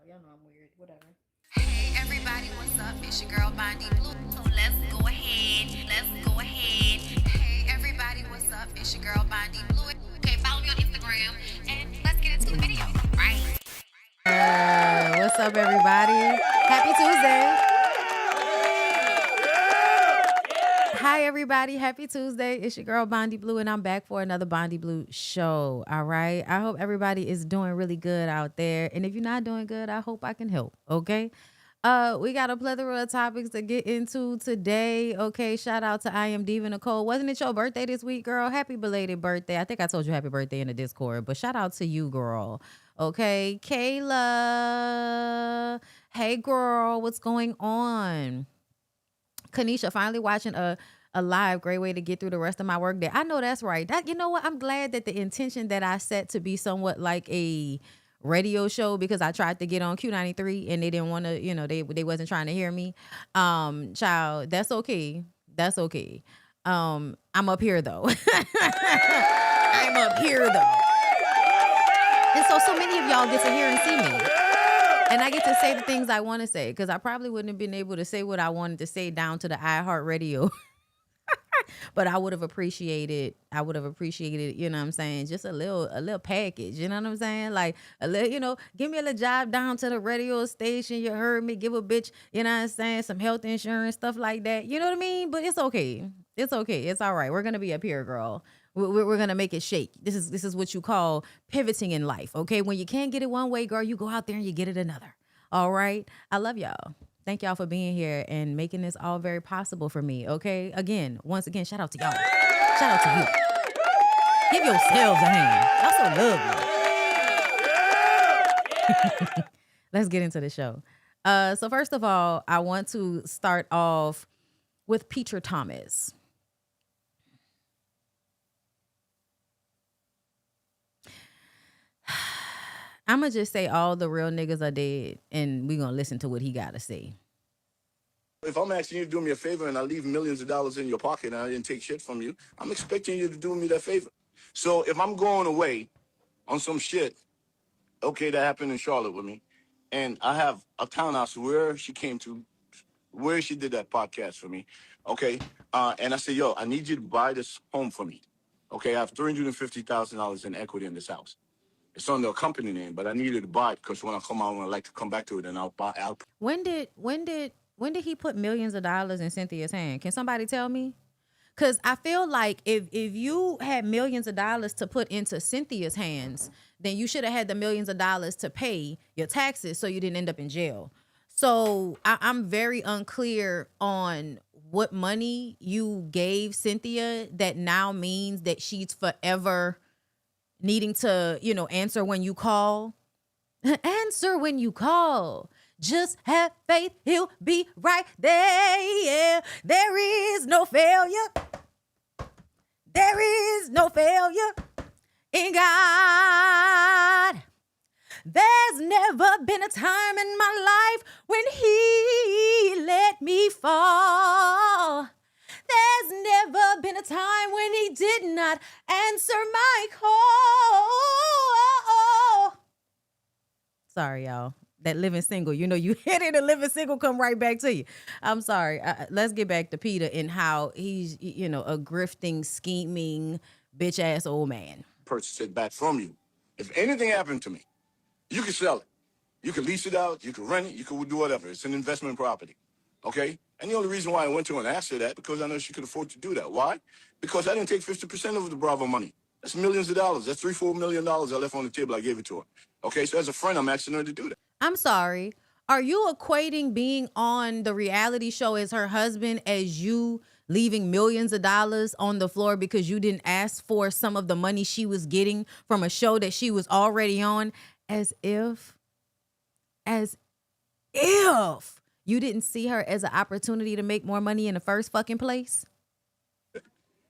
Y'all know I'm weird. Whatever. Hey everybody, what's up? It's your girl BondyBlue. Let's go ahead. Hey everybody, what's up? It's your girl BondyBlue. Okay, follow me on Instagram and let's get into the video. Right? What's up, everybody? Happy Tuesday. Hi, everybody. Happy Tuesday. It's your girl BondyBlue, and I'm back for another BondyBlue show. All right. I hope everybody is doing really good out there. And if you're not doing good, I hope I can help. Okay. We got a plethora of topics to get into today. Okay. Shout out to I Am Diva Nicole. Wasn't it your birthday this week, girl? Happy belated birthday. I think I told you happy birthday in the Discord, but shout out to you, girl. Okay. Kayla. Hey, girl. What's going on? Kanisha, finally watching a live, great way to get through the rest of my work day. I know that's right. That, you know what? I'm glad that the intention that I set to be somewhat like a radio show, because I tried to get on Q93 and they didn't want to, they wasn't trying to hear me. Child, that's okay. That's okay. I'm up here though. I'm up here though. And so many of y'all get to hear and see me. And I get to say the things I want to say, because I probably wouldn't have been able to say what I wanted to say down to the iHeartRadio. But I would have appreciated, you know what I'm saying, just a little package, you know what I'm saying? Like a little, give me a little job down to the radio station, you heard me, give a bitch, you know what I'm saying, some health insurance, stuff like that. You know what I mean? But it's okay. It's okay. It's all right. We're going to be up here, girl. We're going to make it shake. This is what you call pivoting in life, okay? When you can't get it one way, girl, you go out there and you get it another. All right? I love y'all. Thank y'all for being here and making this all very possible for me, okay? Once again, shout out to y'all. Shout out to you. Give yourselves a hand. Y'all so lovely. Let's get into the show. So first of all, I want to start off with Peter Thomas. I'm going to just say all the real niggas are dead, and we're going to listen to what he got to say. If I'm asking you to do me a favor and I leave millions of dollars in your pocket and I didn't take shit from you, I'm expecting you to do me that favor. So if I'm going away on some shit, okay, that happened in Charlotte with me, and I have a townhouse where she came to, where she did that podcast for me, okay, and I said, yo, I need you to buy this home for me. Okay, I have $350,000 in equity in this house. It's on the company name, but I needed to buy it because when I come out, I would like to come back to it, and I'll buy. When did he put millions of dollars in Cynthia's hand? Can somebody tell me? Because I feel like if you had millions of dollars to put into Cynthia's hands, then you should have had the millions of dollars to pay your taxes so you didn't end up in jail. So I'm very unclear on what money you gave Cynthia that now means that she's forever needing to, answer when you call. Answer when you call. Just have faith, he'll be right there. Yeah. There is no failure. There is no failure in God. There's never been a time in my life when he let me fall. There's never been a time when he did not answer my call. Sorry, y'all. That living single, you hit it, a living single come right back to you. I'm sorry. Let's get back to Peter and how he's, a grifting, scheming, bitch ass old man. Purchase it back from you. If anything happened to me, you can sell it. You can lease it out. You can rent it. You can do whatever. It's an investment property. Okay? And the only reason why I went to her and asked her that, because I know she could afford to do that. Why? Because I didn't take 50% of the Bravo money. That's millions of dollars. That's $3-4 million I left on the table. I gave it to her. Okay? So as a friend, I'm asking her to do that. I'm sorry. Are you equating being on the reality show as her husband as you leaving millions of dollars on the floor because you didn't ask for some of the money she was getting from a show that she was already on, as if you didn't see her as an opportunity to make more money in the first fucking place?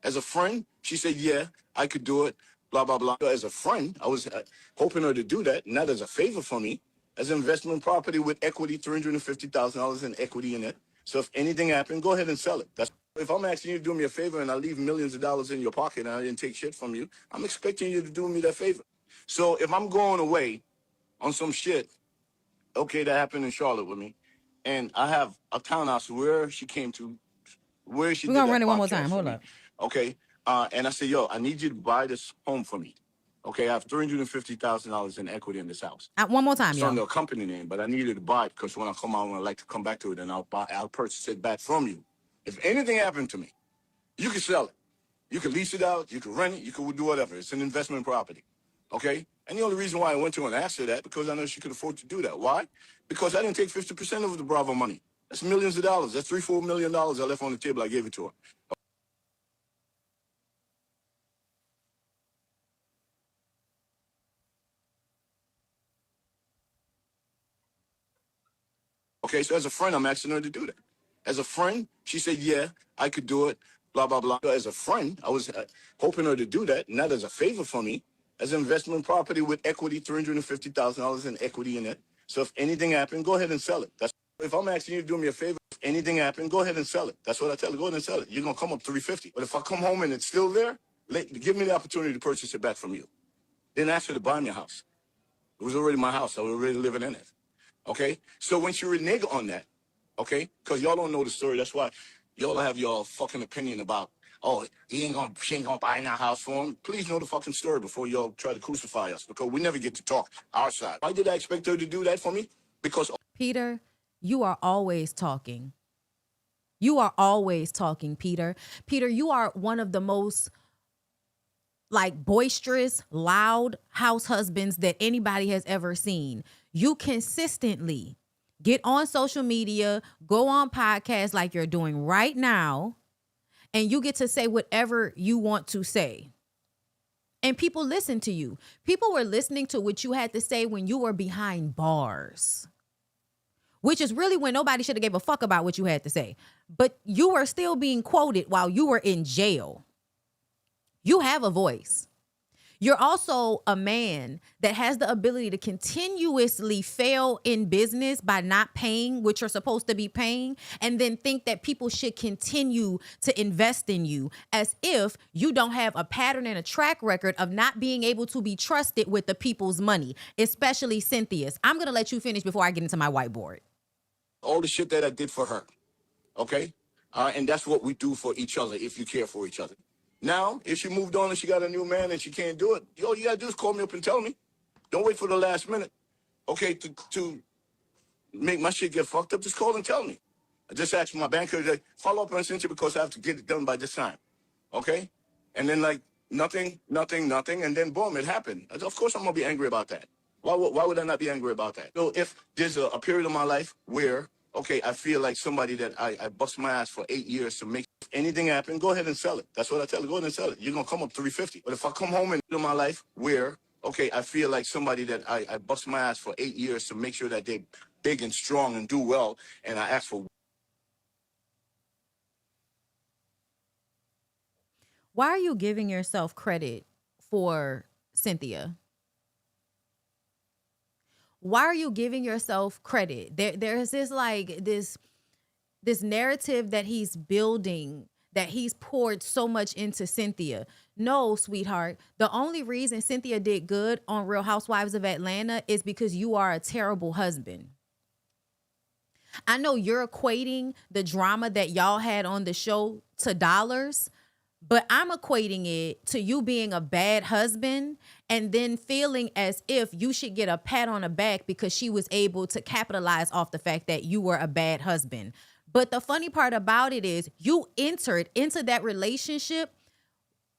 As a friend, she said, yeah, I could do it, blah, blah, blah. As a friend, I was hoping her to do that, not as a favor for me, as an investment property with equity, $350,000 in equity in it. So if anything happened, go ahead and sell it. If I'm asking you to do me a favor and I leave millions of dollars in your pocket and I didn't take shit from you, I'm expecting you to do me that favor. So if I'm going away on some shit, Okay, that happened in Charlotte with me. And I have a townhouse where she came to, where she We're did gonna that run it one more podcast time. for Hold me. up. Okay. And I said, yo, I need you to buy this home for me. Okay, I have $350,000 in equity in this house. One more time, It's y'all. under a company name, but I needed to buy it because when I come out, I like to come back to it, and I'll purchase it back from you. If anything happened to me, you can sell it. You can lease it out. You can rent it. You can do whatever. It's an investment property. Okay? And the only reason why I went to her and asked her that, because I know she could afford to do that. Why? Because I didn't take 50% of the Bravo money. That's millions of dollars. That's $3-4 million I left on the table. I gave it to her. Okay, so as a friend, I'm asking her to do that. As a friend, she said, yeah, I could do it, blah, blah, blah. As a friend, I was hoping her to do that, not as a favor for me, as an investment property with equity, $350,000 in equity in it. So if anything happened, go ahead and sell it. That's if I'm asking you to do me a favor, if anything happened, go ahead and sell it. That's what I tell her, go ahead and sell it. You're going to come up 350. But if I come home and it's still there, give me the opportunity to purchase it back from you. Then ask her to buy me a house. It was already my house. I was already living in it. Okay? So when she renege on that, okay? Because y'all don't know the story. That's why y'all have your fucking opinion about, oh, she ain't gonna buy that house for him. Please know the fucking story before y'all try to crucify us, because we never get to talk our side. Why did I expect her to do that for me? Because Peter, you are always talking. You are always talking, Peter. Peter, you are one of the most like boisterous, loud house husbands that anybody has ever seen. You consistently get on social media, go on podcasts like you're doing right now, and you get to say whatever you want to say. And people listen to you. People were listening to what you had to say when you were behind bars, which is really when nobody should have gave a fuck about what you had to say. But you were still being quoted while you were in jail. You have a voice. You're also a man that has the ability to continuously fail in business by not paying what you're supposed to be paying, and then think that people should continue to invest in you as if you don't have a pattern and a track record of not being able to be trusted with the people's money, especially Cynthia's. I'm going to let you finish before I get into my whiteboard. all the shit that I did for her, okay? And that's what we do for each other if you care for each other. Now, if she moved on and she got a new man and she can't do it, all you gotta do is call me up and tell me. Don't wait for the last minute, okay, to make my shit get fucked up. Just call and tell me. I just asked my banker to follow up on Cynthia because I have to get it done by this time, okay? And then like nothing, and then boom, it happened. Of course I'm gonna be angry about that. Why would I not be angry about that? So if there's a period of my life where, okay, I feel like somebody that I bust my ass for 8 years to make anything happen, go ahead and sell it. That's what I tell you, go ahead and sell it. You're gonna come up 350. But if I come home and in my life where, okay, I feel like somebody that I bust my ass for 8 years to make sure that they're big and strong and do well, and I ask for. Why are you giving yourself credit for Cynthia? Why are you giving yourself credit? There's this narrative that he's building, that he's poured so much into Cynthia. No, sweetheart. The only reason Cynthia did good on Real Housewives of Atlanta is because you are a terrible husband. I know you're equating the drama that y'all had on the show to dollars, but I'm equating it to you being a bad husband and then feeling as if you should get a pat on the back because she was able to capitalize off the fact that you were a bad husband. But the funny part about it is you entered into that relationship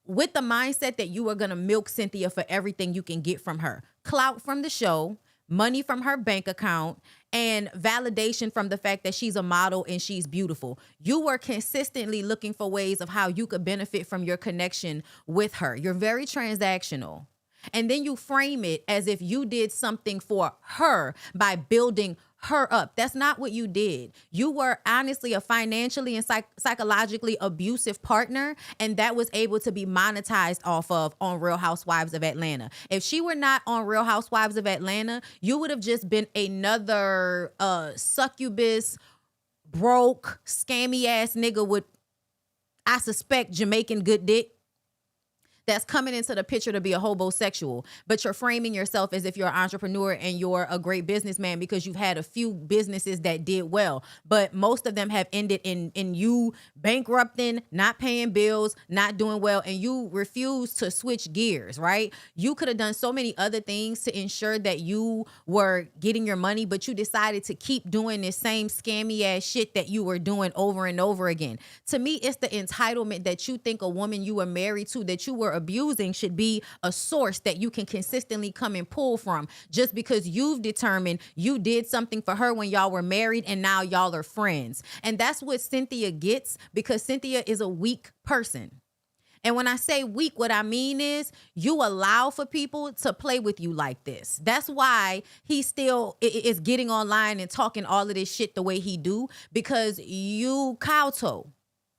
with the mindset that you were going to milk Cynthia for everything you can get from her. Clout from the show, money from her bank account, and validation from the fact that she's a model and she's beautiful. You were consistently looking for ways of how you could benefit from your connection with her. You're very transactional. And then you frame it as if you did something for her by building her up. That's not what you did. You were honestly a financially and psychologically abusive partner, and that was able to be monetized off of on Real Housewives of Atlanta. If she were not on Real Housewives of Atlanta, you would have just been another succubus, broke, scammy ass nigga with, I suspect, Jamaican good dick that's coming into the picture to be a homosexual, but you're framing yourself as if you're an entrepreneur and you're a great businessman because you've had a few businesses that did well, but most of them have ended in you bankrupting, not paying bills, not doing well, and you refuse to switch gears, right? You could have done so many other things to ensure that you were getting your money, but you decided to keep doing this same scammy ass shit that you were doing over and over again. To me, it's the entitlement that you think a woman you were married to that you were abusing should be a source that you can consistently come and pull from just because you've determined you did something for her when y'all were married and now y'all are friends. And that's what Cynthia gets because Cynthia is a weak person. And when I say weak, what I mean is you allow for people to play with you like this. That's why he still is getting online and talking all of this shit the way he do, because you kowtow,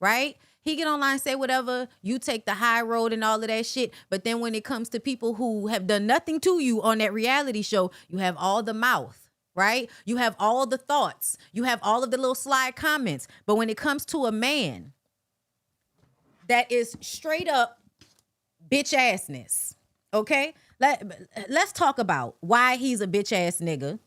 right? He get online, say whatever, you take the high road and all of that shit. But then when it comes to people who have done nothing to you on that reality show, you have all the mouth, right? You have all the thoughts. You have all of the little slide comments. But when it comes to a man that is straight up bitch assness, okay? Let's talk about why he's a bitch ass nigga,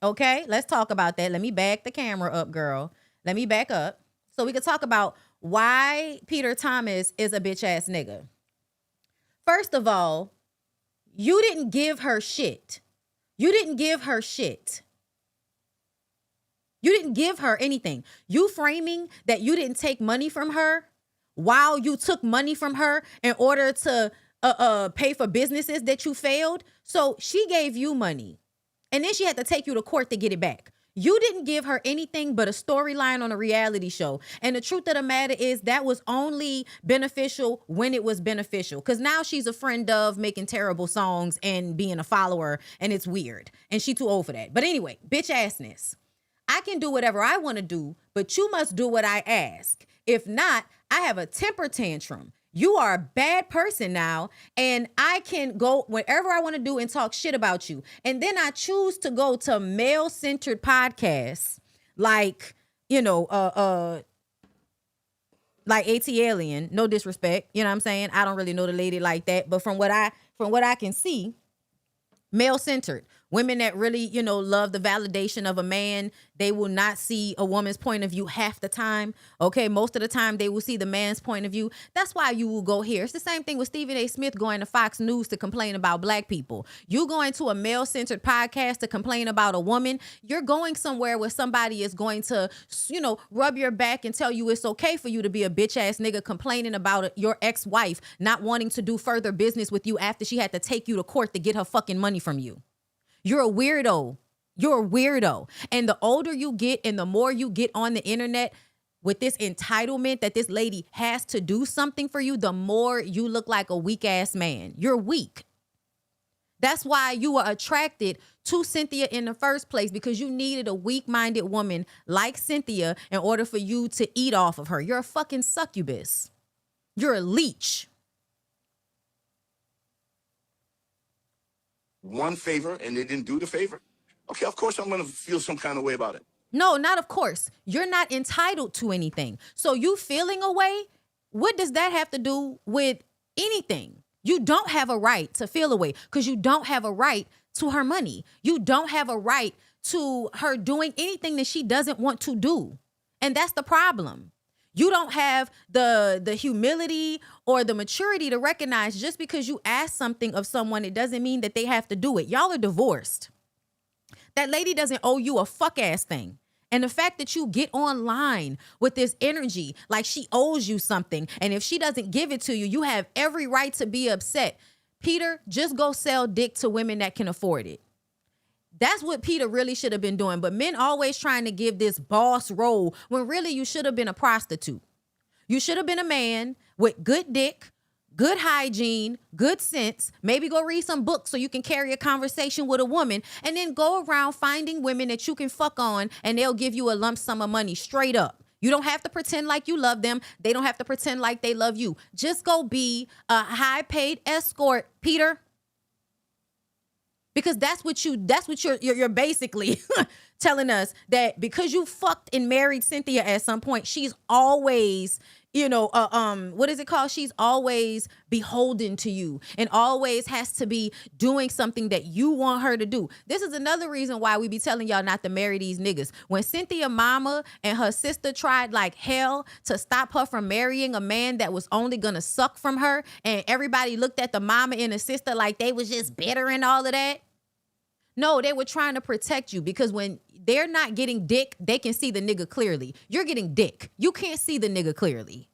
okay? Let's talk about that. Let me back the camera up, girl. Let me back up so we can talk about why Peter Thomas is a bitch ass nigga. First of all, you didn't give her shit. You didn't give her shit. You didn't give her anything. You framing that you didn't take money from her while you took money from her in order to pay for businesses that you failed. So she gave you money and then she had to take you to court to get it back. You didn't give her anything but a storyline on a reality show. And the truth of the matter is that was only beneficial when it was beneficial. Because now she's a friend of making terrible songs and being a follower, and it's weird. And she too old for that. But anyway, bitch assness. I can do whatever I want to do, but you must do what I ask. If not, I have a temper tantrum. You are a bad person now, and I can go wherever I want to do and talk shit about you. And then I choose to go to male-centered podcasts like, like AT Alien, no disrespect, you know what I'm saying? I don't really know the lady like that, but from what I can see, male-centered. Women that really, love the validation of a man, they will not see a woman's point of view half the time. Okay, most of the time they will see the man's point of view. That's why you will go here. It's the same thing with Stephen A. Smith going to Fox News to complain about black people. You going to a male-centered podcast to complain about a woman, you're going somewhere where somebody is going to, rub your back and tell you it's okay for you to be a bitch-ass nigga complaining about your ex-wife not wanting to do further business with you after she had to take you to court to get her fucking money from you. You're a weirdo. You're a weirdo. And the older you get and the more you get on the internet with this entitlement that this lady has to do something for you, the more you look like a weak ass man. You're weak. That's why you were attracted to Cynthia in the first place, because you needed a weak-minded woman like Cynthia in order for you to eat off of her. You're a fucking succubus. You're a leech. One favor and they didn't do the favor, okay, of course I'm going to feel some kind of way about it. No, not of course. You're not entitled to anything. So you feeling a way, what does that have to do with anything? You don't have a right to feel a way because you don't have a right to her money. You don't have a right to her doing anything that she doesn't want to do. And that's the problem. You don't have the humility or the maturity to recognize just because you ask something of someone, it doesn't mean that they have to do it. Y'all are divorced. That lady doesn't owe you a fuck ass thing. And the fact that you get online with this energy like she owes you something, and if she doesn't give it to you, you have every right to be upset. Peter, just go sell dick to women that can afford it. That's what Peter really should have been doing. But men always trying to give this boss role when really you should have been a prostitute. You should have been a man with good dick, good hygiene, good sense. Maybe go read some books so you can carry a conversation with a woman, and then go around finding women that you can fuck on and they'll give you a lump sum of money straight up. You don't have to pretend like you love them. They don't have to pretend like they love you. Just go be a high paid escort, Peter. Because that's what you're basically, telling us that because you fucked and married Cynthia at some point, she's always, what is it called? She's always beholden to you and always has to be doing something that you want her to do. This is another reason why we be telling y'all not to marry these niggas. When Cynthia mama and her sister tried like hell to stop her from marrying a man that was only gonna suck from her, and everybody looked at the mama and the sister like they was just bitter and all of that. No, they were trying to protect you, because when they're not getting dick, they can see the nigga clearly. You're getting dick. You can't see the nigga clearly.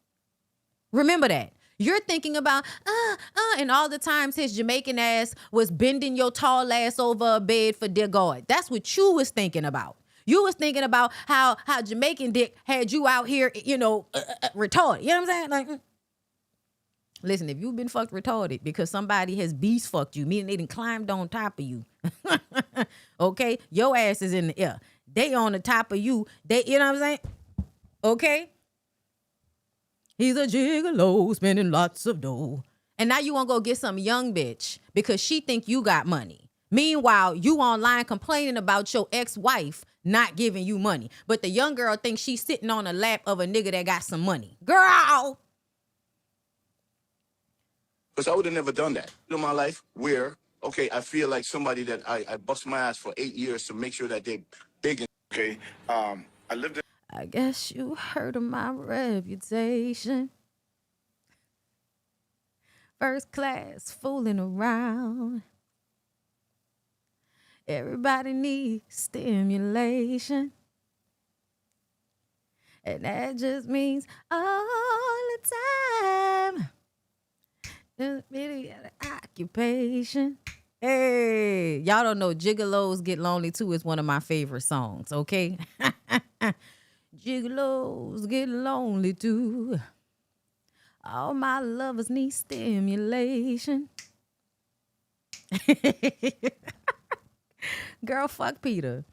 Remember that. You're thinking about, and all the times his Jamaican ass was bending your tall ass over a bed for dear God. That's what you was thinking about. You was thinking about how Jamaican dick had you out here, retarded. You know what I'm saying? Like, listen, if you've been fucked retarded because somebody has beast fucked you, meaning they done climbed on top of you, okay? Your ass is in the air. They on the top of you. You know what I'm saying? Okay? He's a gigolo spending lots of dough. And now you want to go get some young bitch because she think you got money. Meanwhile, you online complaining about your ex-wife not giving you money. But the young girl thinks she's sitting on the lap of a nigga that got some money. Girl! Because I would have never done that in my life where, okay, I feel like somebody that I bust my ass for 8 years to make sure that they're big. Okay, I lived in... I guess you heard of my reputation. First class, fooling around. Everybody needs stimulation. And that just means all the time. Just really got an occupation. Hey, y'all don't know Gigolos Get Lonely Too is one of my favorite songs, okay? Gigolos get lonely too. All my lovers need stimulation. Girl, fuck Peter.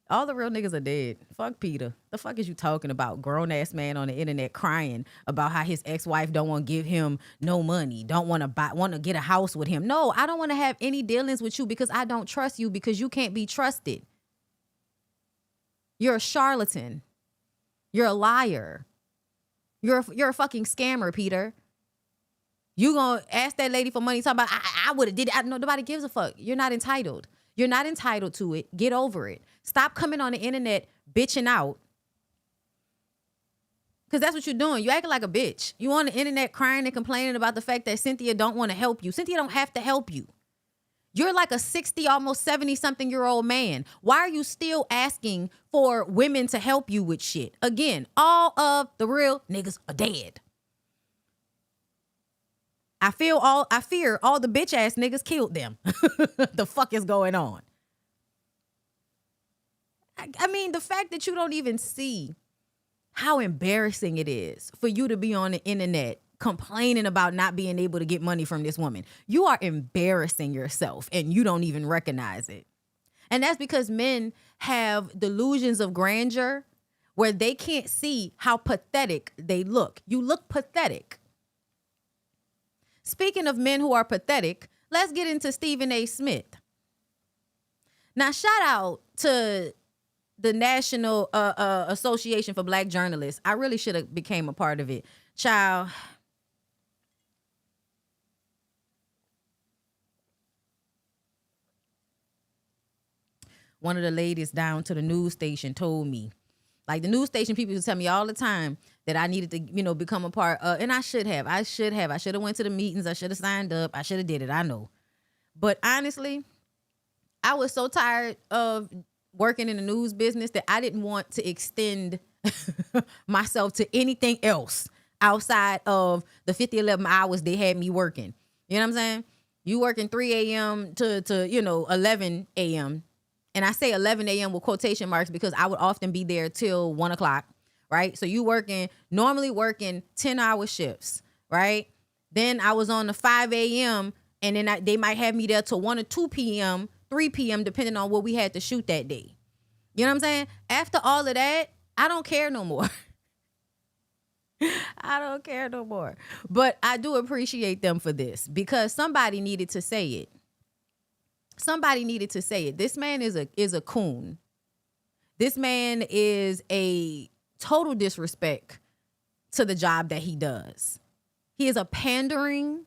All the real niggas are dead. Fuck Peter. The fuck is you talking about? Grown ass man on the internet crying about how his ex-wife don't want to give him no money, don't want to get a house with him. No, I don't want to have any dealings with you because I don't trust you, because you can't be trusted. You're a charlatan. You're a liar. You're a fucking scammer, Peter. You gonna ask that lady for money, talk about I would have did it. No, nobody gives a fuck. You're not entitled. You're not entitled to it. Get over it. Stop coming on the internet bitching out. Because that's what you're doing. You acting like a bitch. You on the internet crying and complaining about the fact that Cynthia don't want to help you. Cynthia don't have to help you. You're like a 60, almost 70-something-year-old man. Why are you still asking for women to help you with shit? Again, all of the real niggas are dead. I fear all the bitch ass niggas killed them. The fuck is going on? I mean, the fact that you don't even see how embarrassing it is for you to be on the internet complaining about not being able to get money from this woman. You are embarrassing yourself and you don't even recognize it. And that's because men have delusions of grandeur where they can't see how pathetic they look. You look pathetic. Speaking of men who are pathetic, let's get into Stephen A. Smith. Now, shout out to the National Association for Black Journalists. I really should have became a part of it. Child. One of the ladies down to the news station told me, like the news station people used to tell me all the time that I needed to, become a part of, and I should have went to the meetings. I should have signed up. I should have did it. I know. But honestly, I was so tired of working in the news business that I didn't want to extend myself to anything else outside of the 11 hours they had me working. You know what I'm saying? You working 3 a.m. to 11 a.m. And I say 11 a.m. with quotation marks because I would often be there till 1 o'clock, right? So you normally working 10-hour shifts, right? Then I was on the 5 a.m. and then they might have me there till 1 or 2 p.m., 3 p.m., depending on what we had to shoot that day. You know what I'm saying? After all of that, I don't care no more. I don't care no more. But I do appreciate them for this because somebody needed to say it. Somebody needed to say it. This man is a coon. This man is a total disrespect to the job that he does. He is a pandering,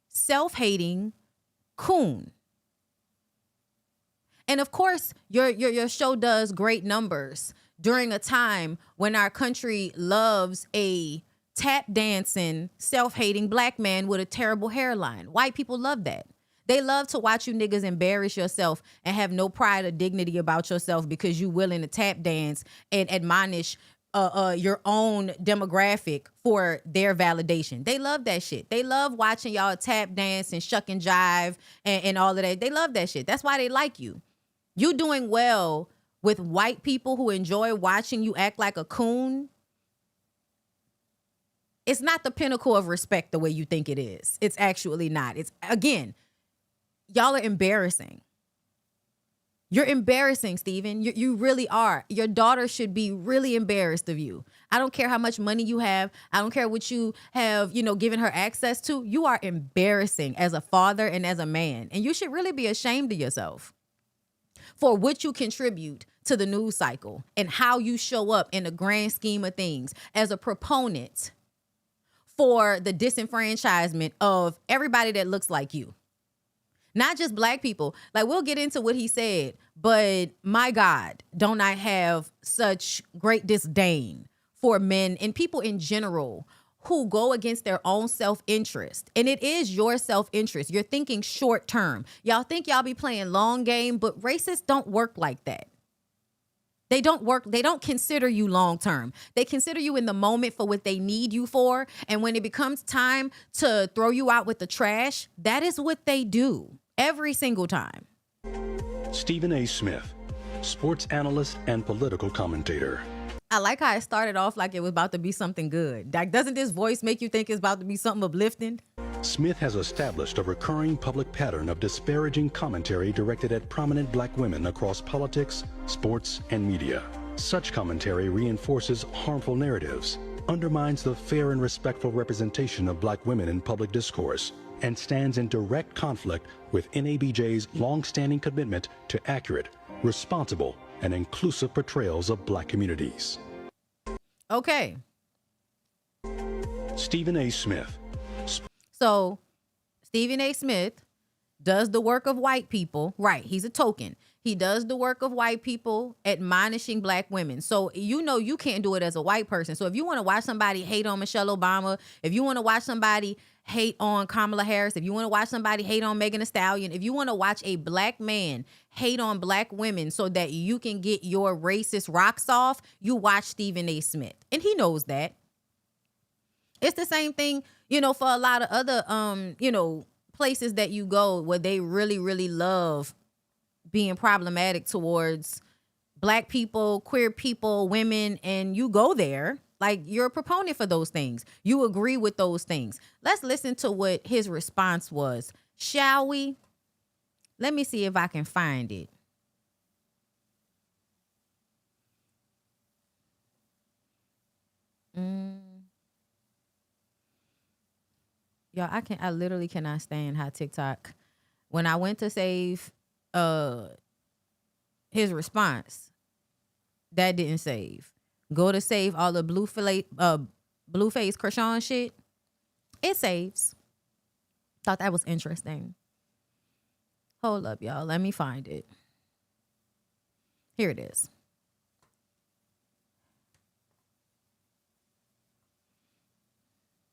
self-hating coon. And of course, your show does great numbers during a time when our country loves a tap dancing, self-hating black man with a terrible hairline. White people love that. They love to watch you niggas embarrass yourself and have no pride or dignity about yourself because you willing to tap dance and admonish your own demographic for their validation. They love that shit. They love watching y'all tap dance and shuck and jive and all of that. They love that shit. That's why they like you. You doing well with white people who enjoy watching you act like a coon. It's not the pinnacle of respect the way you think it is. It's actually not. It's, again, y'all are embarrassing. You're embarrassing, Steven. You really are. Your daughter should be really embarrassed of you. I don't care how much money you have. I don't care what you have, given her access to. You are embarrassing as a father and as a man. And you should really be ashamed of yourself for what you contribute to the news cycle and how you show up in the grand scheme of things as a proponent for the disenfranchisement of everybody that looks like you. Not just black people. Like, we'll get into what he said, but my God, don't I have such great disdain for men and people in general who go against their own self-interest. And it is your self-interest. You're thinking short term. Y'all think y'all be playing long game, but racists don't work like that. They don't work. They don't consider you long term. They consider you in the moment for what they need you for. And when it becomes time to throw you out with the trash, that is what they do every single time. Stephen A. Smith, sports analyst and political commentator. I like how it started off like it was about to be something good. Like, doesn't this voice make you think it's about to be something uplifting? Smith has established a recurring public pattern of disparaging commentary directed at prominent black women across politics, sports, and media. Such commentary reinforces harmful narratives, undermines the fair and respectful representation of black women in public discourse, and stands in direct conflict with NABJ's long-standing commitment to accurate, responsible, and inclusive portrayals of black communities. Okay. Stephen A. Smith. So Stephen A. Smith does the work of white people. Right. He's a token. He does the work of white people admonishing black women. So, you can't do it as a white person. So if you want to watch somebody hate on Michelle Obama, if you want to watch somebody hate on Kamala Harris, if you want to watch somebody hate on Megan Thee Stallion, if you want to watch a black man hate on black women so that you can get your racist rocks off, you watch Stephen A. Smith. And he knows that. It's the same thing, for a lot of other, places that you go where they really, really love being problematic towards black people, queer people, women, and you go there. Like, you're a proponent for those things. You agree with those things. Let's listen to what his response was. Shall we? Let me see if I can find it. Y'all, I literally cannot stand how TikTok, when I went to save his response, that didn't save. Go to save all the Blueface Krishan shit, it saves. Thought that was interesting. Hold up, y'all. Let me find it. Here it is.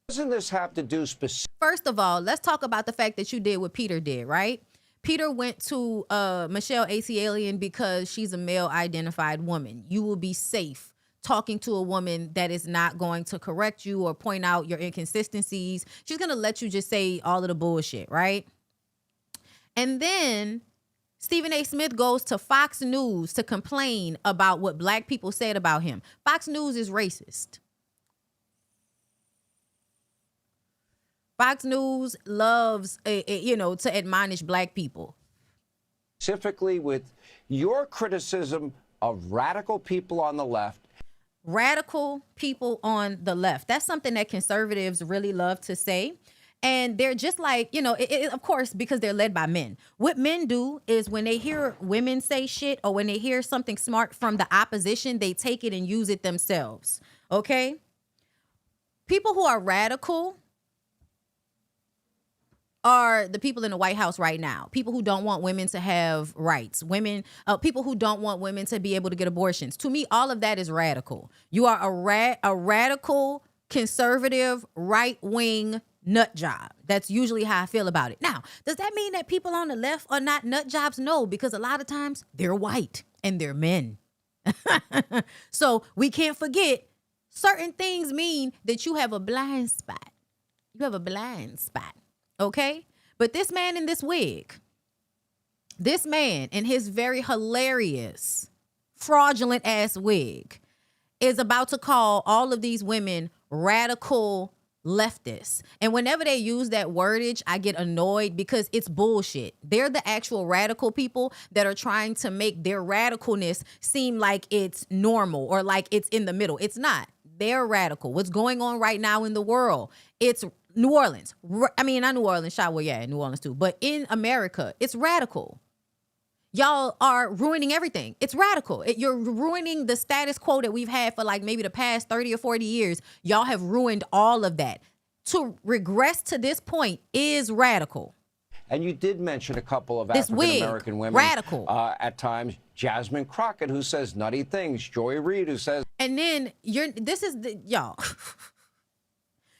Doesn't this have to do specifically? First of all, let's talk about the fact that you did what Peter did, right? Peter went to Michelle Asialian because she's a male identified woman. You will be safe talking to a woman that is not going to correct you or point out your inconsistencies. She's going to let you just say all of the bullshit, right? And then Stephen A. Smith goes to Fox News to complain about what black people said about him. Fox News is racist. Fox News loves, to admonish black people. Specifically with your criticism of radical people on the left. Radical people on the left. That's something that conservatives really love to say. And they're just like, you know, of course, because they're led by men. What men do is when they hear women say shit or when they hear something smart from the opposition, they take it and use it themselves. Okay? People who are radical are the people in the White House right now. People who don't want women to have rights. People who don't want women to be able to get abortions. To me, all of that is radical. You are a radical, conservative, right-wing nut job. That's usually how I feel about it. Now, does that mean that people on the left are not nut jobs? No, because a lot of times they're white and they're men. So we can't forget certain things mean that you have a blind spot. You have a blind spot. Okay? But this man in this wig, this man in his very hilarious, fraudulent ass wig is about to call all of these women radical leftists. And whenever they use that wordage, I get annoyed because it's bullshit. They're the actual radical people that are trying to make their radicalness seem like it's normal or like it's in the middle. It's not. They're radical. What's going on right now in the world? It's New Orleans. I mean, not New Orleans, well, yeah, New Orleans too. But in America, it's radical. Y'all are ruining everything. It's radical. You're ruining the status quo that we've had for like maybe the past 30 or 40 years. Y'all have ruined all of that. To regress to this point is radical. And you did mention a couple of This African-American women. Radical. At times, Jasmine Crockett, who says nutty things. Joy Reid, who says... And then y'all...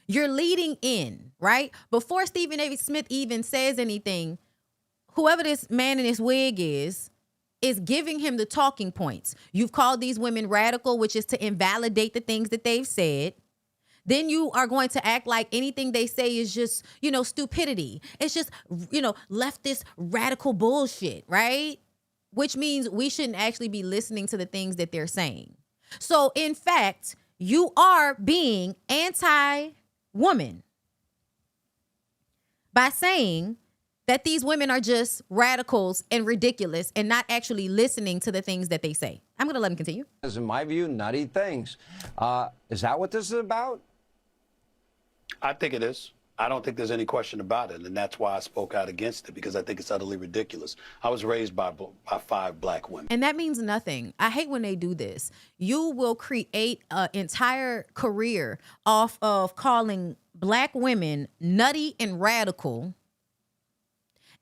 You're leading in, right? Before Stephen A. Smith even says anything, whoever this man in this wig is giving him the talking points. You've called these women radical, which is to invalidate the things that they've said. Then you are going to act like anything they say is just, you know, stupidity. It's just, you know, leftist radical bullshit, right? Which means we shouldn't actually be listening to the things that they're saying. So, in fact, you are being anti-woman by saying that these women are just radicals and ridiculous and not actually listening to the things that they say. I'm going to let him continue. In my view, nutty things. Is that what this is about? I think it is. I don't think there's any question about it, and that's why I spoke out against it, because I think it's utterly ridiculous. I was raised by 5 black women. And that means nothing. I hate when they do this. You will create an entire career off of calling black women nutty and radical.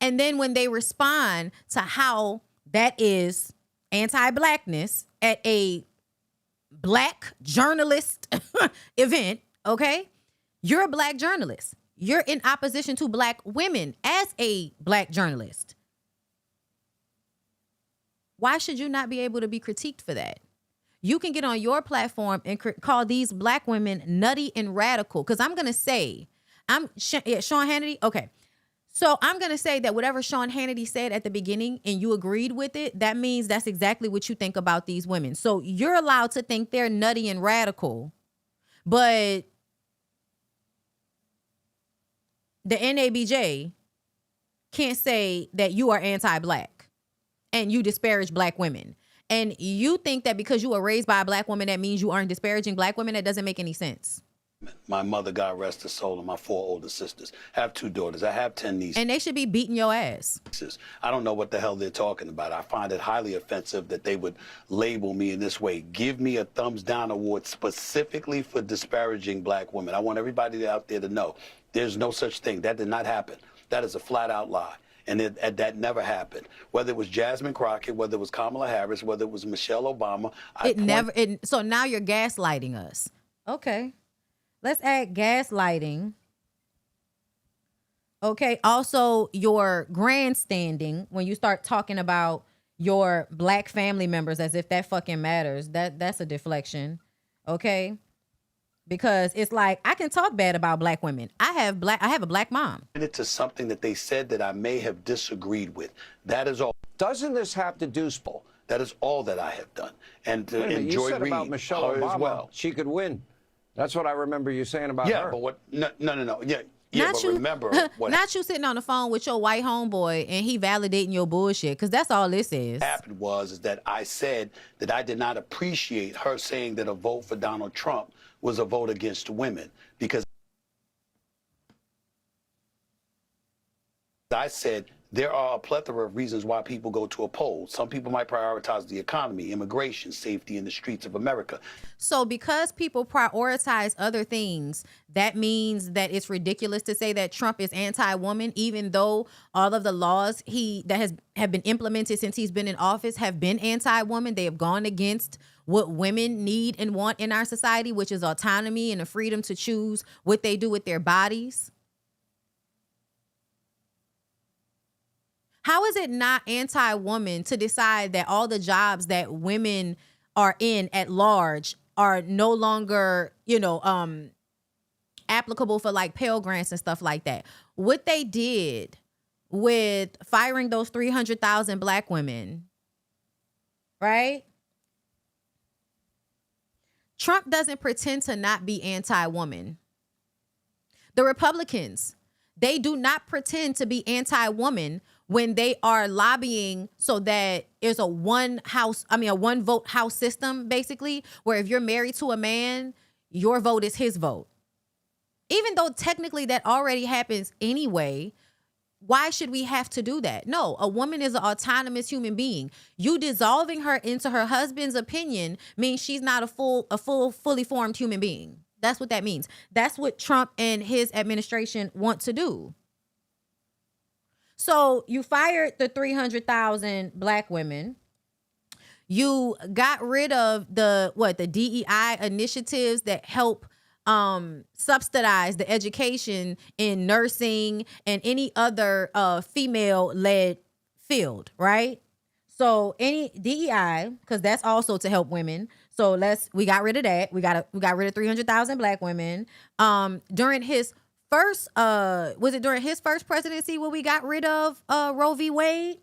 And then when they respond to how that is anti-blackness at a black journalist event, okay? You're a black journalist. You're in opposition to black women as a black journalist. Why should you not be able to be critiqued for that? You can get on your platform and call these black women nutty and radical. Because I'm going to say, Sean Hannity, okay. So I'm going to say that whatever Sean Hannity said at the beginning and you agreed with it, that means that's exactly what you think about these women. So you're allowed to think they're nutty and radical, but the NABJ can't say that you are anti-black and you disparage black women. And you think that because you were raised by a black woman, that means you aren't disparaging black women? That doesn't make any sense. My mother, God rest her soul, and my 4 older sisters. I have 2 daughters. I have 10 nieces. And they should be beating your ass. I don't know what the hell they're talking about. I find it highly offensive that they would label me in this way. Give me a thumbs down award specifically for disparaging black women. I want everybody out there to know there's no such thing. That did not happen. That is a flat out lie. And that never happened. Whether it was Jasmine Crockett, whether it was Kamala Harris, whether it was Michelle Obama. So now you're gaslighting us. Okay. Let's add gaslighting. Okay. Also, your grandstanding when you start talking about your black family members as if that fucking matters. That's a deflection. Okay. Because it's like, I can talk bad about black women. I have a black mom. To something that they said that I may have disagreed with. That is all. Doesn't this have to do... That is all that I have done. And to enjoy you said Reid, about Michelle Obama, as well. She could win. That's what I remember you saying about her. Yeah, but what? No. Yeah, but remember what not you sitting on the phone with your white homeboy and he validating your bullshit, because that's all this is. Happened was that I said that I did not appreciate her saying that a vote for Donald Trump was a vote against women, because I said there are a plethora of reasons why people go to a poll. Some people might prioritize the economy, immigration, safety in the streets of America. So because people prioritize other things, that means that it's ridiculous to say that Trump is anti-woman, even though all of the laws have been implemented since he's been in office have been anti-woman. They have gone against what women need and want in our society, which is autonomy and the freedom to choose what they do with their bodies. How is it not anti-woman to decide that all the jobs that women are in at large are no longer, applicable for like Pell Grants and stuff like that? What they did with firing those 300,000 black women, right? Trump doesn't pretend to not be anti-woman. The Republicans, they do not pretend to be anti-woman when they are lobbying so that there's a one vote house system, basically, where if you're married to a man, your vote is his vote. Even though technically that already happens anyway, why should we have to do that? No, a woman is an autonomous human being. You dissolving her into her husband's opinion means she's not a fully formed human being. That's what that means. That's what Trump and his administration want to do. So you fired the 300,000 black women. You got rid of the DEI initiatives that help subsidize the education in nursing and any other female-led field, right? So any DEI, because that's also to help women. So we got rid of that. We got rid of 300,000 black women. During his first, during his first presidency when we got rid of Roe v. Wade?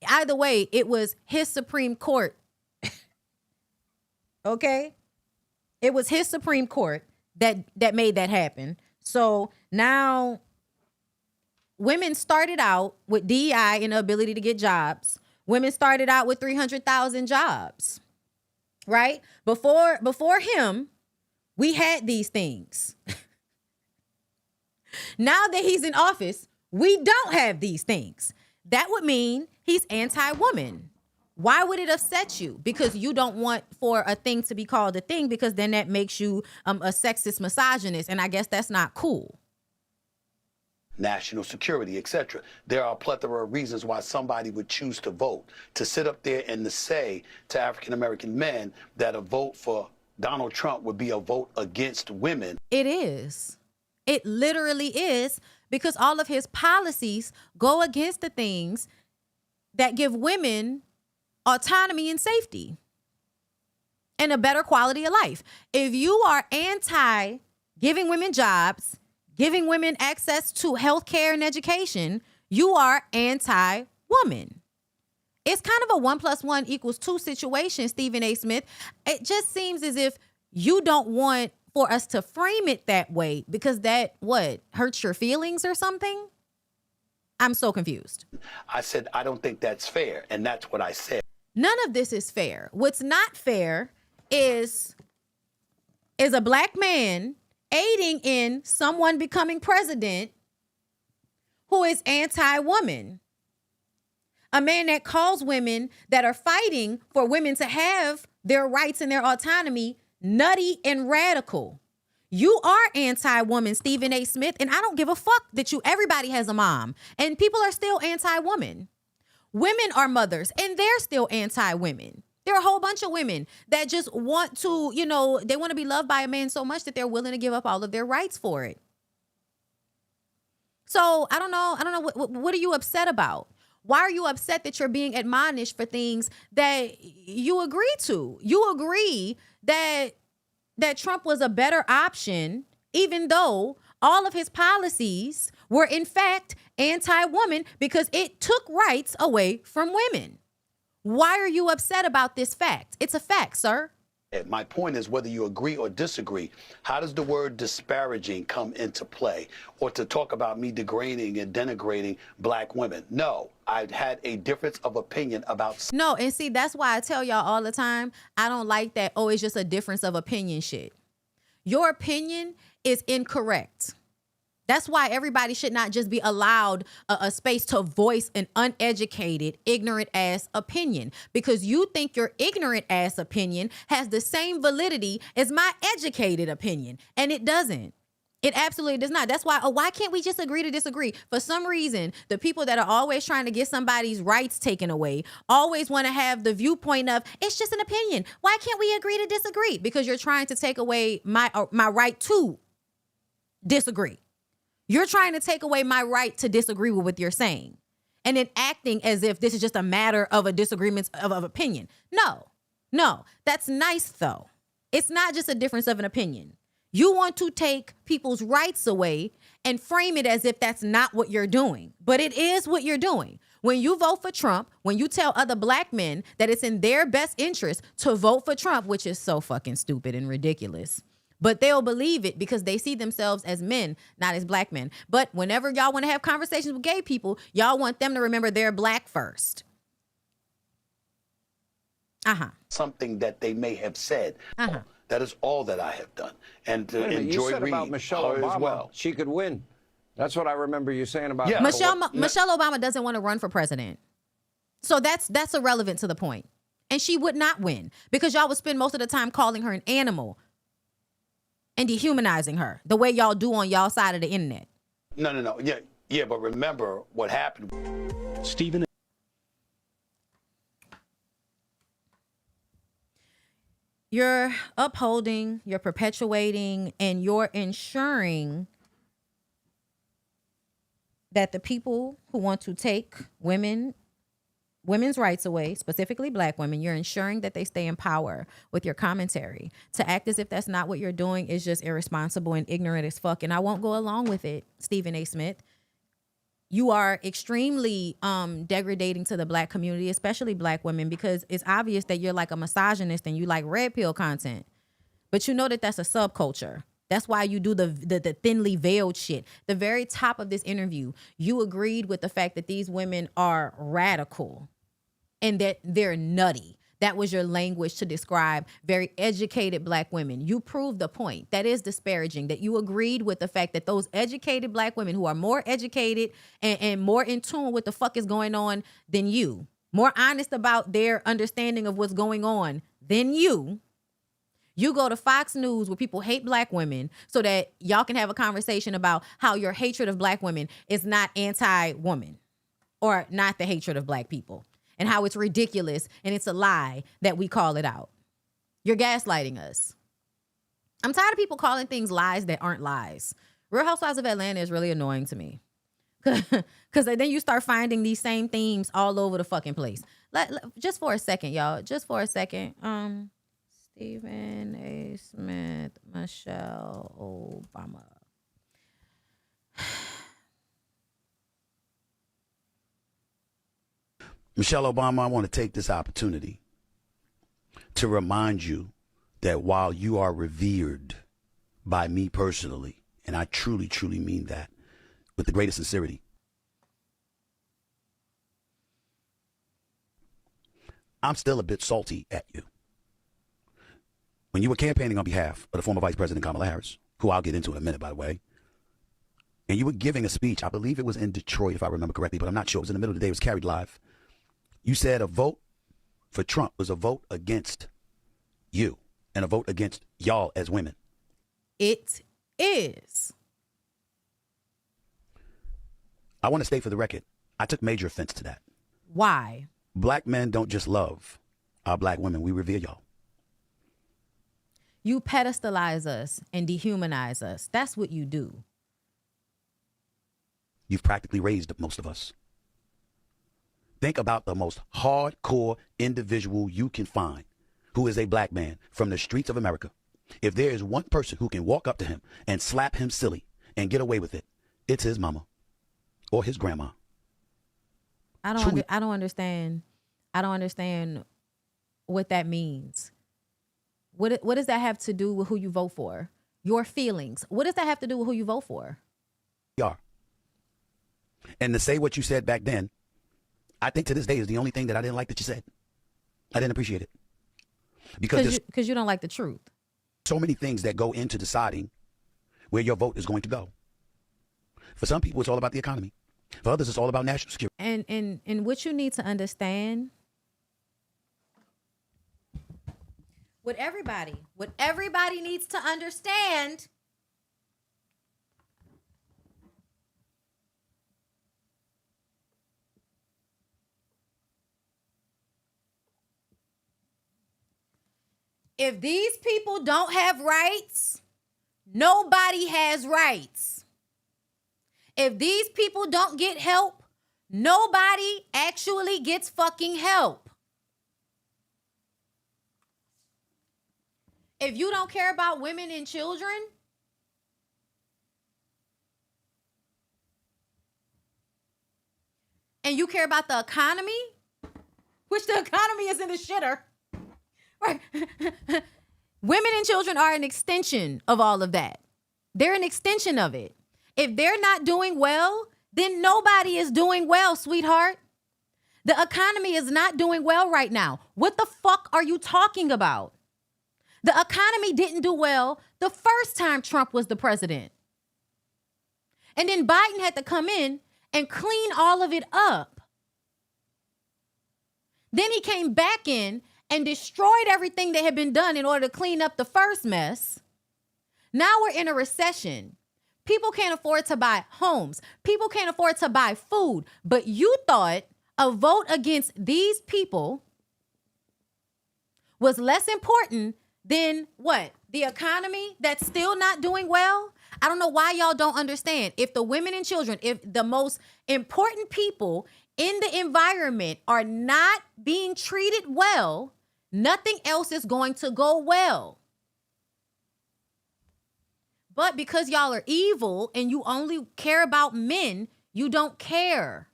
Either way, it was his Supreme Court. Okay? It was his Supreme Court that made that happen. So now women started out with DEI and the ability to get jobs. Women started out with 300,000 jobs, right? Before him, we had these things. Now that he's in office, we don't have these things. That would mean he's anti-woman. Why would it upset you? Because you don't want for a thing to be called a thing, because then that makes you a sexist misogynist, and I guess that's not cool. National security, etc. There are a plethora of reasons why somebody would choose to vote. To sit up there and to say to African-American men that a vote for Donald Trump would be a vote against women. It is. It literally is, because all of his policies go against the things that give women autonomy and safety and a better quality of life. If you are anti giving women jobs, giving women access to health care and education, you are anti-woman. It's kind of a 1 + 1 = 2 situation, Stephen A. Smith. It just seems as if you don't want for us to frame it that way because that, hurts your feelings or something? I'm so confused. I said, I don't think that's fair. And that's what I said. None of this is fair. What's not fair is a black man aiding in someone becoming president who is anti-woman. A man that calls women that are fighting for women to have their rights and their autonomy nutty and radical. You are anti-woman, Stephen A. Smith, and I don't give a fuck that everybody has a mom, and people are still anti-woman. Women are mothers, and they're still anti-women. There are a whole bunch of women that just want to, they want to be loved by a man so much that they're willing to give up all of their rights for it. So I don't know. What are you upset about? Why are you upset that you're being admonished for things that you agree to? You agree that Trump was a better option, even though all of his policies were in fact anti-woman because it took rights away from women. Why are you upset about this fact? It's a fact, sir. My point is, whether you agree or disagree, how does the word disparaging come into play? Or to talk about me degrading and denigrating black women? No, I had a difference of opinion about... No, and see, that's why I tell y'all all the time, I don't like that, it's just a difference of opinion shit. Your opinion is incorrect. That's why everybody should not just be allowed a space to voice an uneducated, ignorant ass opinion, because you think your ignorant ass opinion has the same validity as my educated opinion. And it doesn't. It absolutely does not. That's why can't we just agree to disagree? For some reason, the people that are always trying to get somebody's rights taken away always want to have the viewpoint of, it's just an opinion. Why can't we agree to disagree? Because you're trying to take away my right to disagree. You're trying to take away my right to disagree with what you're saying, and then acting as if this is just a matter of a disagreement of opinion. No, that's nice though. It's not just a difference of an opinion. You want to take people's rights away and frame it as if that's not what you're doing, but it is what you're doing. When you vote for Trump, when you tell other black men that it's in their best interest to vote for Trump, which is so fucking stupid and ridiculous, but they'll believe it because they see themselves as men, not as black men. But whenever y'all want to have conversations with gay people, y'all want them to remember they're black first. Something that they may have said. That is all that I have done. And to enjoy you said about Michelle Obama, as well. She could win. That's what I remember you saying about Yeah. Michelle Obama doesn't want to run for president. So that's irrelevant to the point. And she would not win because y'all would spend most of the time calling her an animal and dehumanizing her the way y'all do on y'all side of the internet. No. Yeah, but remember what happened. Stephen. You're upholding, you're perpetuating, and you're ensuring that the people who want to take women's rights away, specifically black women, you're ensuring that they stay in power with your commentary. To act as if that's not what you're doing is just irresponsible and ignorant as fuck. And I won't go along with it, Stephen A. Smith. You are extremely degrading to the black community, especially black women, because it's obvious that you're like a misogynist and you like red pill content. But you know that that's a subculture. That's why you do the thinly veiled shit. The very top of this interview, you agreed with the fact that these women are radical and that they're nutty. That was your language to describe very educated black women. You proved the point. That is disparaging, that you agreed with the fact that those educated black women who are more educated and more in tune with what the fuck is going on than you, more honest about their understanding of what's going on than you go to Fox News where people hate black women so that y'all can have a conversation about how your hatred of black women is not anti-woman or not the hatred of black people, and how it's ridiculous and it's a lie that we call it out. You're gaslighting us. I'm tired of people calling things lies that aren't lies. Real Housewives of Atlanta is really annoying to me. Because then you start finding these same themes all over the fucking place. Just for a second, y'all. Just for a second. Stephen A. Smith, Michelle Obama. Michelle Obama, I want to take this opportunity to remind you that while you are revered by me personally, and I truly, truly mean that with the greatest sincerity, I'm still a bit salty at you. When you were campaigning on behalf of the former Vice President Kamala Harris, who I'll get into in a minute, by the way, and you were giving a speech, I believe it was in Detroit, if I remember correctly, but I'm not sure. It was in the middle of the day. It was carried live. You said a vote for Trump was a vote against you and a vote against y'all as women. It is. I want to state for the record, I took major offense to that. Why? Black men don't just love our black women. We revere y'all. You pedestalize us and dehumanize us. That's what you do. You've practically raised most of us. Think about the most hardcore individual you can find who is a black man from the streets of America. If there is one person who can walk up to him and slap him silly and get away with it, it's his mama or his grandma. I don't understand. I don't understand what that means. What does that have to do with who you vote for? Your feelings. What does that have to do with who you vote for? We are. And to say what you said back then, I think to this day is the only thing that I didn't like that you said. I didn't appreciate it. Because you don't like the truth. So many things that go into deciding where your vote is going to go. For some people, it's all about the economy. For others, it's all about national security. And what you need to understand, what everybody needs to understand, if these people don't have rights, nobody has rights. If these people don't get help, nobody actually gets fucking help. If you don't care about women and children, and you care about the economy, which the economy is in the shitter, right? Women and children are an extension of all of that. They're an extension of it. If they're not doing well, then nobody is doing well, sweetheart. The economy is not doing well right now. What the fuck are you talking about? The economy didn't do well the first time Trump was the president. And then Biden had to come in and clean all of it up. Then he came back in and destroyed everything that had been done in order to clean up the first mess. Now we're in a recession. People can't afford to buy homes. People can't afford to buy food. But you thought a vote against these people was less important than what? The economy that's still not doing well? I don't know why y'all don't understand. If the women and children, if the most important people in the environment are not being treated well, nothing else is going to go well. But because y'all are evil and you only care about men, you don't care.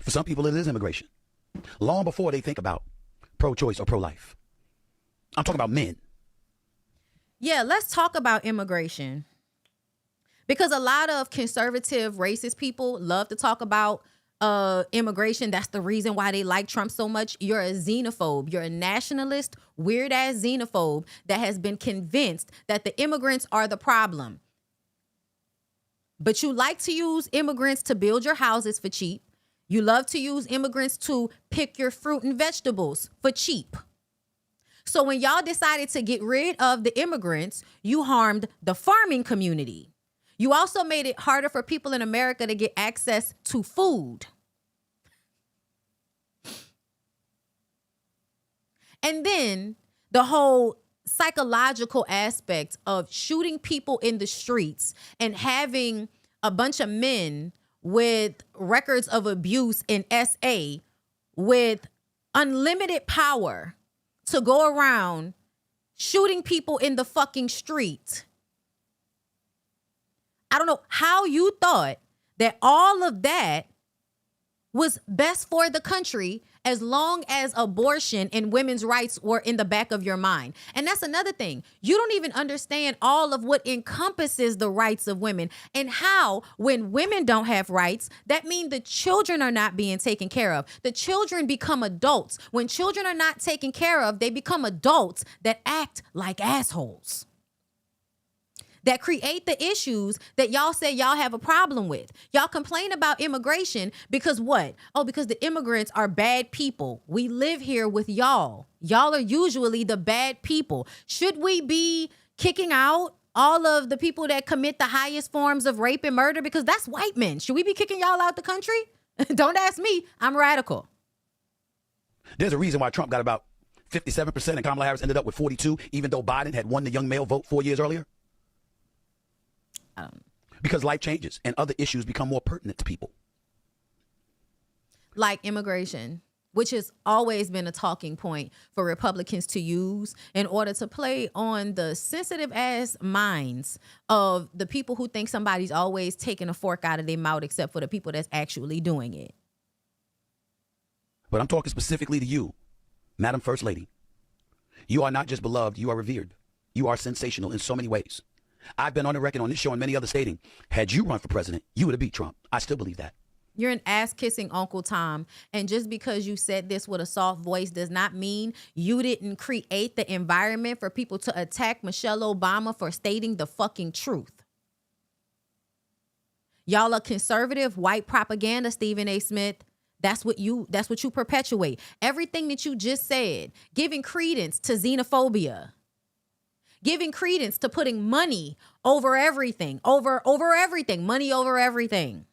For some people, it is immigration. Long before they think about pro-choice or pro-life. I'm talking about men. Yeah, let's talk about immigration. Because a lot of conservative, racist people love to talk about immigration. That's the reason why they like Trump so much. You're a xenophobe. You're a nationalist, weird-ass xenophobe that has been convinced that the immigrants are the problem. But you like to use immigrants to build your houses for cheap. You love to use immigrants to pick your fruit and vegetables for cheap. So when y'all decided to get rid of the immigrants, you harmed the farming community. You also made it harder for people in America to get access to food. And then the whole psychological aspect of shooting people in the streets and having a bunch of men with records of abuse in SA with unlimited power to go around shooting people in the fucking street. I don't know how you thought that all of that was best for the country as long as abortion and women's rights were in the back of your mind. And that's another thing. You don't even understand all of what encompasses the rights of women and how when women don't have rights, that means the children are not being taken care of. The children become adults. When children are not taken care of, they become adults that act like assholes. That create the issues that y'all say y'all have a problem with. Y'all complain about immigration because what? Oh, because the immigrants are bad people. We live here with y'all. Y'all are usually the bad people. Should we be kicking out all of the people that commit the highest forms of rape and murder? Because that's white men. Should we be kicking y'all out the country? Don't ask me. I'm radical. There's a reason why Trump got about 57% and Kamala Harris ended up with 42, even though Biden had won the young male vote 4 years earlier. Because life changes and other issues become more pertinent to people. Like immigration, which has always been a talking point for Republicans to use in order to play on the sensitive ass minds of the people who think somebody's always taking a fork out of their mouth except for the people that's actually doing it. But I'm talking specifically to you, Madam First Lady. You are not just beloved, you are revered. You are sensational in so many ways. I've been on the record on this show and many others stating, had you run for president, you would have beat Trump. I still believe that. You're an ass-kissing Uncle Tom. And just because you said this with a soft voice does not mean you didn't create the environment for people to attack Michelle Obama for stating the fucking truth. Y'all are conservative white propaganda, Stephen A. Smith. That's what you perpetuate. Everything that you just said, giving credence to xenophobia, giving credence to putting money over everything, over everything, money over everything.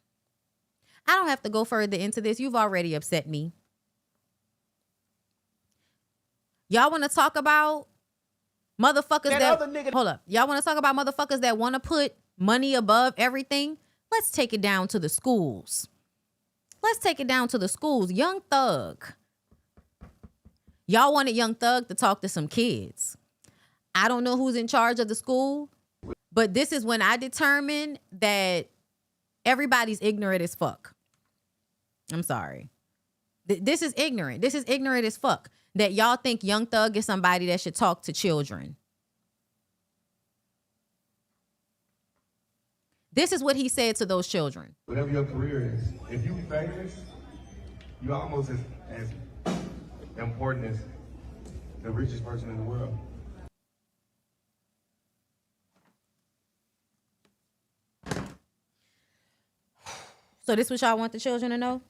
I don't have to go further into this. You've already upset me. Y'all want to talk about motherfuckers hold up. Y'all want to talk about motherfuckers that want to put money above everything? Let's take it down to the schools. Let's take it down to the schools. Young Thug. Y'all wanted Young Thug to talk to some kids. I don't know who's in charge of the school, but this is when I determine that everybody's ignorant as fuck. I'm sorry. This is ignorant. This is ignorant as fuck. That y'all think Young Thug is somebody that should talk to children. This is what he said to those children. Whatever your career is, if you famous, you're almost as important as the richest person in the world. So this is what y'all want the children to know?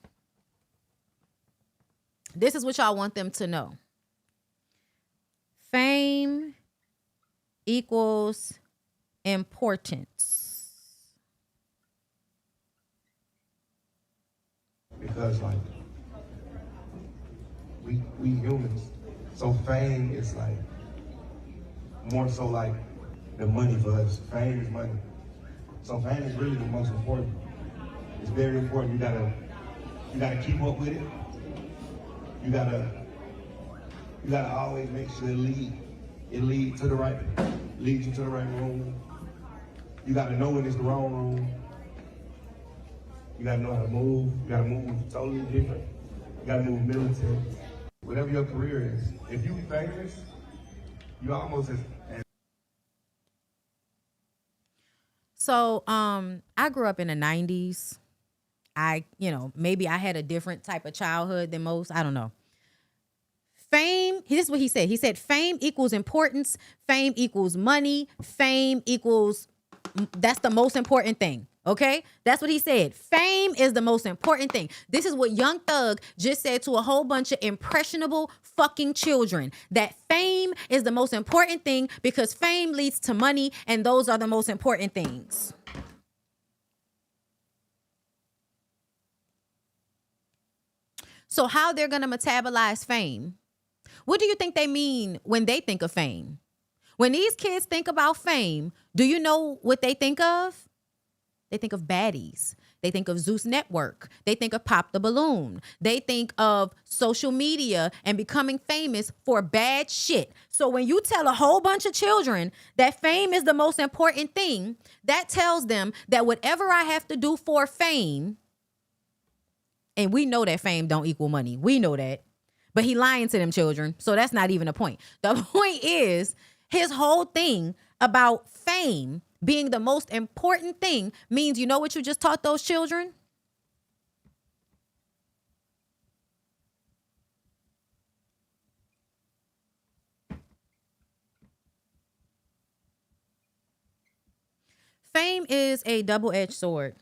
This is what y'all want them to know. Fame equals importance. Because like we humans, so fame is like more so like the money for us. Fame is money. So fame is really the most important. It's very important. You gotta keep up with it. You gotta always make sure it leads to the right room. You gotta know when it's the wrong room. You gotta know how to move. You gotta move totally different. You gotta move military. Whatever your career is, if you famous, you almost as So I grew up in the 90s. Maybe I had a different type of childhood than most. I don't know. Fame, this is what he said. He said, fame equals importance. Fame equals money. Fame equals, that's the most important thing. Okay? That's what he said. Fame is the most important thing. This is what Young Thug just said to a whole bunch of impressionable fucking children. That fame is the most important thing because fame leads to money, and those are the most important things. So how they're going to metabolize fame? What do you think they mean when they think of fame? When these kids think about fame, do you know what they think of? They think of baddies. They think of Zeus Network. They think of Pop the Balloon. They think of social media and becoming famous for bad shit. So when you tell a whole bunch of children that fame is the most important thing, that tells them that whatever I have to do for fame, and we know that fame don't equal money. We know that. But he lying to them children. So that's not even a point. The point is his whole thing about fame being the most important thing means, you know what you just taught those children? Fame is a double-edged sword.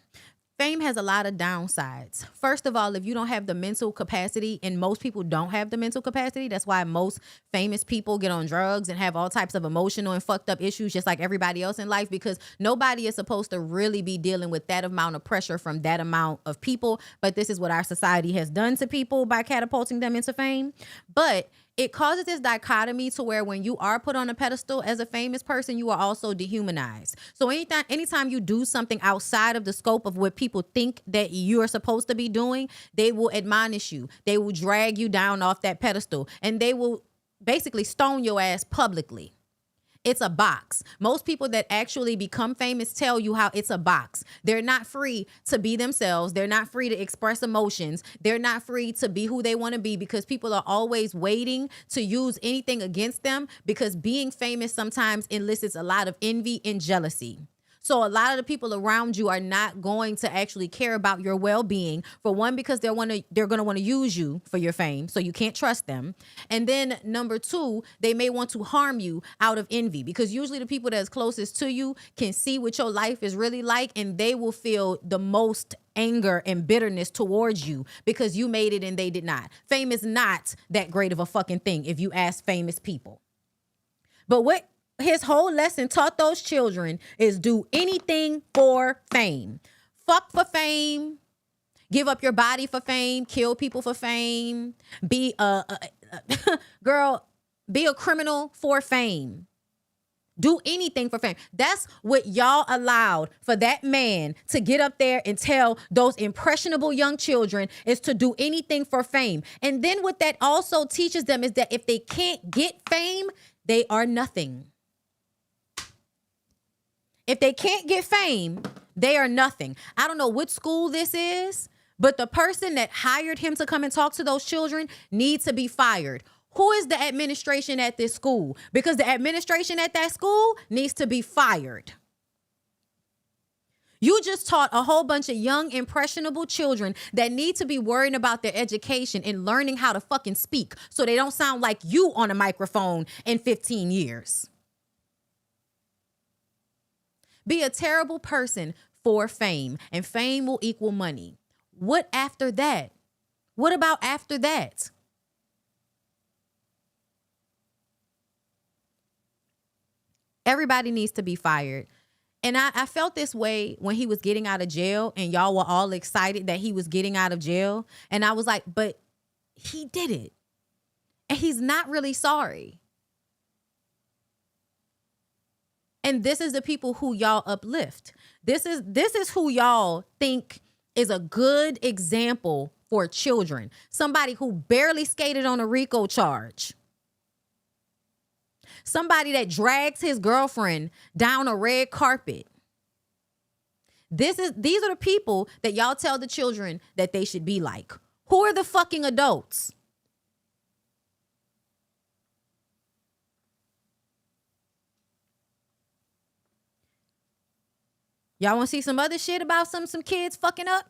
Fame has a lot of downsides. First of all, if you don't have the mental capacity, and most people don't have the mental capacity, that's why most famous people get on drugs and have all types of emotional and fucked up issues just like everybody else in life, because nobody is supposed to really be dealing with that amount of pressure from that amount of people. But this is what our society has done to people by catapulting them into fame. But it causes this dichotomy to where when you are put on a pedestal as a famous person, you are also dehumanized. So anytime you do something outside of the scope of what people think that you are supposed to be doing, they will admonish you. They will drag you down off that pedestal, and they will basically stone your ass publicly. It's a box. Most people that actually become famous tell you how it's a box. They're not free to be themselves. They're not free to express emotions. They're not free to be who they want to be, because people are always waiting to use anything against them, because being famous sometimes elicits a lot of envy and jealousy. So a lot of the people around you are not going to actually care about your well-being. For one, because they're going to want to use you for your fame, so you can't trust them. And then number two, they may want to harm you out of envy, because usually the people that's closest to you can see what your life is really like, and they will feel the most anger and bitterness towards you because you made it and they did not. Fame is not that great of a fucking thing if you ask famous people. But what his whole lesson taught those children is do anything for fame. Fuck for fame. Give up your body for fame. Kill people for fame. Be girl, be a criminal for fame. Do anything for fame. That's what y'all allowed for that man to get up there and tell those impressionable young children, is to do anything for fame. And then what that also teaches them is that if they can't get fame, they are nothing. If they can't get fame, they are nothing. I don't know what school this is, but the person that hired him to come and talk to those children needs to be fired. Who is the administration at this school? Because the administration at that school needs to be fired. You just taught a whole bunch of young, impressionable children that need to be worrying about their education and learning how to fucking speak so they don't sound like you on a microphone in 15 years. Be a terrible person for fame, and fame will equal money. What after that? What about after that? Everybody needs to be fired. And I felt this way when he was getting out of jail, and y'all were all excited that he was getting out of jail. And I was like, but he did it. And he's not really sorry. And this is the people who y'all uplift. This is who y'all think is a good example for children. Somebody who barely skated on a RICO charge. Somebody that drags his girlfriend down a red carpet. These are the people that y'all tell the children that they should be like. Who are the fucking adults? Y'all want to see some other shit about some kids fucking up?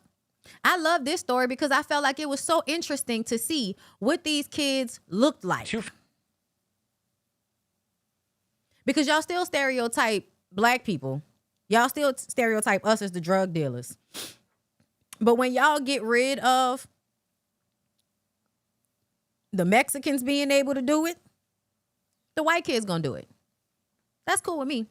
I love this story because I felt like it was so interesting to see what these kids looked like. Because y'all still stereotype black people. Y'all still stereotype us as the drug dealers. But when y'all get rid of the Mexicans being able to do it, the white kids gonna do it. That's cool with me.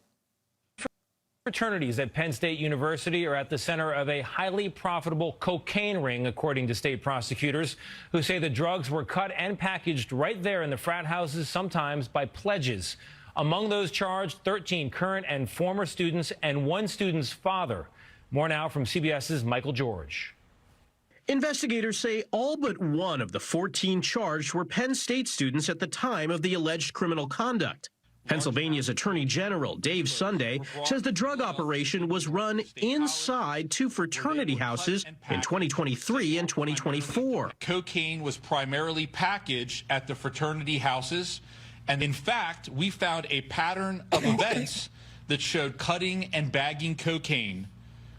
Fraternities at Penn State University are at the center of a highly profitable cocaine ring, according to state prosecutors, who say the drugs were cut and packaged right there in the frat houses, sometimes by pledges. Among those charged, 13 current and former students and one student's father. More now from CBS's Michael George. Investigators say all but one of the 14 charged were Penn State students at the time of the alleged criminal conduct. Pennsylvania's Attorney General Dave Sunday says the drug operation was run inside two fraternity houses in 2023 and 2024. Cocaine was primarily packaged at the fraternity houses. And in fact, we found a pattern of events that showed cutting and bagging cocaine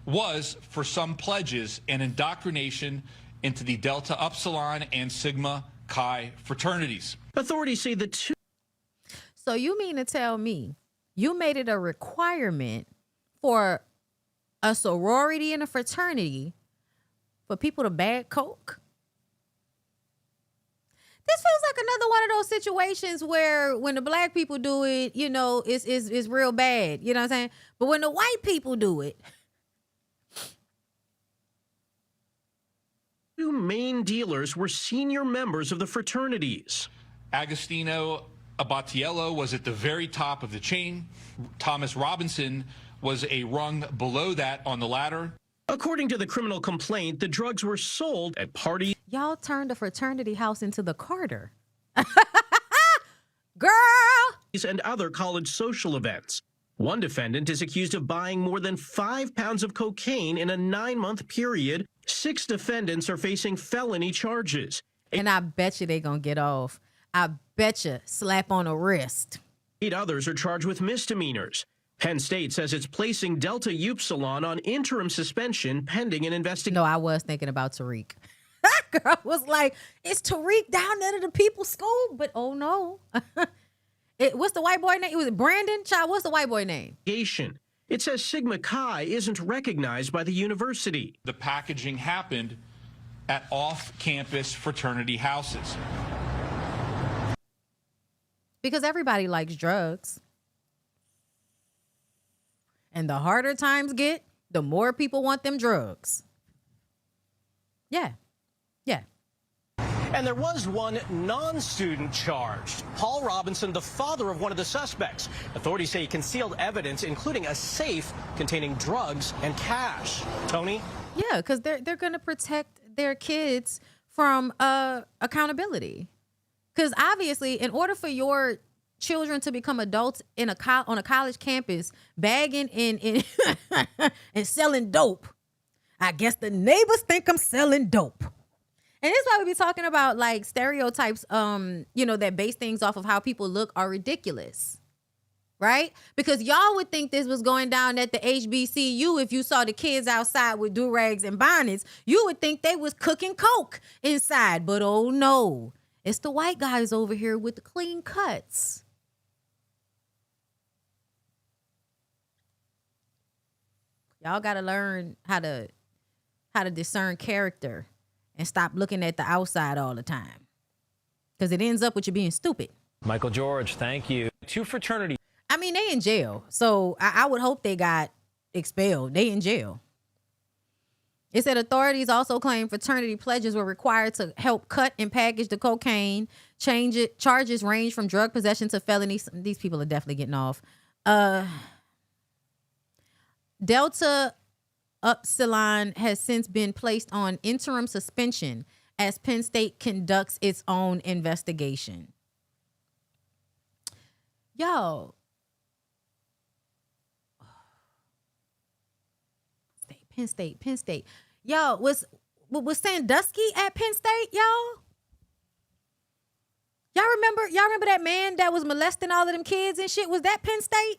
was, for some pledges, an indoctrination into the Delta Upsilon and Sigma Chi fraternities. Authorities say the two. So you mean to tell me you made it a requirement for a sorority and a fraternity for people to bag coke? This feels like another one of those situations where when the black people do it, you know, it's real bad. You know what I'm saying? But when the white people do it. Two main dealers were senior members of the fraternities. Agostino Abatiello was at the very top of the chain. Thomas Robinson was a rung below that on the ladder. According to the criminal complaint, the drugs were sold at parties. Y'all turned a fraternity house into the Carter. Girl! And other college social events. One defendant is accused of buying more than 5 pounds of cocaine in a 9-month period. 6 defendants are facing felony charges. And I bet you they gonna get off. I bet you slap on a wrist. 8 others are charged with misdemeanors. Penn State says it's placing Delta Upsilon on interim suspension pending an investigation. No, I was thinking about Tariq. That girl was like, is Tariq down there at the people's school? But oh no. What's the white boy name? Was it Brandon? Child, what's the white boy name? It says Sigma Chi isn't recognized by the university. The packaging happened at off-campus fraternity houses. Because everybody likes drugs. And the harder times get, the more people want them drugs. Yeah. Yeah. And there was one non-student charged. Paul Robinson, the father of one of the suspects. Authorities say he concealed evidence, including a safe containing drugs and cash. Tony? Yeah, because they're going to protect their kids from accountability. Because obviously, in order for your children to become adults on a college campus, bagging and selling dope, I guess the neighbors think I'm selling dope. And this is why we be talking about like stereotypes, that base things off of how people look are ridiculous. Right? Because y'all would think this was going down at the HBCU if you saw the kids outside with do-rags and bonnets. You would think they was cooking coke inside. But oh no, it's the white guys over here with the clean cuts. Y'all got to learn how to discern character and stop looking at the outside all the time. Because it ends up with you being stupid. Michael George, thank you. Two fraternities. I mean, they in jail. So I would hope they got expelled. They in jail. It said authorities also claim fraternity pledges were required to help cut and package the cocaine. Charges range from drug possession to felonies. These people are definitely getting off. Delta Upsilon has since been placed on interim suspension as Penn State conducts its own investigation. Yo. Penn State. Yo, was Sandusky at Penn State, y'all? Y'all remember that man that was molesting all of them kids and shit? Was that Penn State?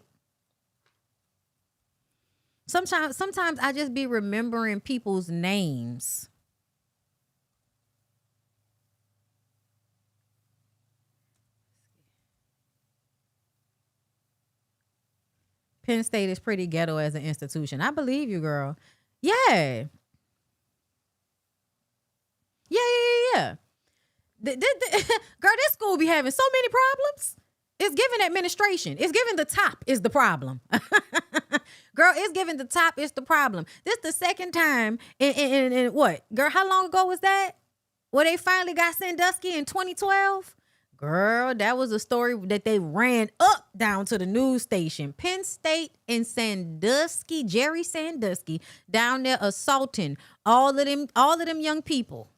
Sometimes I just be remembering people's names. Penn State is pretty ghetto as an institution. I believe you, girl. Yeah. Girl, this school be having so many problems. It's giving administration. It's giving the top is the problem. Girl, it's giving the top is the problem. This the second time in what? Girl, how long ago was that? Where they finally got Sandusky in 2012? Girl, that was a story that they ran up down to the news station. Penn State and Sandusky, Jerry Sandusky, down there assaulting all of them young people.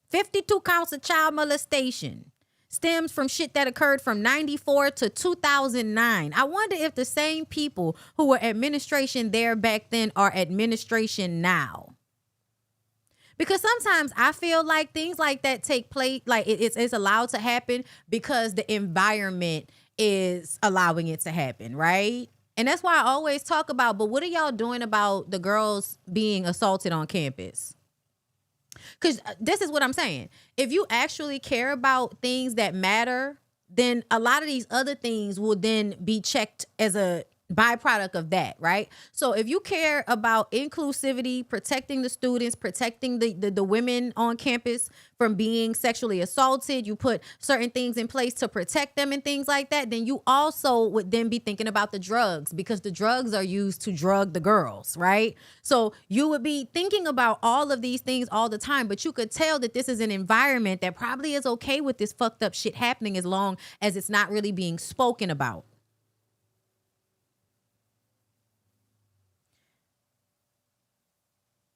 52 counts of child molestation. Stems from shit that occurred from 94 to 2009. I wonder if the same people who were administration there back then are administration now. Because sometimes I feel like things like that take place, like it's allowed to happen because the environment is allowing it to happen, right? And that's why I always talk about, but what are y'all doing about the girls being assaulted on campus? Because this is what I'm saying. If you actually care about things that matter, then a lot of these other things will then be checked as a byproduct of that, right? So if you care about inclusivity, protecting the students, protecting the women on campus from being sexually assaulted, you put certain things in place to protect them and things like that, then you also would then be thinking about the drugs, because the drugs are used to drug the girls, right? So you would be thinking about all of these things all the time, but you could tell that this is an environment that probably is okay with this fucked up shit happening as long as it's not really being spoken about.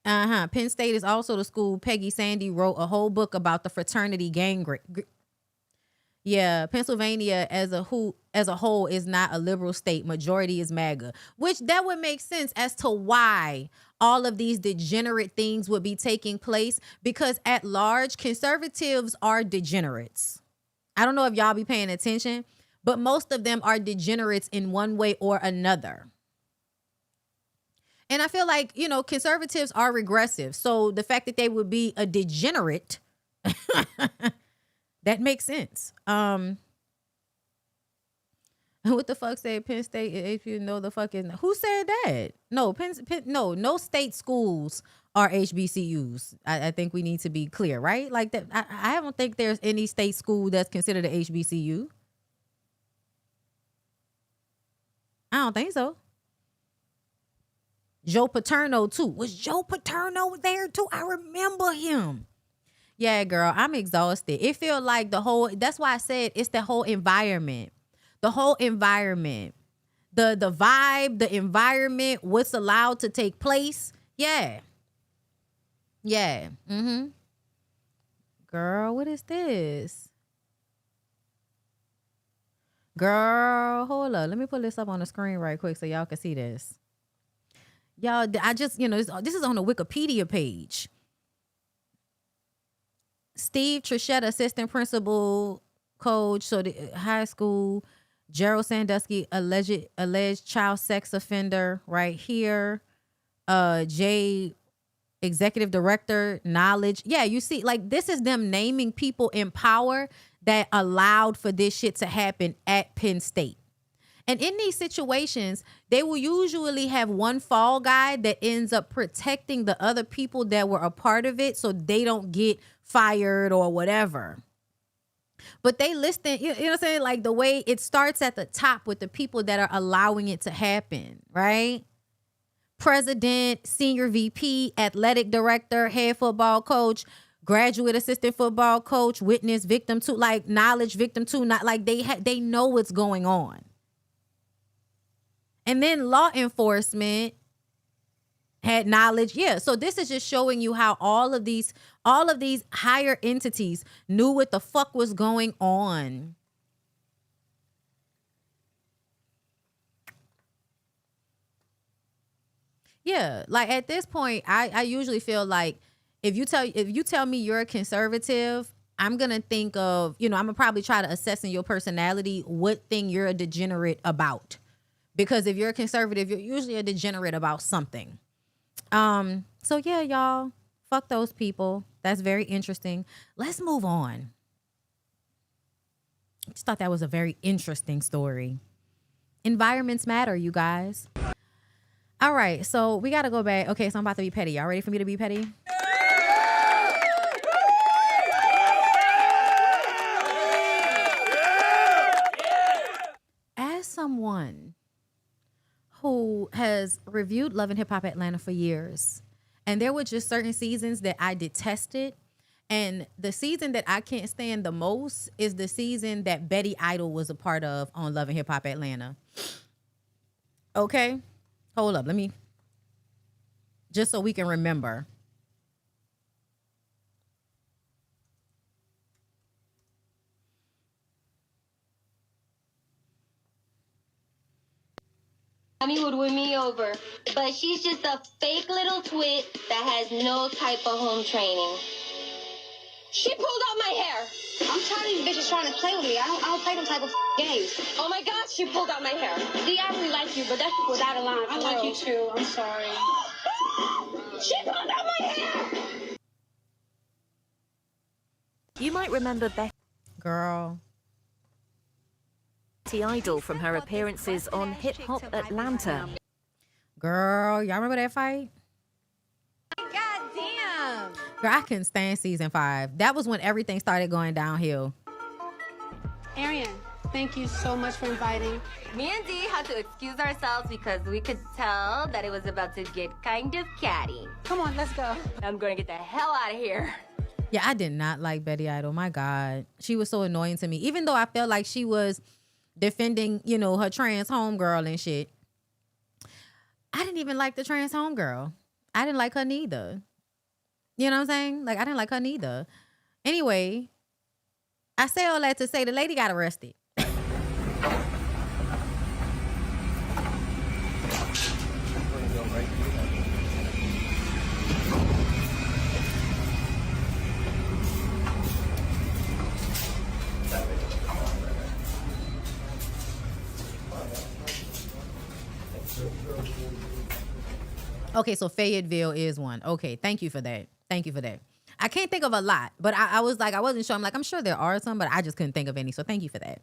Penn State is also the school Peggy Sandy wrote a whole book about the fraternity gang. Yeah, Pennsylvania as a whole is not a liberal state. Majority is MAGA, which that would make sense as to why all of these degenerate things would be taking place, because at large, conservatives are degenerates. I don't know if y'all be paying attention, but most of them are degenerates in one way or another. And I feel like, you know, conservatives are regressive. So the fact that they would be a degenerate, that makes sense. What the fuck said Penn State? If you know the fuck is, who said that? No, no state schools are HBCUs. I think we need to be clear, right? Like that. I don't think there's any state school that's considered a HBCU. I don't think so. Joe Paterno too. Was Joe Paterno there too? I remember him. Yeah, girl, I'm exhausted. It feels like that's why I said it's the whole environment. The whole environment. The vibe, the environment, what's allowed to take place. Yeah. Yeah. Mm-hmm. Girl, what is this? Girl, hold up. Let me put this up on the screen right quick so y'all can see this. Y'all, I just, you know, this is on the Wikipedia page. Steve Trichetta, assistant principal, coach, so the high school. Gerald Sandusky, alleged child sex offender, right here. Jay, executive director, knowledge. Yeah, you see, like, this is them naming people in power that allowed for this shit to happen at Penn State. And in these situations, they will usually have one fall guy that ends up protecting the other people that were a part of it so they don't get fired or whatever. But they listed, you know what I'm saying? Like the way it starts at the top with the people that are allowing it to happen, right? President, senior VP, athletic director, head football coach, graduate assistant football coach, witness, victim to, like knowledge, victim to, not like they know what's going on. And then law enforcement had knowledge. Yeah. So this is just showing you how all of these higher entities knew what the fuck was going on. Yeah. Like at this point, I usually feel like if you tell me you're a conservative, I'm going to think of, you know, I'm going to probably try to assess in your personality what thing you're a degenerate about. Because if you're a conservative, you're usually a degenerate about something. So yeah, y'all, fuck those people. That's very interesting. Let's move on. I just thought that was a very interesting story. Environments matter, you guys. All right, so we got to go back. Okay, so I'm about to be petty. Y'all ready for me to be petty? As someone who has reviewed Love and Hip Hop Atlanta for years, and there were just certain seasons that I detested, and the season that I can't stand the most is the season that Betty Idol was a part of on Love and Hip Hop Atlanta. Okay, hold up, let me, just so we can remember. Mommy would win me over, but she's just a fake little twit that has no type of home training. She pulled out my hair. I'm tired of these bitches trying to play with me. I don't play them type of games. Oh my God, she pulled out my hair. See, I really like you, but that was out of line. I like you too. I'm sorry. She pulled out my hair. You might remember Girl. Betty Idol from her appearances on Hip Hop Atlanta. Girl, y'all remember that fight? God damn. Girl, I couldn't stand season 5. That was when everything started going downhill. Arian, thank you so much for inviting. Me and Dee had to excuse ourselves because we could tell that it was about to get kind of catty. Come on, let's go. I'm going to get the hell out of here. Yeah, I did not like Betty Idol. My God. She was so annoying to me. Even though I felt like she was defending, you know, her trans homegirl and shit. I didn't even like the trans homegirl. I didn't like her neither. You know what I'm saying? Like, I didn't like her neither. Anyway, I say all that to say the lady got arrested. Okay, so Fayetteville is one. Okay, thank you for that. Thank you for that. I can't think of a lot, but I was like, I wasn't sure. I'm like, I'm sure there are some, but I just couldn't think of any. So thank you for that.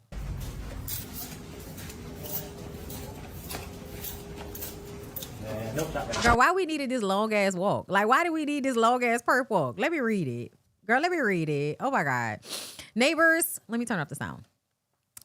Girl, why we needed this long ass walk? Like, why do we need this long ass perp walk? Let me read it. Girl, let me read it. Oh my God. Neighbors, let me turn off the sound.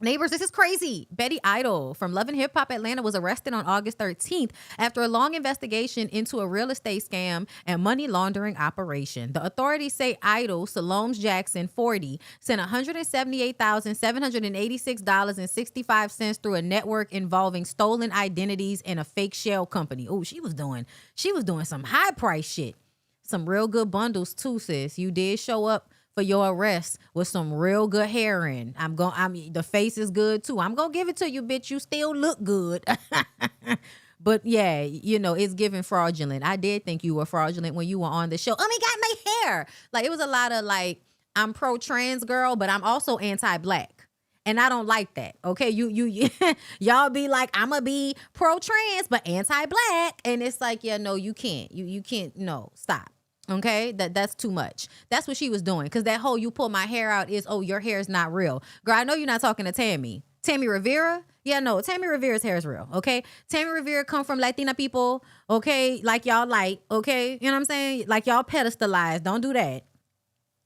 Neighbors, this is crazy. Betty Idle from Love and Hip Hop Atlanta was arrested on August 13th after a long investigation into a real estate scam and money laundering operation. The authorities say Idle, Salome Jackson, 40, sent $178,786.65 through a network involving stolen identities and a fake shell company. Oh, she was doing some high price shit. Some real good bundles too, sis. You did show up for your arrest with some real good hair in. The face is good too. I'm gonna give it to you, bitch. You still look good. But yeah, it's giving fraudulent. I did think you were fraudulent when you were on the show. Oh my God, my hair. Like, it was a lot of like, I'm pro-trans girl, but I'm also anti-black. And I don't like that. Okay. Y'all be like, I'ma be pro-trans, but anti-black. And it's like, yeah, no, you can't. You can't. No, stop. Okay, that's too much. That's what she was doing. Because that whole you pull my hair out is, oh, your hair is not real. Girl, I know you're not talking to Tammy. Tammy Rivera? Yeah, no, Tammy Rivera's hair is real. Okay, Tammy Rivera come from Latina people. Okay, like y'all like. Okay, you know what I'm saying? Like y'all pedestalize. Don't do that.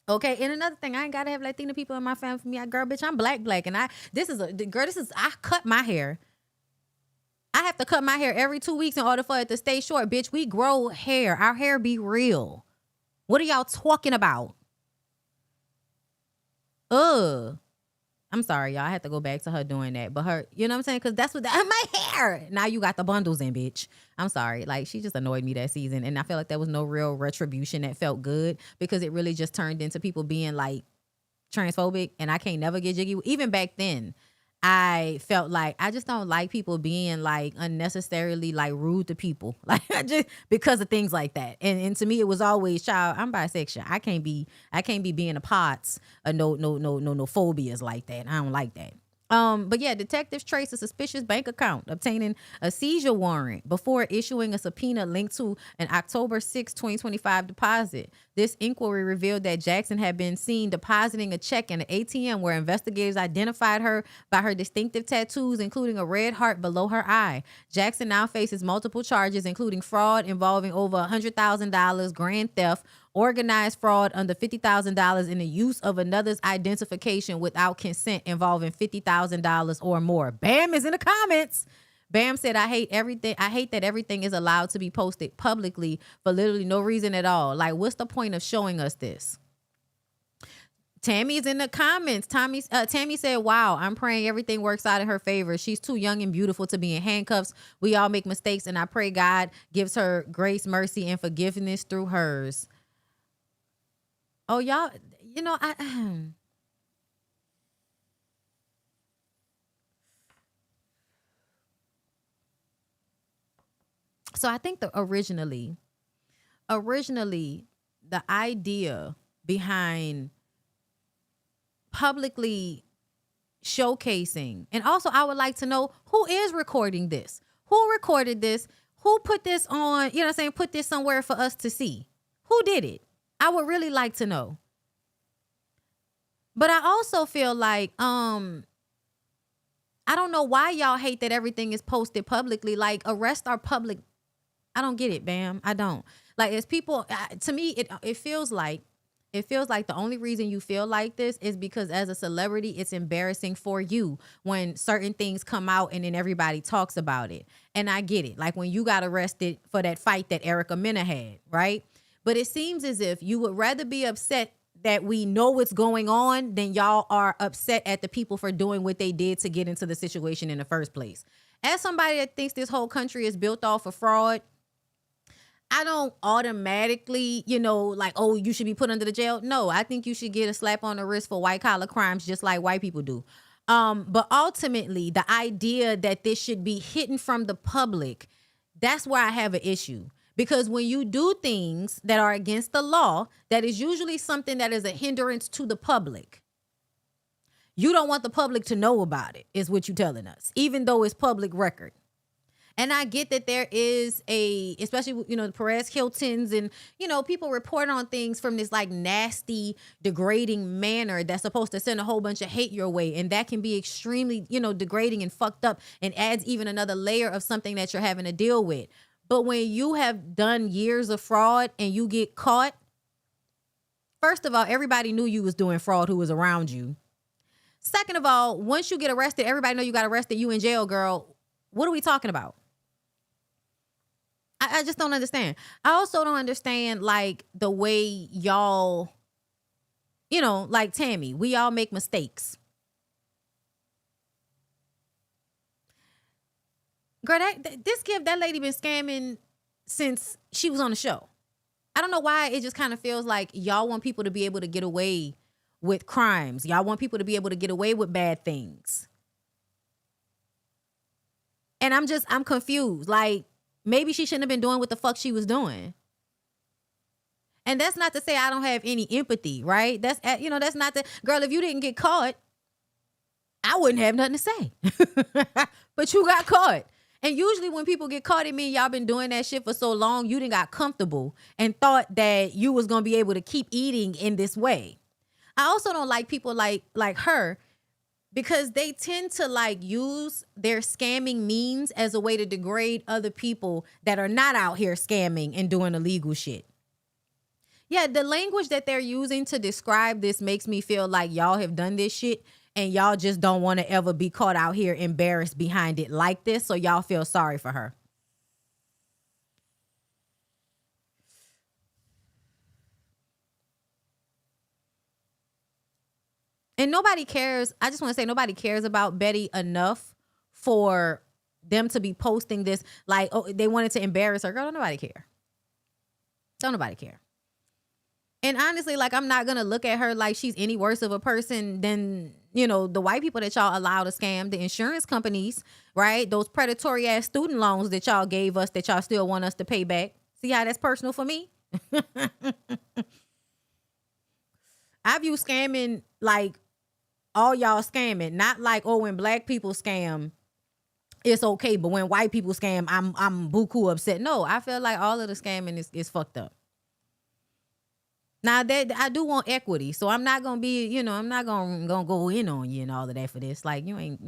Okay, and another thing, I ain't gotta have Latina people in my family for me. Girl, bitch, I'm black, and I cut my hair. I have to cut my hair every 2 weeks in order for it to stay short. Bitch, we grow hair. Our hair be real. What are y'all talking about? I'm sorry, y'all. I had to go back to her doing that. But her, you know what I'm saying? Because that's what my hair. Now you got the bundles in, bitch. I'm sorry. Like, she just annoyed me that season. And I feel like there was no real retribution that felt good, because it really just turned into people being like transphobic. And I can't never get jiggy. Even back then, I felt like I just don't like people being like unnecessarily like rude to people, like just because of things like that. And to me, it was always, child, I'm bisexual. I can't be being a pots or no phobias like that. I don't like that. But yeah, detectives traced a suspicious bank account, obtaining a seizure warrant before issuing a subpoena linked to an October 6, 2025 deposit. This inquiry revealed that Jackson had been seen depositing a check in an ATM, where investigators identified her by her distinctive tattoos, including a red heart below her eye. Jackson now faces multiple charges, including fraud involving over $100,000, grand theft, organized fraud under $50,000, and the use of another's identification without consent involving $50,000 or more. Bam is in the comments. Bam said, I hate everything. I hate that everything is allowed to be posted publicly for literally no reason at all. Like, what's the point of showing us this? Tammy's in the comments. Tammy said, wow, I'm praying everything works out in her favor. She's too young and beautiful to be in handcuffs. We all make mistakes, and I pray God gives her grace, mercy, and forgiveness through hers. Oh, y'all, So I think that originally the idea behind publicly showcasing, and also I would like to know who is recording this, who recorded this, who put this on, you know what I'm saying, put this somewhere for us to see. Who did it? I would really like to know. But I also feel like, I don't know why y'all hate that everything is posted publicly. Like, arrests are public. I don't get it, Bam. I don't. Like, as people, to me, it feels like the only reason you feel like this is because as a celebrity, it's embarrassing for you when certain things come out and then everybody talks about it. And I get it. Like when you got arrested for that fight that Erica Mena had, right? But it seems as if you would rather be upset that we know what's going on than y'all are upset at the people for doing what they did to get into the situation in the first place. As somebody that thinks this whole country is built off of fraud, I don't automatically, like, oh, you should be put under the jail. No, I think you should get a slap on the wrist for white collar crimes just like white people do. But ultimately, the idea that this should be hidden from the public, that's where I have an issue. Because when you do things that are against the law, that is usually something that is a hindrance to the public. You don't want the public to know about it, is what you're telling us, even though it's public record. And I get that there is especially, the Perez Hiltons and, people report on things from this like nasty, degrading manner that's supposed to send a whole bunch of hate your way. And that can be extremely, degrading and fucked up and adds even another layer of something that you're having to deal with. But when you have done years of fraud and you get caught, first of all, everybody knew you was doing fraud who was around you. Second of all, once you get arrested, everybody know you got arrested, you in jail, girl. What are we talking about? I just don't understand. I also don't understand, like, the way y'all, like Tammy, we all make mistakes. Girl, that lady been scamming since she was on the show. I don't know why it just kind of feels like y'all want people to be able to get away with crimes. Y'all want people to be able to get away with bad things. And I'm confused. Like, maybe she shouldn't have been doing what the fuck she was doing. And that's not to say I don't have any empathy, right? That's not the girl. If you didn't get caught, I wouldn't have nothing to say. But you got caught. And usually when people get caught, it means y'all been doing that shit for so long, you done got comfortable and thought that you was going to be able to keep eating in this way. I also don't like people like her, because they tend to like use their scamming means as a way to degrade other people that are not out here scamming and doing illegal shit. Yeah, the language that they're using to describe this makes me feel like y'all have done this shit and y'all just don't want to ever be caught out here embarrassed behind it like this, so y'all feel sorry for her. And nobody cares. I just want to say nobody cares about Betty enough for them to be posting this like, oh, they wanted to embarrass her. Girl, don't nobody care. Don't nobody care. And honestly, like, I'm not going to look at her like she's any worse of a person than, the white people that y'all allow to scam, the insurance companies, right? Those predatory ass student loans that y'all gave us that y'all still want us to pay back. See how that's personal for me? I view scamming like all y'all scamming, not like, oh, when black people scam, it's okay, but when white people scam, I'm buku upset. No, I feel like all of the scamming is fucked up. Now that I do want equity, so I'm not gonna be, I'm not gonna go in on you and all of that for this. Like, you ain't,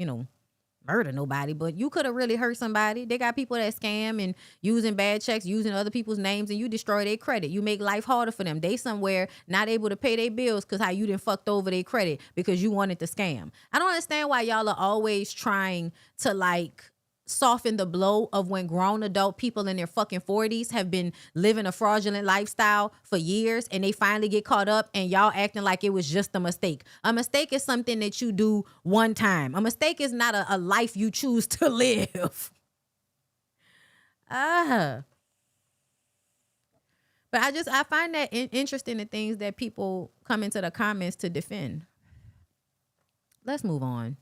murder nobody, but you could have really hurt somebody. They got people that scam and using bad checks, using other people's names, and you destroy their credit. You make life harder for them. They somewhere not able to pay their bills because how you done fucked over their credit because you wanted to scam. I don't understand why y'all are always trying to like soften the blow of when grown adult people in their fucking 40s have been living a fraudulent lifestyle for years and they finally get caught up and y'all acting like it was just a mistake. A mistake is something that you do one time. A mistake is not a life you choose to live. But I find that interesting, the things that people come into the comments to defend. Let's move on.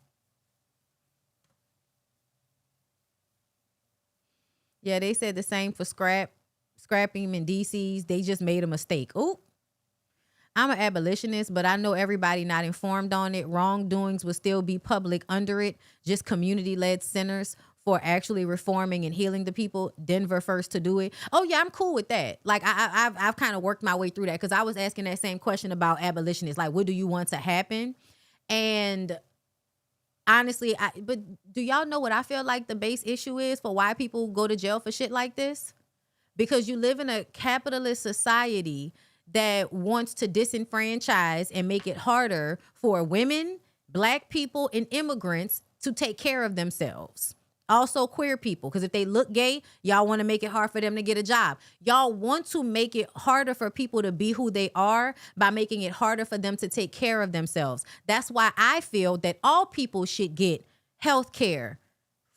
Yeah, they said the same for scrapping and DCs. They just made a mistake. Ooh. I'm an abolitionist, but I know everybody not informed on it. Wrongdoings will still be public under it. Just community-led centers for actually reforming and healing the people. Denver first to do it. Oh yeah, I'm cool with that. Like I've kind of worked my way through that because I was asking that same question about abolitionists. Like, what do you want to happen? And honestly, but do y'all know what I feel like the base issue is for why people go to jail for shit like this? Because you live in a capitalist society that wants to disenfranchise and make it harder for women, black people, and immigrants to take care of themselves. Also queer people, because if they look gay, y'all want to make it hard for them to get a job. Y'all want to make it harder for people to be who they are by making it harder for them to take care of themselves. That's why I feel that all people should get health care,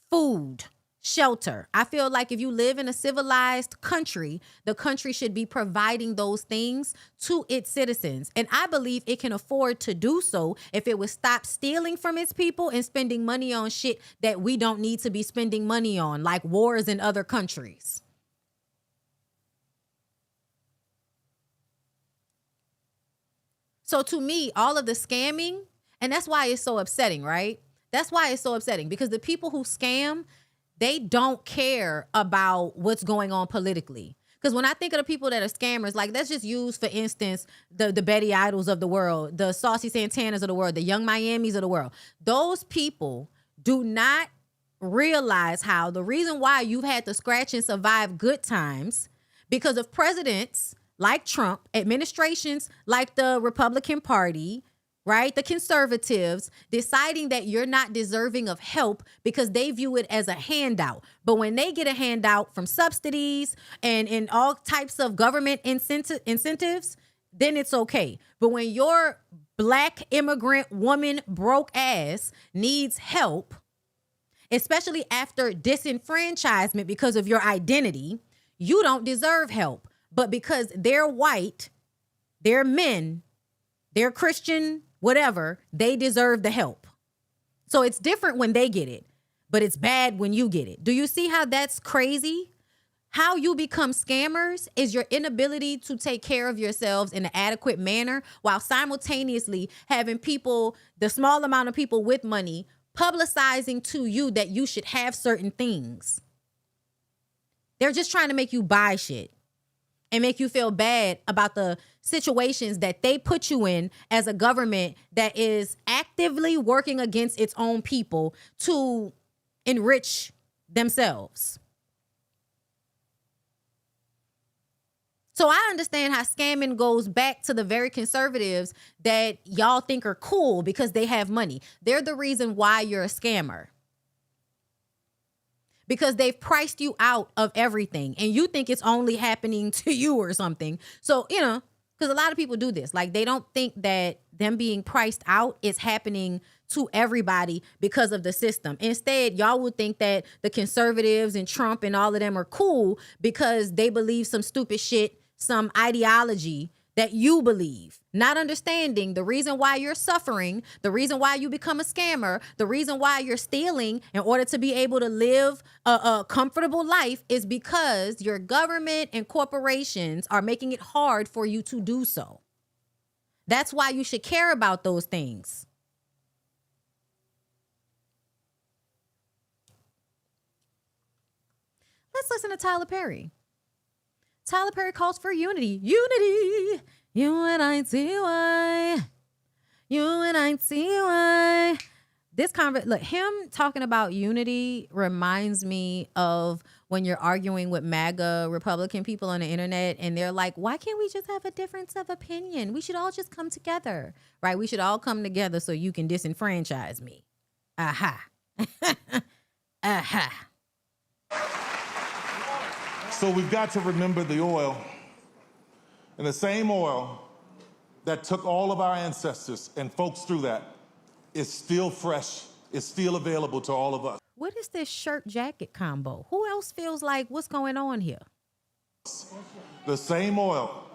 food, shelter. I feel like if you live in a civilized country, the country should be providing those things to its citizens. And I believe it can afford to do so if it would stop stealing from its people and spending money on shit that we don't need to be spending money on, like wars in other countries. So to me, all of the scamming, and that's why it's so upsetting, right? That's why it's so upsetting, because the people who scam, they don't care about what's going on politically. Because when I think of the people that are scammers, like let's just use, for instance, the Betty Idols of the world, the Saucy Santanas of the world, the Young Miamis of the world. Those people do not realize how the reason why you've had to scratch and survive good times because of presidents like Trump, administrations like the Republican Party, right? The conservatives deciding that you're not deserving of help because they view it as a handout. But when they get a handout from subsidies and all types of government incentives, then it's okay. But when your Black immigrant woman broke ass needs help, especially after disenfranchisement because of your identity, you don't deserve help. But because they're white, they're men, they're Christian, whatever, they deserve the help. So it's different when they get it, but it's bad when you get it. Do you see how that's crazy? How you become scammers is your inability to take care of yourselves in an adequate manner while simultaneously having people, the small amount of people with money, publicizing to you that you should have certain things. They're just trying to make you buy shit and make you feel bad about the situations that they put you in as a government that is actively working against its own people to enrich themselves. So I understand how scamming goes back to the very conservatives that y'all think are cool because they have money. They're the reason why you're a scammer. Because they've priced you out of everything and you think it's only happening to you or something. So, you know, because a lot of people do this. Like they don't think that them being priced out is happening to everybody because of the system. Instead, y'all would think that the conservatives and Trump and all of them are cool because they believe some stupid shit, some ideology that you believe, not understanding the reason why you're suffering, the reason why you become a scammer, the reason why you're stealing in order to be able to live a comfortable life is because your government and corporations are making it hard for you to do so. That's why you should care about those things. Let's listen to Tyler Perry. Tyler Perry calls for unity. Unity. UNITY. UNITY. Look, him talking about unity reminds me of when you're arguing with MAGA Republican people on the internet and they're like, why can't we just have a difference of opinion? We should all just come together, right? We should all come together so you can disenfranchise me. Aha. Aha. So we've got to remember the oil, and the same oil that took all of our ancestors and folks through that is still fresh, is still available to all of us. What is this shirt jacket combo? Who else feels like what's going on here? The same oil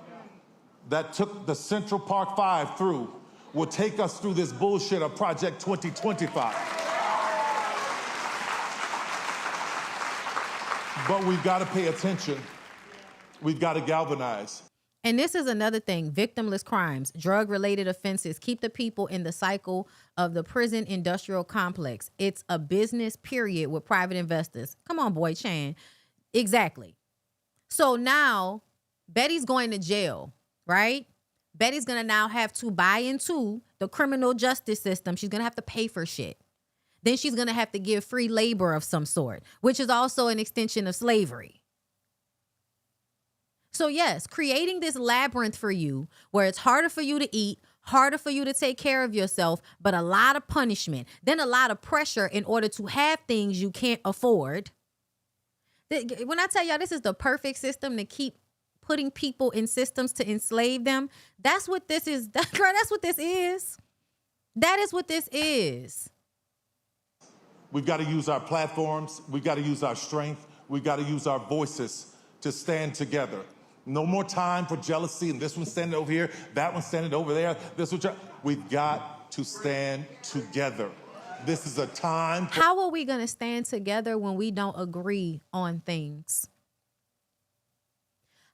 that took the Central Park 5 through will take us through this bullshit of Project 2025. But we've got to pay attention. We've got to galvanize. And this is another thing, victimless crimes, drug-related offenses, keep the people in the cycle of the prison industrial complex. It's a business, period, with private investors. Come on, boy, Chan. Exactly. So now Betty's going to jail, right? Betty's going to now have to buy into the criminal justice system. She's going to have to pay for shit. Then she's going to have to give free labor of some sort, which is also an extension of slavery. So yes, creating this labyrinth for you where it's harder for you to eat, harder for you to take care of yourself, but a lot of punishment, then a lot of pressure in order to have things you can't afford. When I tell y'all this is the perfect system to keep putting people in systems to enslave them, that's what this is. That's what this is. That is what this is. We've got to use our platforms. We've got to use our strength. We've got to use our voices to stand together. No more time for jealousy and this one's standing over here, that one's standing over there. We've got to stand together. This is a time. How are we going to stand together when we don't agree on things?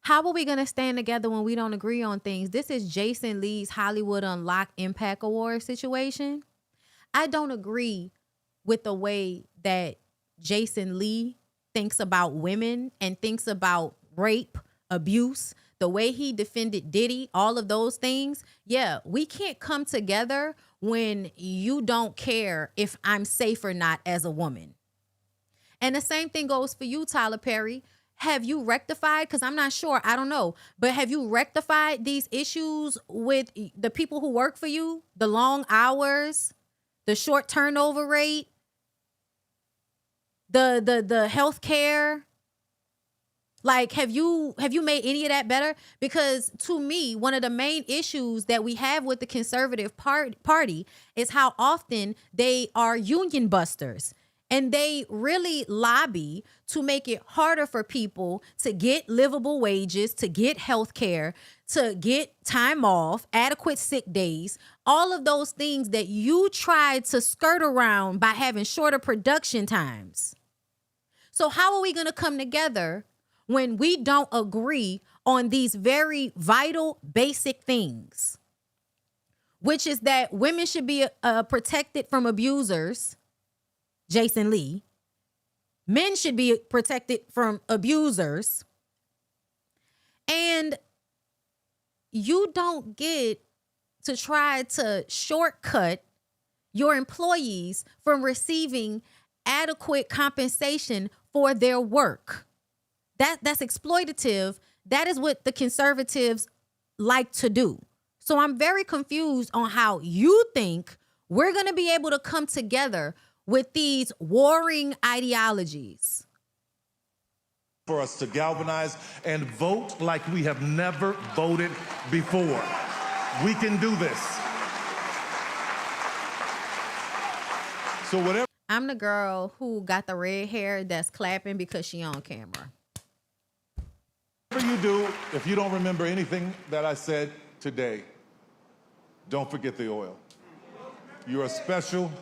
How are we going to stand together when we don't agree on things? This is Jason Lee's Hollywood Unlocked Impact Award situation. I don't agree with the way that Jason Lee thinks about women and thinks about rape, abuse, the way he defended Diddy, all of those things. Yeah, we can't come together when you don't care if I'm safe or not as a woman. And the same thing goes for you, Tyler Perry. Have you rectified? Because I'm not sure. I don't know. But have you rectified these issues with the people who work for you? The long hours, the short turnover rate, the health care? Like, have you made any of that better? Because to me, one of the main issues that we have with the conservative party is how often they are union busters. And they really lobby to make it harder for people to get livable wages, to get health care, to get time off, adequate sick days, all of those things that you tried to skirt around by having shorter production times. So how are we going to come together when we don't agree on these very vital, basic things? Which is that women should be protected from abusers, Jason Lee. Men should be protected from abusers. And you don't get to try to shortcut your employees from receiving adequate compensation for their work. That's exploitative. That is what the conservatives like to do. So I'm very confused on how you think we're going to be able to come together with these warring ideologies. For us to galvanize and vote like we have never voted before. We can do this. So whatever. I'm the girl who got the red hair that's clapping because she on camera. Whatever you do, if you don't remember anything that I said today, don't forget the oil. You are special.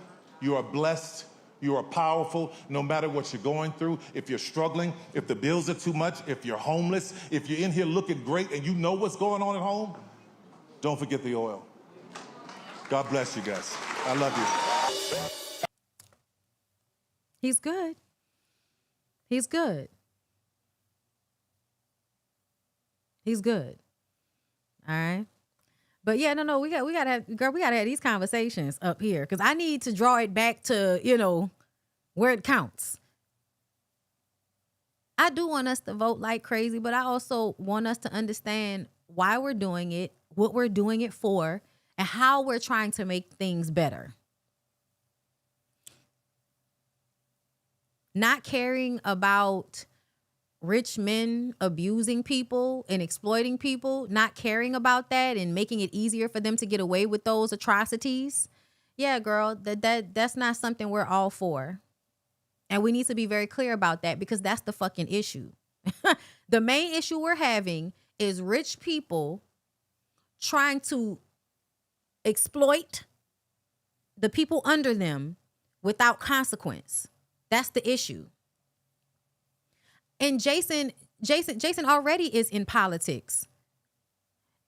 You are blessed. You are powerful no matter what you're going through. If you're struggling, if the bills are too much, if you're homeless, if you're in here looking great and you know what's going on at home, don't forget the oil. God bless you guys. I love you. He's good. He's good. He's good. All right. But yeah, no, we gotta have these conversations up here because I need to draw it back to, where it counts. I do want us to vote like crazy, but I also want us to understand why we're doing it, what we're doing it for, and how we're trying to make things better. Not caring about rich men abusing people and exploiting people, not caring about that and making it easier for them to get away with those atrocities. Yeah, girl, that's not something we're all for. And we need to be very clear about that because that's the fucking issue. The main issue we're having is rich people trying to exploit the people under them without consequence. That's the issue. And Jason already is in politics.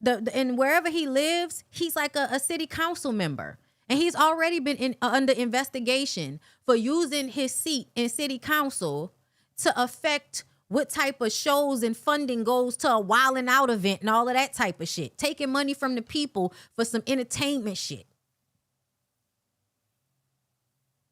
And wherever he lives, he's like a city council member. And he's already been under investigation for using his seat in city council to affect what type of shows and funding goes to a Wildin' Out event and all of that type of shit. Taking money from the people for some entertainment shit.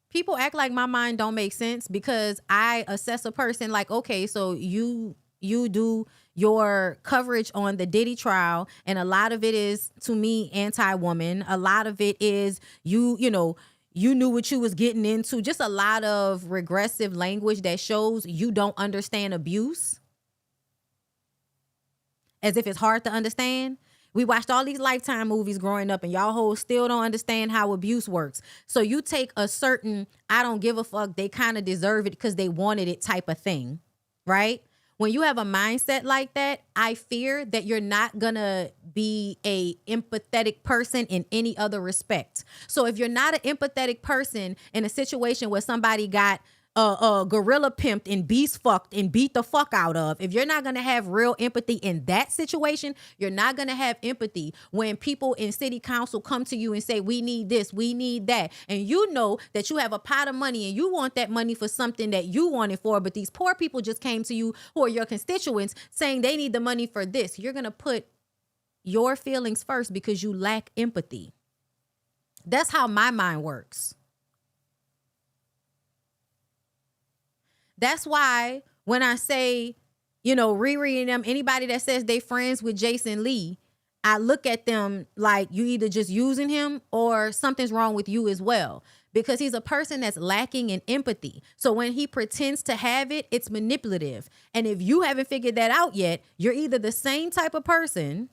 People act like my mind don't make sense because I assess a person like, okay, so you do your coverage on the Diddy trial, and a lot of it is, to me, anti-woman. A lot of it is you knew what you was getting into. Just a lot of regressive language that shows you don't understand abuse. As if it's hard to understand. We watched all these Lifetime movies growing up and y'all hoes still don't understand how abuse works. So you take a certain, I don't give a fuck, they kind of deserve it because they wanted it type of thing, right? When you have a mindset like that, I fear that you're not gonna be a empathetic person in any other respect. So if you're not an empathetic person in a situation where somebody got gorilla pimped and beast fucked and beat the fuck out of, if you're not going to have real empathy in that situation, you're not going to have empathy when people in city council come to you and say, we need this, we need that. And you know that you have a pot of money and you want that money for something that you want it for, but these poor people just came to you who are your constituents saying they need the money for this. You're going to put your feelings first because you lack empathy. That's how my mind works. That's why when I say, you know, Riri and them, anybody that says they friends with Jason Lee, I look at them like you either just using him or something's wrong with you as well. Because he's a person that's lacking in empathy. So when he pretends to have it, it's manipulative. And if you haven't figured that out yet, you're either the same type of person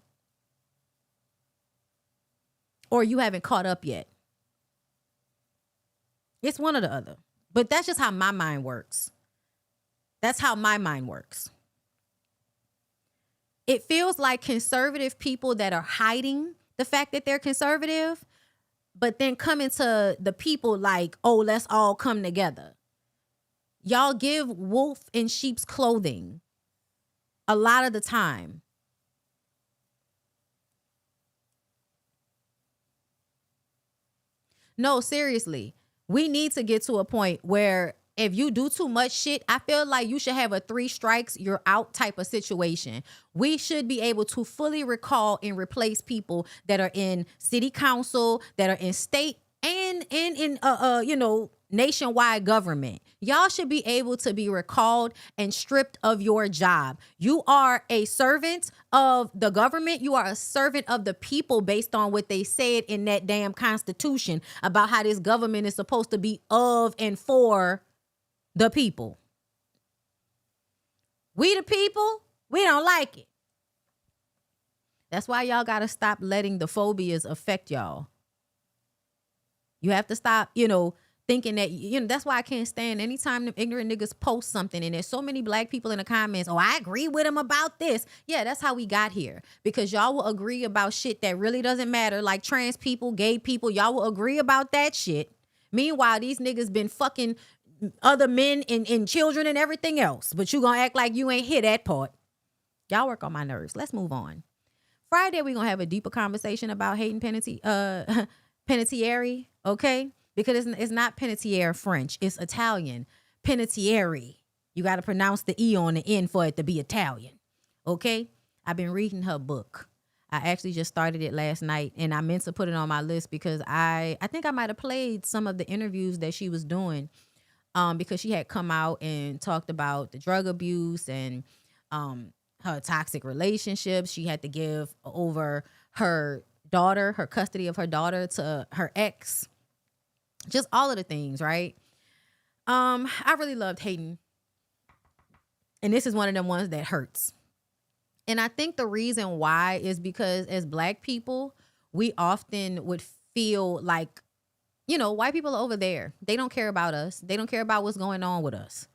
or you haven't caught up yet. It's one or the other. But that's just how my mind works. That's how my mind works. It feels like conservative people that are hiding the fact that they're conservative, but then coming to the people like, oh, let's all come together. Y'all give wolf in sheep's clothing a lot of the time. No, seriously. We need to get to a point where if you do too much shit, I feel like you should have a 3 strikes, you're out type of situation. We should be able to fully recall and replace people that are in city council, that are in state and in nationwide government. Y'all should be able to be recalled and stripped of your job. You are a servant of the government. You are a servant of the people based on what they said in that damn constitution about how this government is supposed to be of and for the people. We the people, we don't like it. That's why y'all got to stop letting the phobias affect y'all. You have to stop, thinking that, that's why I can't stand anytime them ignorant niggas post something and there's so many black people in the comments, oh, I agree with him about this. Yeah, that's how we got here. Because y'all will agree about shit that really doesn't matter, like trans people, gay people. Y'all will agree about that shit. Meanwhile, these niggas been fucking other men and children and everything else. But you gonna act like you ain't hear that part. Y'all work on my nerves. Let's move on. Friday, we're gonna have a deeper conversation about Hayden Panettiere, okay? Because it's not Panettiere French, it's Italian. Panettiere. You got to pronounce the E on the end for it to be Italian, okay? I've been reading her book. I actually just started it last night, and I meant to put it on my list because I think I might have played some of the interviews that she was doing because she had come out and talked about the drug abuse and her toxic relationships. She had to give over her daughter, her custody of her daughter to her ex. Just all of the things, right? I really loved Hayden. And this is one of them ones that hurts. And I think the reason why is because as black people, we often would feel like, white people are over there. They don't care about us. They don't care about what's going on with us.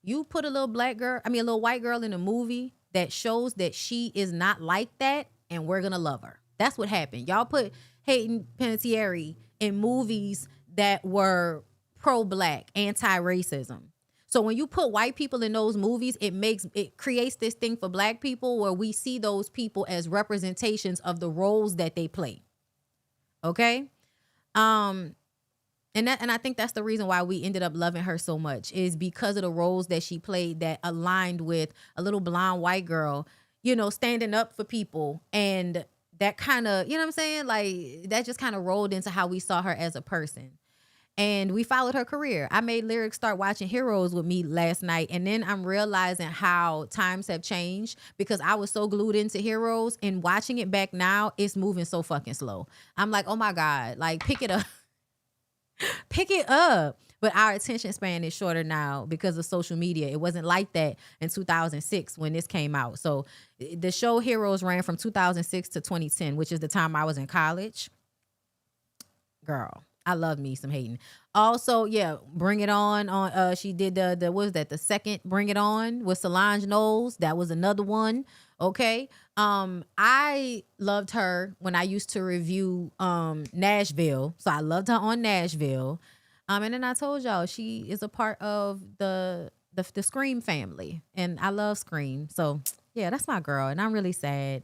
You put a little white girl in a movie that shows that she is not like that, and we're going to love her. That's what happened. Y'all put Hayden Panettiere in movies that were pro-black, anti-racism. So when you put white people in those movies, it creates this thing for black people where we see those people as representations of the roles that they play. Okay? And I think that's the reason why we ended up loving her so much, is because of the roles that she played that aligned with a little blonde white girl, standing up for people. And that kind of, you know what I'm saying? Like, that just kind of rolled into how we saw her as a person. And we followed her career. I made Lyric start watching Heroes with me last night. And then I'm realizing how times have changed because I was so glued into Heroes, and watching it back now, it's moving so fucking slow. I'm like, oh my God, like pick it up. Pick it up. But our attention span is shorter now because of social media. It wasn't like that in 2006 when this came out. So the show Heroes ran from 2006 to 2010, which is the time I was in college. Girl, I love me some Hayden. Also, yeah, Bring It On. She did the what was that? The second Bring It On with Solange Knowles. That was another one. Okay. I loved her when I used to review Nashville. So I loved her on Nashville. And then I told y'all she is a part of the Scream family, and I love Scream. So yeah, that's my girl, and I'm really sad.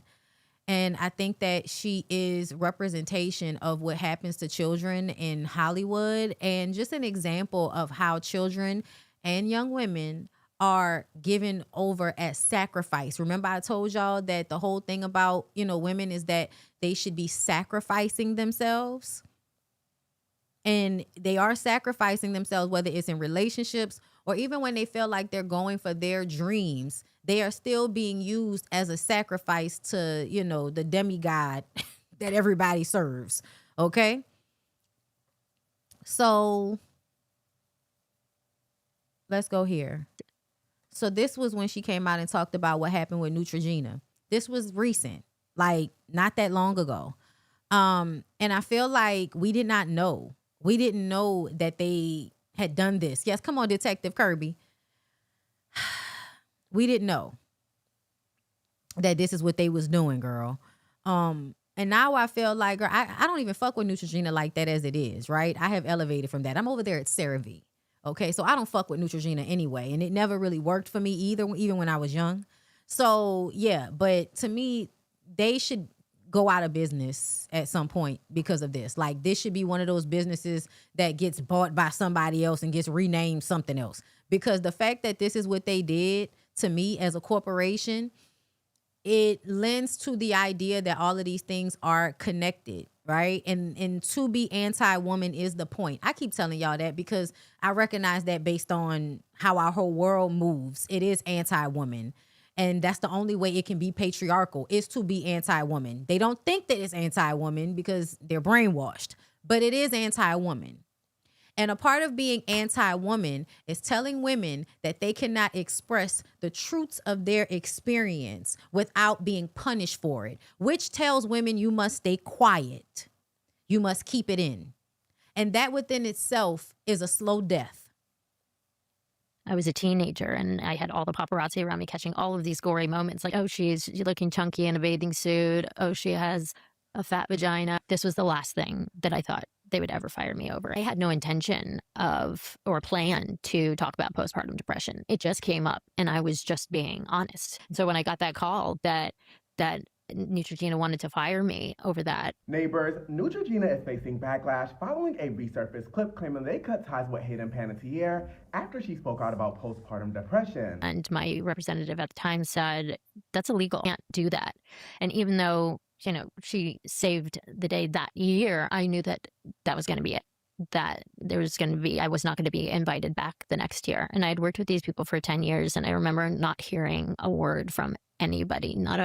And I think that she is representation of what happens to children in Hollywood, and just an example of how children and young women are given over as sacrifice. Remember, I told y'all that the whole thing about, women is that they should be sacrificing themselves. And they are sacrificing themselves, whether it's in relationships or even when they feel like they're going for their dreams. They are still being used as a sacrifice to, the demigod that everybody serves. Okay? So let's go here. So this was when she came out and talked about what happened with Neutrogena. This was recent, like not that long ago. And I feel like we did not know. We didn't know that they had done this. Yes, come on, Detective Kirby. We didn't know that this is what they was doing, girl. And now I feel like, girl, I don't even fuck with Neutrogena like that as it is, right? I have elevated from that. I'm over there at CeraVe. Okay, so I don't fuck with Neutrogena anyway, and it never really worked for me either, even when I was young. So yeah, but to me, they should go out of business at some point because of this. Like, this should be one of those businesses that gets bought by somebody else and gets renamed something else. Because the fact that this is what they did to me as a corporation, it lends to the idea that all of these things are connected, right? And to be anti-woman is the point. I keep telling y'all that because I recognize that based on how our whole world moves, it is anti-woman. And that's the only way it can be patriarchal, is to be anti-woman. They don't think that it's anti-woman because they're brainwashed, but it is anti-woman. And a part of being anti-woman is telling women that they cannot express the truths of their experience without being punished for it, which tells women you must stay quiet. You must keep it in. And that within itself is a slow death. I was a teenager and I had all the paparazzi around me catching all of these gory moments. Like, oh, she's looking chunky in a bathing suit. Oh, she has a fat vagina. This was the last thing that I thought they would ever fire me over. I had no intention of or plan to talk about postpartum depression. It just came up and I was just being honest. So when I got that call that Neutrogena wanted to fire me over that. Neighbors, Neutrogena is facing backlash following a resurfaced clip claiming they cut ties with Hayden Panettiere after she spoke out about postpartum depression. And my representative at the time said, that's illegal. You can't do that. And even though, she saved the day that year, I knew that that was going to be it. That I was not going to be invited back the next year. And I had worked with these people for 10 years, and I remember not hearing a word from anybody, not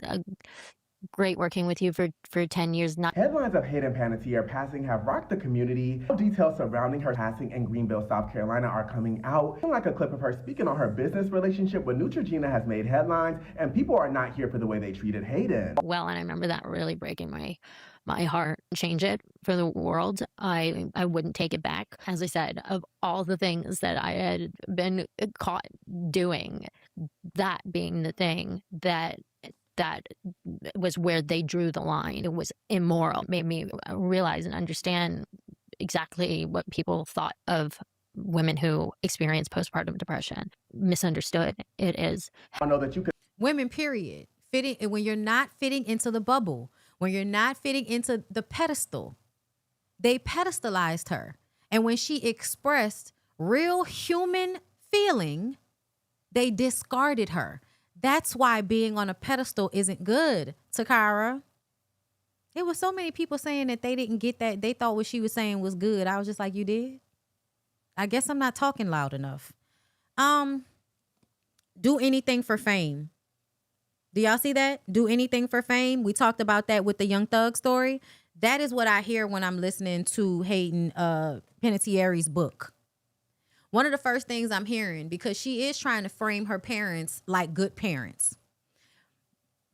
a great working with you for 10 years. Headlines of Hayden Panettiere passing have rocked the community. Details surrounding her passing in Greenville, South Carolina are coming out. Like a clip of her speaking on her business relationship with Neutrogena has made headlines, and people are not here for the way they treated Hayden. Well, and I remember that really breaking my heart. Change it for the world. I wouldn't take it back. As I said, of all the things that I had been caught doing, that being the thing that was where they drew the line. It was immoral. It made me realize and understand exactly what people thought of women who experience postpartum depression. Misunderstood it is. I know that you could. Women, period. When you're not fitting into the bubble, when you're not fitting into the pedestal, they pedestalized her. And when she expressed real human feeling, they discarded her. That's why being on a pedestal isn't good, Takara. There was so many people saying that they didn't get that. They thought what she was saying was good. I was just like, you did? I guess I'm not talking loud enough. Do anything for fame. Do y'all see that? Do anything for fame. We talked about that with the Young Thug story. That is what I hear when I'm listening to Hayden Panettiere's book. One of the first things I'm hearing, because she is trying to frame her parents like good parents.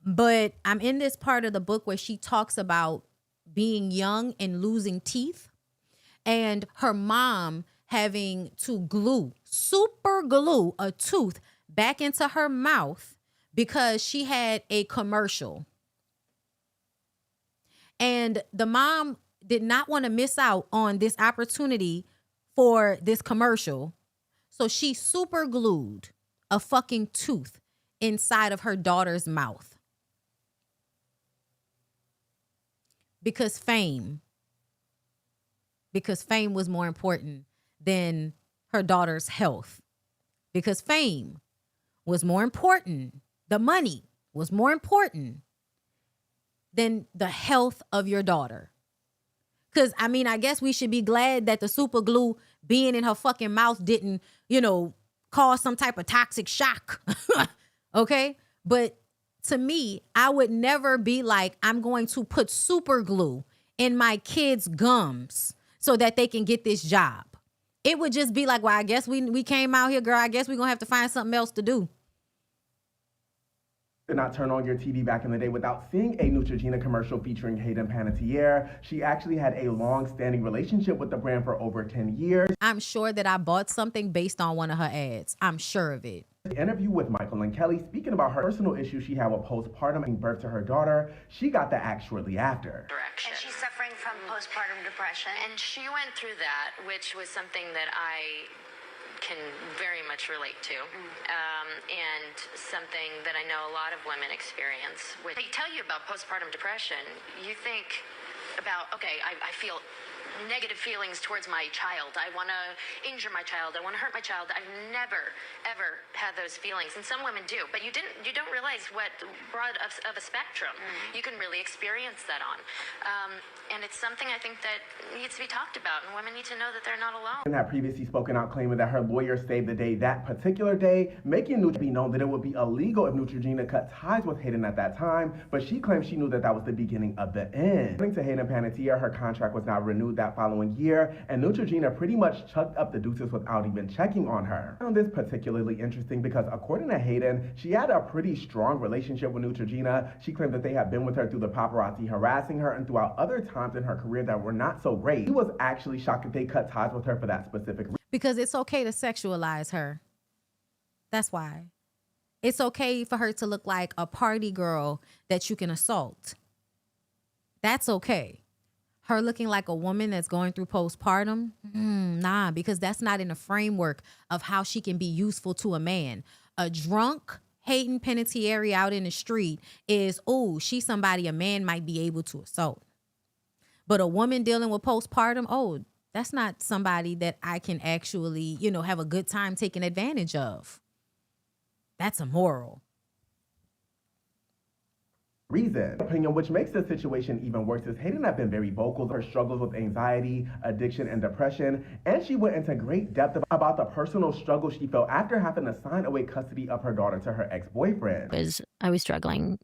But I'm in this part of the book where she talks about being young and losing teeth, and her mom having to super glue a tooth back into her mouth because she had a commercial. And the mom did not want to miss out on this opportunity for this commercial. So she super glued a fucking tooth inside of her daughter's mouth. Because fame was more important than her daughter's health. Because fame was more important. The money was more important than the health of your daughter. Because, I mean, I guess we should be glad that the super glue being in her fucking mouth didn't, cause some type of toxic shock. Okay? But to me, I would never be like, I'm going to put super glue in my kids' gums so that they can get this job. It would just be like, well, I guess we came out here, girl. I guess we're going to have to find something else to do. Did not turn on your TV back in the day without seeing a Neutrogena commercial featuring Hayden Panettiere. She actually had a long-standing relationship with the brand for over 10 years. I'm sure that I bought something based on one of her ads. I'm sure of it. The interview with Michael and Kelly, speaking about her personal issues she had with postpartum and birth to her daughter, she got the act shortly after. And she's suffering from postpartum depression. And she went through that, which was something that I can very much relate to, and something that I know a lot of women experience. They tell you about postpartum depression, you think about, okay, I feel negative feelings towards my child. I want to injure my child. I want to hurt my child. I've never, ever had those feelings. And some women do, but you don't realize what broad of a spectrum you can really experience that on. And it's something I think that needs to be talked about, and women need to know that they're not alone. And had previously spoken out claiming that her lawyer saved the day that particular day, making Neutrogena be known that it would be illegal if Neutrogena cut ties with Hayden at that time, but she claimed she knew that that was the beginning of the end. According to Hayden Panettiere, her contract was not renewed that following year, and Neutrogena pretty much chucked up the deuces without even checking on her. I found this particularly interesting because according to Hayden, she had a pretty strong relationship with Neutrogena. She claimed that they had been with her through the paparazzi harassing her and throughout other times in her career that were not so great. He was actually shocked that they cut ties with her for that specific reason. Because it's okay to sexualize her. That's why. It's okay for her to look like a party girl that you can assault. That's okay. Her looking like a woman that's going through postpartum, nah, because that's not in the framework of how she can be useful to a man. A drunk Hayden Panettiere out in the street is, oh, she's somebody a man might be able to assault. But a woman dealing with postpartum, oh, that's not somebody that I can actually, have a good time taking advantage of. That's immoral. Reason. Opinion, which makes the situation even worse, is Hayden had been very vocal her struggles with anxiety, addiction, and depression, and she went into great depth about the personal struggle she felt after having to sign away custody of her daughter to her ex-boyfriend. I was struggling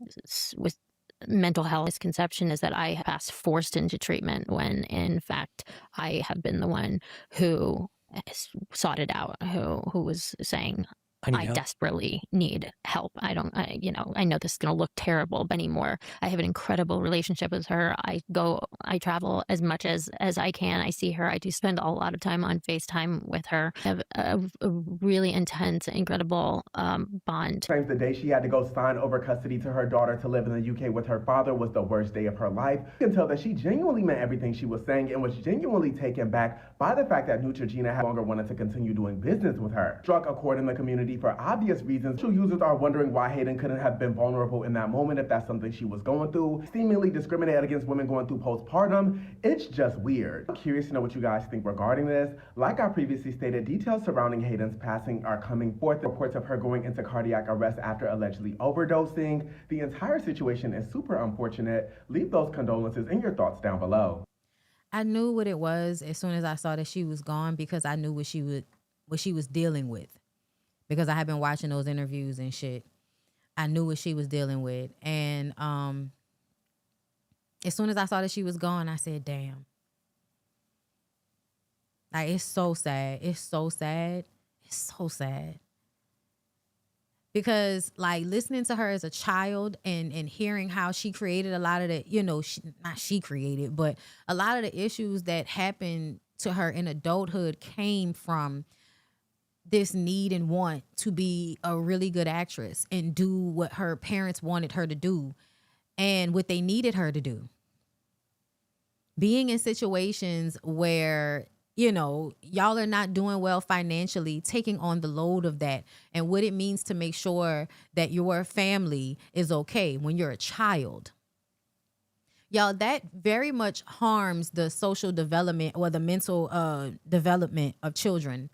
with mental health. Misconception is that I was forced into treatment when in fact I have been the one who sought it out, who was saying, I desperately need help. I know this is going to look terrible anymore. I have an incredible relationship with her. I travel as much as I can. I see her. I do spend a lot of time on FaceTime with her. I have a really intense, incredible bond. Claims the day she had to go sign over custody to her daughter to live in the UK with her father was the worst day of her life. You can tell that she genuinely meant everything she was saying and was genuinely taken back by the fact that Neutrogena no longer wanted to continue doing business with her. Struck a chord in the community for obvious reasons. Social users are wondering why Hayden couldn't have been vulnerable in that moment if that's something she was going through. Seemingly discriminated against women going through postpartum. It's just weird. I'm curious to know what you guys think regarding this. Like I previously stated, details surrounding Hayden's passing are coming forth. Reports of her going into cardiac arrest after allegedly overdosing. The entire situation is super unfortunate. Leave those condolences and your thoughts down below. I knew what it was as soon as I saw that she was gone because I knew what she was dealing with. Because I had been watching those interviews and shit. I knew what she was dealing with. And as soon as I saw that she was gone, I said, damn. Like, it's so sad. It's so sad. It's so sad. Because, like, listening to her as a child and hearing how she created a lot of the, not she created, but a lot of the issues that happened to her in adulthood came from this need and want to be a really good actress and do what her parents wanted her to do and what they needed her to do. Being in situations where, you know, y'all are not doing well financially, taking on the load of that and what it means to make sure that your family is okay when you're a child. Y'all, that very much harms the social development or the mental development of children.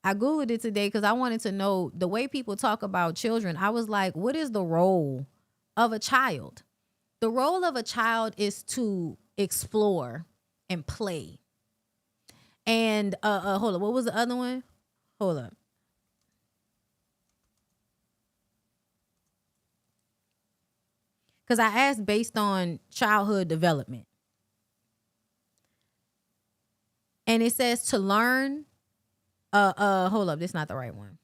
I Googled it today because I wanted to know the way people talk about children. I was like, what is the role of a child? The role of a child is to explore and play. And hold up, what was the other one? Hold up. Because I asked based on childhood development. And it says to learn. Hold up, this is not the right one.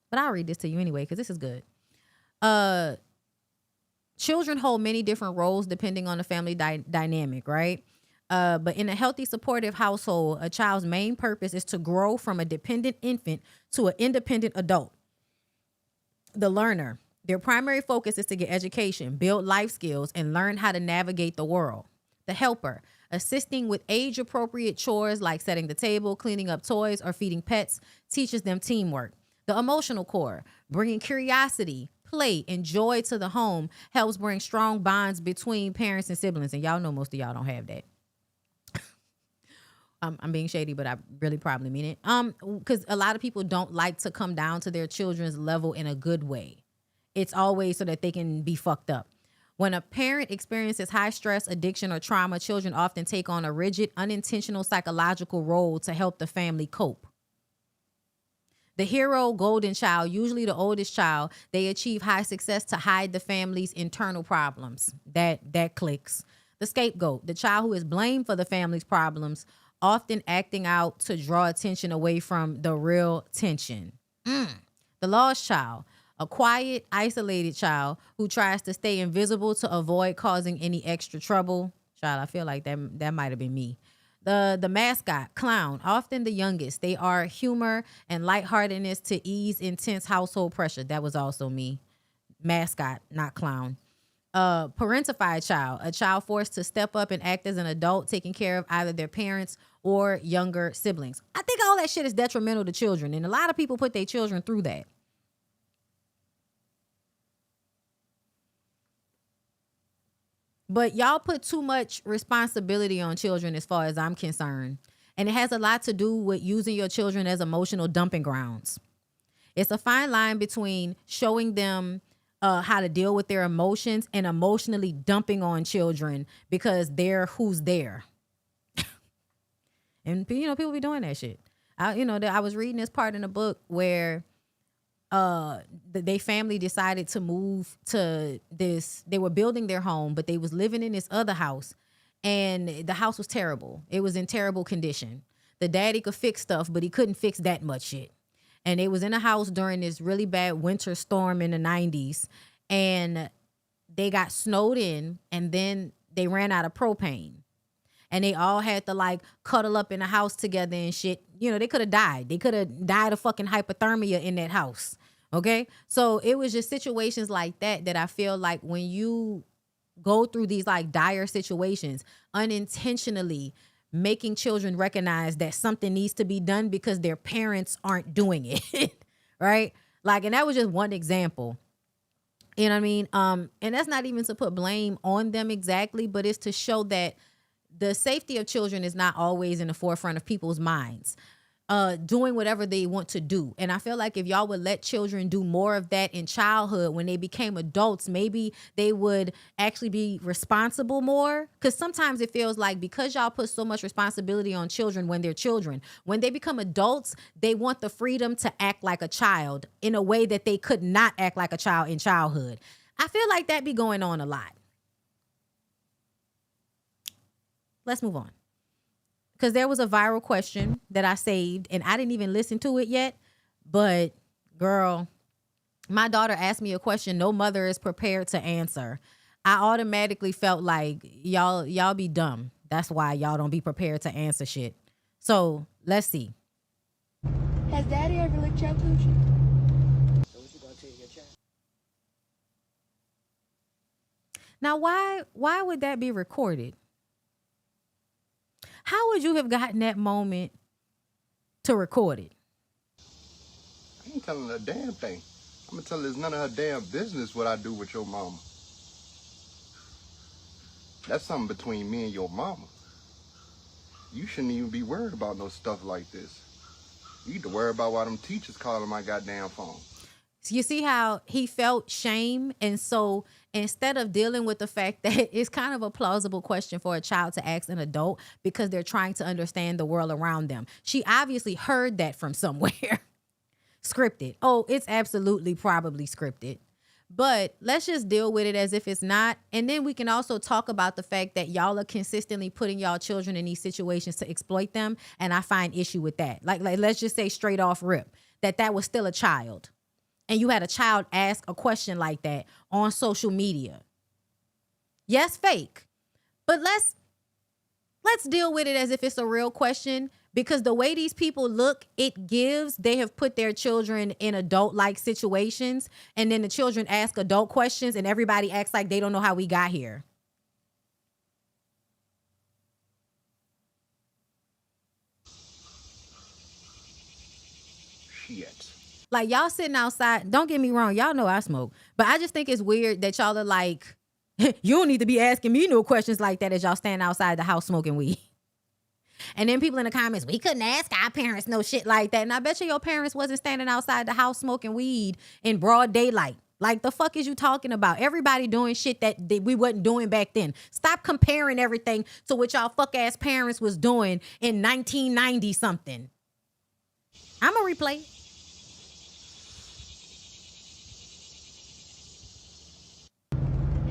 But I'll read this to you anyway, because this is good. Children hold many different roles depending on the family dynamic, right? But in a healthy, supportive household, a child's main purpose is to grow from a dependent infant to an independent adult. The learner, their primary focus is to get education, build life skills, and learn how to navigate the world. The helper, assisting with age-appropriate chores like setting the table, cleaning up toys, or feeding pets, teaches them teamwork. The emotional core, bringing curiosity, play, and joy to the home, helps bring strong bonds between parents and siblings. And y'all know most of y'all don't have that. I'm being shady, but I really probably mean it. Because a lot of people don't like to come down to their children's level in a good way. It's always so that they can be fucked up. When a parent experiences high stress, addiction, or trauma, children often take on a rigid, unintentional psychological role to help the family cope. The hero, golden child, usually the oldest child, they achieve high success to hide the family's internal problems. That clicks. The scapegoat, the child who is blamed for the family's problems, often acting out to draw attention away from the real tension. The lost child, a quiet, isolated child who tries to stay invisible to avoid causing any extra trouble. Child, I feel like that might have been me. The mascot, clown, often the youngest. They are humor and lightheartedness to ease intense household pressure. That was also me. Mascot, not clown. Parentified child, a child forced to step up and act as an adult, taking care of either their parents or younger siblings. I think all that shit is detrimental to children, and a lot of people put their children through that. But y'all put too much responsibility on children as far as I'm concerned. And it has a lot to do with using your children as emotional dumping grounds. It's a fine line between showing them how to deal with their emotions and emotionally dumping on children because they're who's there. And, you know, people be doing that shit. I was reading this part in the book where they family decided to move to this. They were building their home, but they was living in this other house, and the house was terrible. It was in terrible condition. The daddy could fix stuff, but he couldn't fix that much shit. And they was in a house during this really bad winter storm in the 90s, and they got snowed in, and then they ran out of propane. And they all had to like cuddle up in the house together and shit. You know, they could have died. They could have died of fucking hypothermia in that house. Okay. So it was just situations like that I feel like when you go through these like dire situations, unintentionally making children recognize that something needs to be done because their parents aren't doing it. Right. Like, and that was just one example. You know what I mean? And that's not even to put blame on them exactly, but it's to show that the safety of children is not always in the forefront of people's minds, doing whatever they want to do. And I feel like if y'all would let children do more of that in childhood, when they became adults, maybe they would actually be responsible more. Because sometimes it feels like because y'all put so much responsibility on children when they're children, when they become adults, they want the freedom to act like a child in a way that they could not act like a child in childhood. I feel like that be going on a lot. Let's move on. Because there was a viral question that I saved and I didn't even listen to it yet. But girl, my daughter asked me a question no mother is prepared to answer. I automatically felt like y'all be dumb. That's why y'all don't be prepared to answer shit. So let's see. Has Daddy ever licked your coochie? Now, why would that be recorded? how would you have gotten that moment to record it? I ain't telling her a damn thing. I'm gonna tell her it's none of her damn business what I do with your mama. That's something between me and your mama. You shouldn't even be worried about no stuff like this. You need to worry about why them teachers calling my goddamn phone. So you see how he felt shame? And so instead of dealing with the fact that it's kind of a plausible question for a child to ask an adult because they're trying to understand the world around them. She obviously heard that from somewhere. Scripted. Oh, it's absolutely probably scripted. But let's just deal with it as if it's not. And then we can also talk about the fact that y'all are consistently putting y'all children in these situations to exploit them. And I find issue with that. Like let's just say straight off rip that was still a child. And you had a child ask a question like that on social media. Yes, fake. But let's deal with it as if it's a real question, because the way these people look, they have put their children in adult-like situations, and then the children ask adult questions and everybody acts like they don't know how we got here. Shit. Like, y'all sitting outside, don't get me wrong, y'all know I smoke, but I just think it's weird that y'all are like, you don't need to be asking me no questions like that as y'all stand outside the house smoking weed. And then people in the comments, we couldn't ask our parents no shit like that. And I bet you your parents wasn't standing outside the house smoking weed in broad daylight. Like, the fuck is you talking about? Everybody doing shit that we wasn't doing back then. Stop comparing everything to what y'all fuck ass parents was doing in 1990 something. I'm a replay.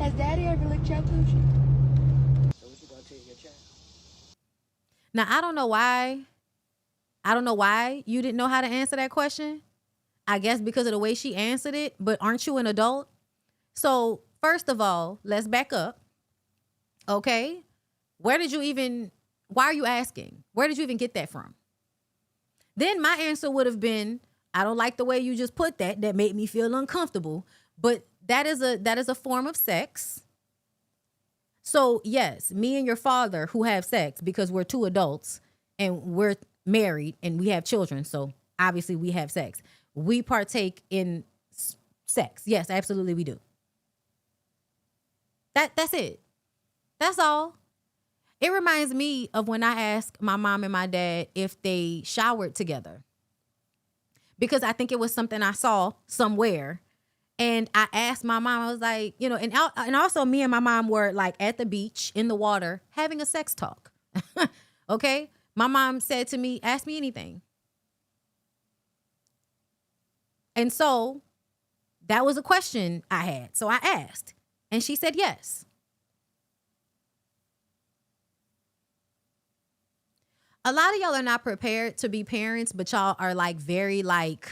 Has Daddy ever licked your coochie? Now, I don't know why you didn't know how to answer that question. I guess because of the way she answered it, but aren't you an adult? So, first of all, let's back up. Okay? Why are you asking? Where did you even get that from? Then my answer would have been, I don't like the way you just put that. That made me feel uncomfortable. But that is a form of sex. So, yes, me and your father who have sex because we're two adults and we're married and we have children. So, obviously, we have sex. We partake in sex. Yes, absolutely we do. That's it. That's all. It reminds me of when I asked my mom and my dad if they showered together. Because I think it was something I saw somewhere. And I asked my mom, I was like, and also me and my mom were like at the beach in the water having a sex talk. Okay? My mom said to me, ask me anything. And so that was a question I had. So I asked, and she said yes. A lot of y'all are not prepared to be parents, but y'all are like very like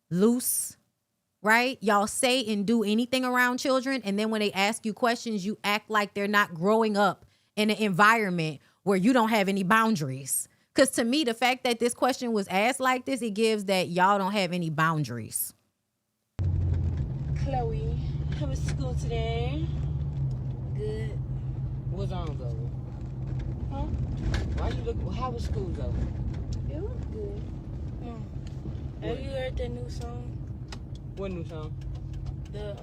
loose. Right? Y'all say and do anything around children. And then when they ask you questions, you act like they're not growing up in an environment where you don't have any boundaries. Because to me, the fact that this question was asked like this, it gives that y'all don't have any boundaries. Chloe, how was school today? Good. What's on though? Huh? Why you look? How was school though? It was good. Have you heard that new song? What new song? The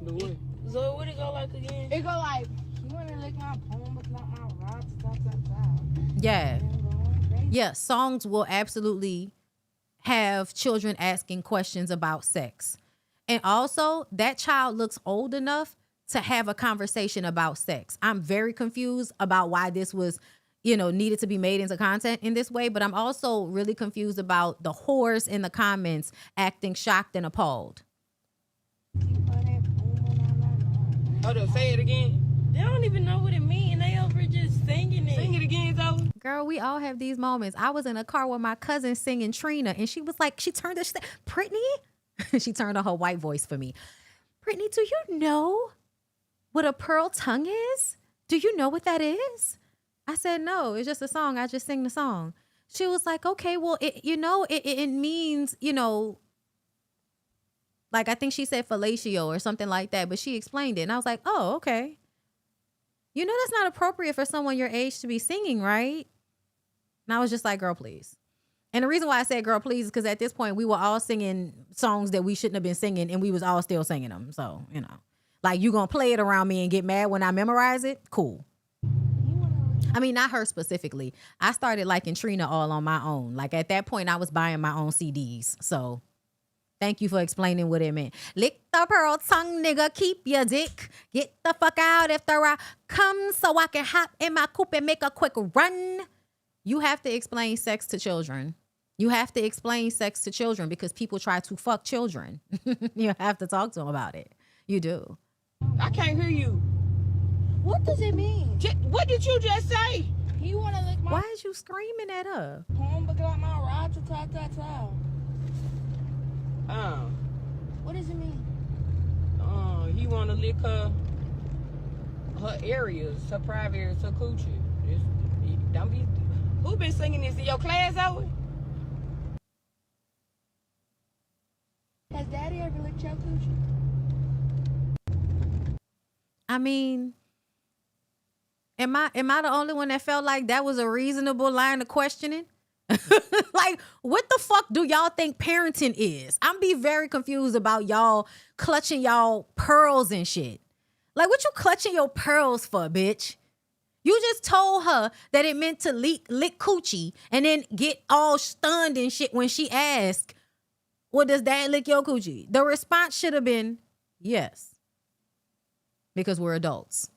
what? Zoe, what it go like again? It go like, you wanna lick my palm, but not my rod, stop. Yeah. Yeah, songs will absolutely have children asking questions about sex. And also, that child looks old enough to have a conversation about sex. I'm very confused about why this was needed to be made into content in this way. But I'm also really confused about the whores in the comments acting shocked and appalled. Hold on, say it again. They don't even know what it means. They over just singing it. Sing it again, Zoe. Girl, we all have these moments. I was in a car with my cousin singing Trina, and she was like, she turned she said, Brittany? She turned on her white voice for me. Brittany, do you know what a pearl tongue is? Do you know what that is? I said, no, it's just a song. I just sing the song. She was like, okay, well, it means, like, I think she said fellatio or something like that, but she explained it. And I was like, oh, okay. You know that's not appropriate for someone your age to be singing, right? And I was just like, girl, please. And the reason why I said girl, please is because at this point we were all singing songs that we shouldn't have been singing, and we was all still singing them. So, you know, like, you gonna play it around me and get mad when I memorize it? Cool. I mean, not her specifically. I started liking Trina all on my own. Like, at that point, I was buying my own CDs. So thank you for explaining what it meant. Lick the pearl tongue, nigga, keep your dick. Get the fuck out if the I come so I can hop in my coupe and make a quick run. You have to explain sex to children. You have to explain sex to children because people try to fuck children. You have to talk to them about it. You do. I can't hear you. What does it mean? What did you just say? You want to lick my... Why is you screaming at her? What does it mean? You want to lick her areas, her private areas, her coochie. Don't be... Who been singing this in your class, Owen? Has Daddy ever licked your coochie? I mean, am I the only one that felt like that was a reasonable line of questioning? Like, what the fuck do y'all think parenting is? I'm be very confused about y'all clutching y'all pearls and shit. Like, what you clutching your pearls for, bitch? You just told her that it meant to lick coochie and then get all stunned and shit when she asked, well, does Dad lick your coochie? The response should have been yes. Because we're adults.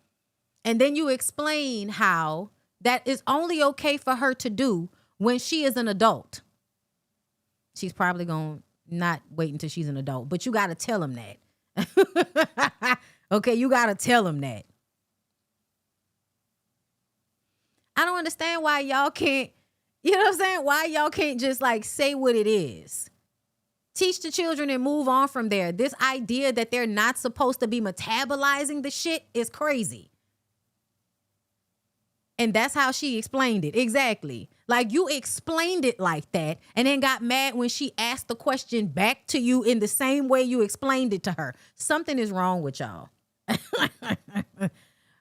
And then you explain how that is only okay for her to do when she is an adult. She's probably going to not wait until she's an adult, but you got to tell him that. Okay, you got to tell him that. I don't understand why y'all can't, you know what I'm saying? Why y'all can't just like say what it is. Teach the children and move on from there. This idea that they're not supposed to be metabolizing the shit is crazy. And that's how she explained it. Exactly. Like, you explained it like that and then got mad when she asked the question back to you in the same way you explained it to her. Something is wrong with y'all.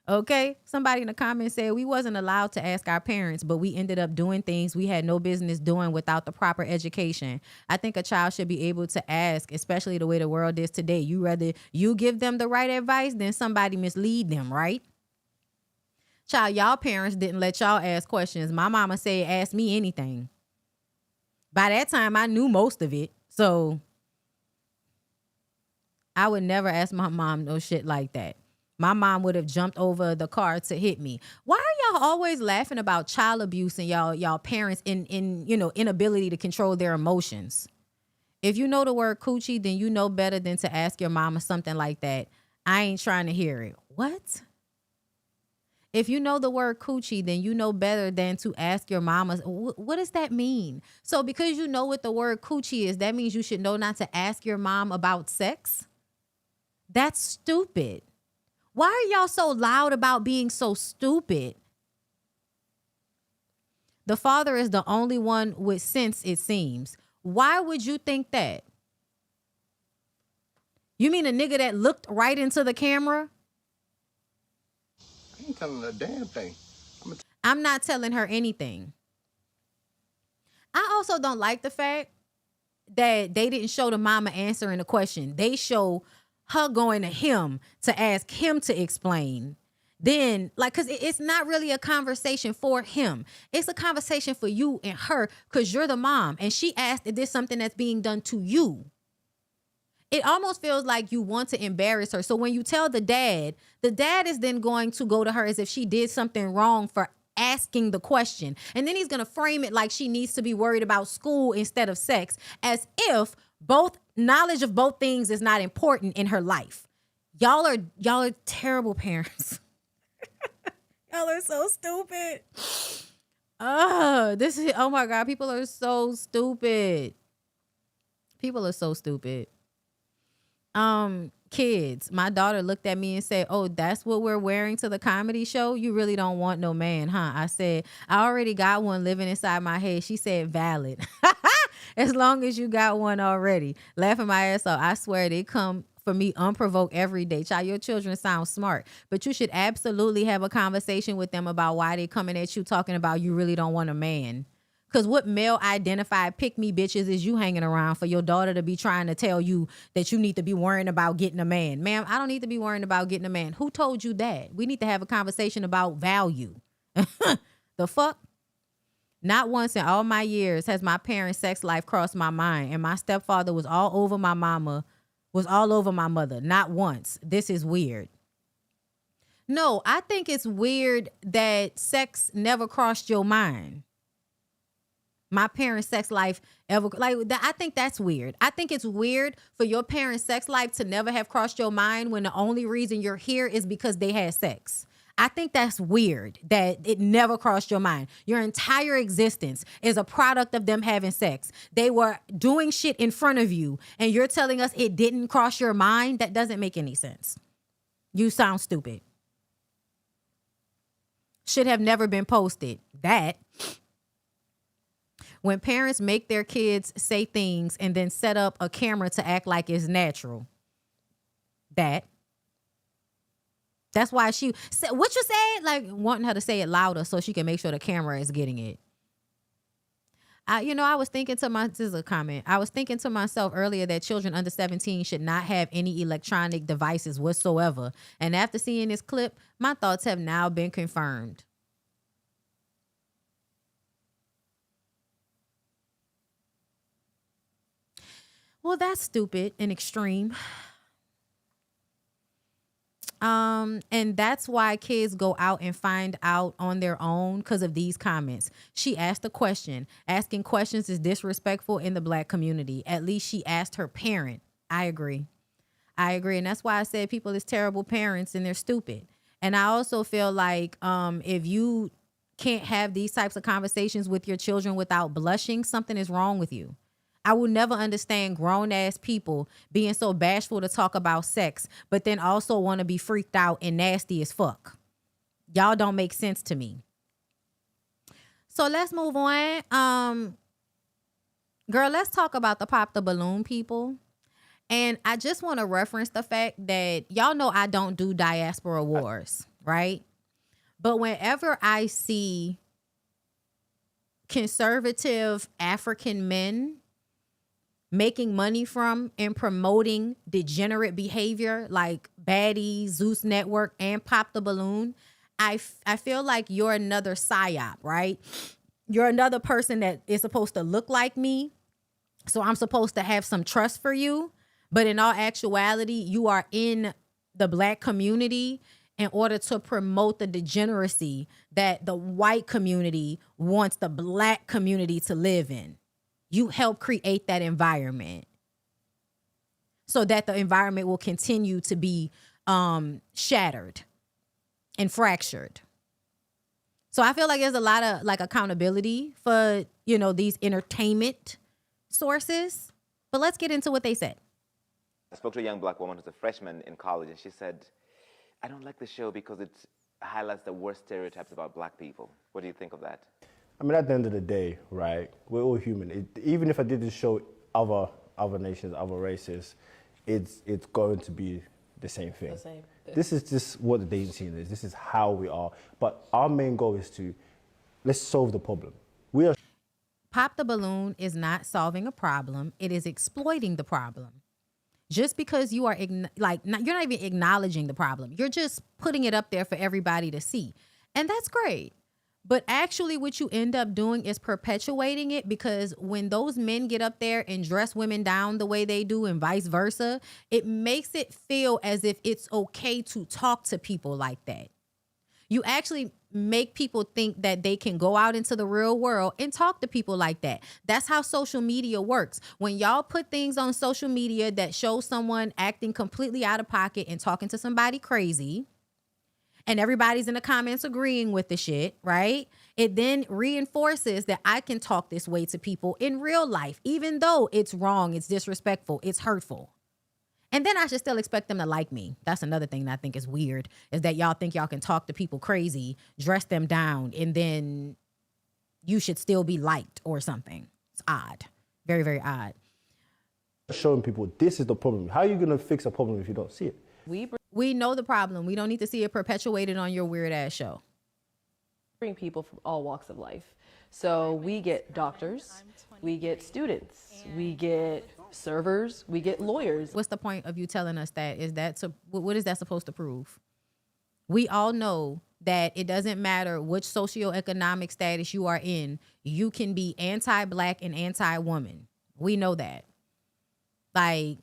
Okay, somebody in the comments said we wasn't allowed to ask our parents, but we ended up doing things we had no business doing without the proper education. I think a child should be able to ask, especially the way the world is today. You rather you give them the right advice than somebody mislead them, right? Child, y'all parents didn't let y'all ask questions. My mama said, ask me anything. By that time, I knew most of it. So I would never ask my mom no shit like that. My mom would have jumped over the car to hit me. Why are y'all always laughing about child abuse and y'all parents inability to control their emotions? If you know the word coochie, then you know better than to ask your mama something like that. I ain't trying to hear it. What? If you know the word coochie, then you know better than to ask your mama. What does that mean? So because you know what the word coochie is, that means you should know not to ask your mom about sex? That's stupid. Why are y'all so loud about being so stupid? The father is the only one with sense, it seems. Why would you think that? You mean a nigga that looked right into the camera? I ain't telling her a damn thing. I'm not telling her anything. I also don't like the fact that they didn't show the mama answering the question. They show her going to him to ask him to explain. Then, like, because it's not really a conversation for him. It's a conversation for you and her because you're the mom. And she asked if there's something that's being done to you. It almost feels like you want to embarrass her. So when you tell the dad is then going to go to her as if she did something wrong for asking the question. And then he's going to frame it like she needs to be worried about school instead of sex, as if both knowledge of both things is not important in her life. Y'all are terrible parents. Y'all are so stupid. Oh my God, people are so stupid. People are so stupid. Kids, my daughter looked at me and said, oh, that's what we're wearing to the comedy show? You really don't want no man, huh? I said, I already got one living inside my head. She said, valid. As long as you got one already. Laughing my ass off. I swear they come for me unprovoked every day. Child, your children sound smart, but you should absolutely have a conversation with them about why they coming at you talking about you really don't want a man. Because what male identified pick me bitches is you hanging around for your daughter to be trying to tell you that you need to be worrying about getting a man. Ma'am, I don't need to be worrying about getting a man. Who told you that? We need to have a conversation about value. The fuck? Not once in all my years has my parents' sex life crossed my mind, and my stepfather was all over my mama, was all over my mother. Not once. This is weird. No, I think it's weird that sex never crossed your mind. My parents' sex life ever, like, I think that's weird. I think it's weird for your parents' sex life to never have crossed your mind when the only reason you're here is because they had sex. I think that's weird that it never crossed your mind. Your entire existence is a product of them having sex. They were doing shit in front of you, and you're telling us it didn't cross your mind? That doesn't make any sense. You sound stupid. Should have never been posted. That. When parents make their kids say things and then set up a camera to act like it's natural. That's why she said, what you said? Like wanting her to say it louder so she can make sure the camera is getting it. I was thinking to this is a comment. I was thinking to myself earlier that children under 17 should not have any electronic devices whatsoever. And after seeing this clip, my thoughts have now been confirmed. Well, that's stupid and extreme. And that's why kids go out and find out on their own because of these comments. She asked a question. Asking questions is disrespectful in the Black community. At least she asked her parent. I agree. And that's why I said people is terrible parents and they're stupid. And I also feel like if you can't have these types of conversations with your children without blushing, something is wrong with you. I will never understand grown-ass people being so bashful to talk about sex, but then also want to be freaked out and nasty as fuck. Y'all don't make sense to me. So let's move on. Girl, let's talk about the Pop the Balloon people. And I just want to reference the fact that y'all know I don't do diaspora wars, right? But whenever I see conservative African men making money from and promoting degenerate behavior like Baddie, Zeus Network, and Pop the Balloon, I feel like you're another psyop, right? You're another person that is supposed to look like me, so I'm supposed to have some trust for you. But in all actuality, you are in the Black community in order to promote the degeneracy that the white community wants the Black community to live in. You help create that environment so that the environment will continue to be shattered and fractured. So I feel like there's a lot of like accountability for, these entertainment sources. But let's get into what they said. I spoke to a young Black woman who's a freshman in college, and she said, I don't like the show because it highlights the worst stereotypes about Black people. What do you think of that? I mean, at the end of the day, right, we're all human. Even if I did this show other nations, other races, it's going to be the same thing. The same. This is just what the dating scene is. This is how we are. But our main goal is let's solve the problem. Pop the Balloon is not solving a problem. It is exploiting the problem. Just because you are you're not even acknowledging the problem. You're just putting it up there for everybody to see. And that's great. But actually what you end up doing is perpetuating it, because when those men get up there and dress women down the way they do and vice versa, it makes it feel as if it's okay to talk to people like that. You actually make people think that they can go out into the real world and talk to people like that. That's how social media works. When y'all put things on social media that show someone acting completely out of pocket and talking to somebody crazy, and everybody's in the comments agreeing with the shit, right? It then reinforces that I can talk this way to people in real life, even though it's wrong, it's disrespectful, it's hurtful. And then I should still expect them to like me. That's another thing that I think is weird, is that y'all think y'all can talk to people crazy, dress them down, and then you should still be liked or something. It's odd. Very, very odd. Showing people this is the problem. How are you going to fix a problem if you don't see it? We know the problem. We don't need to see it perpetuated on your weird ass show. Bring people from all walks of life. So we get doctors, we get students, we get servers, we get lawyers. What's the point of you telling us that? What is that supposed to prove? We all know that it doesn't matter which socioeconomic status you are in, you can be anti-black and anti-woman. We know that. Like,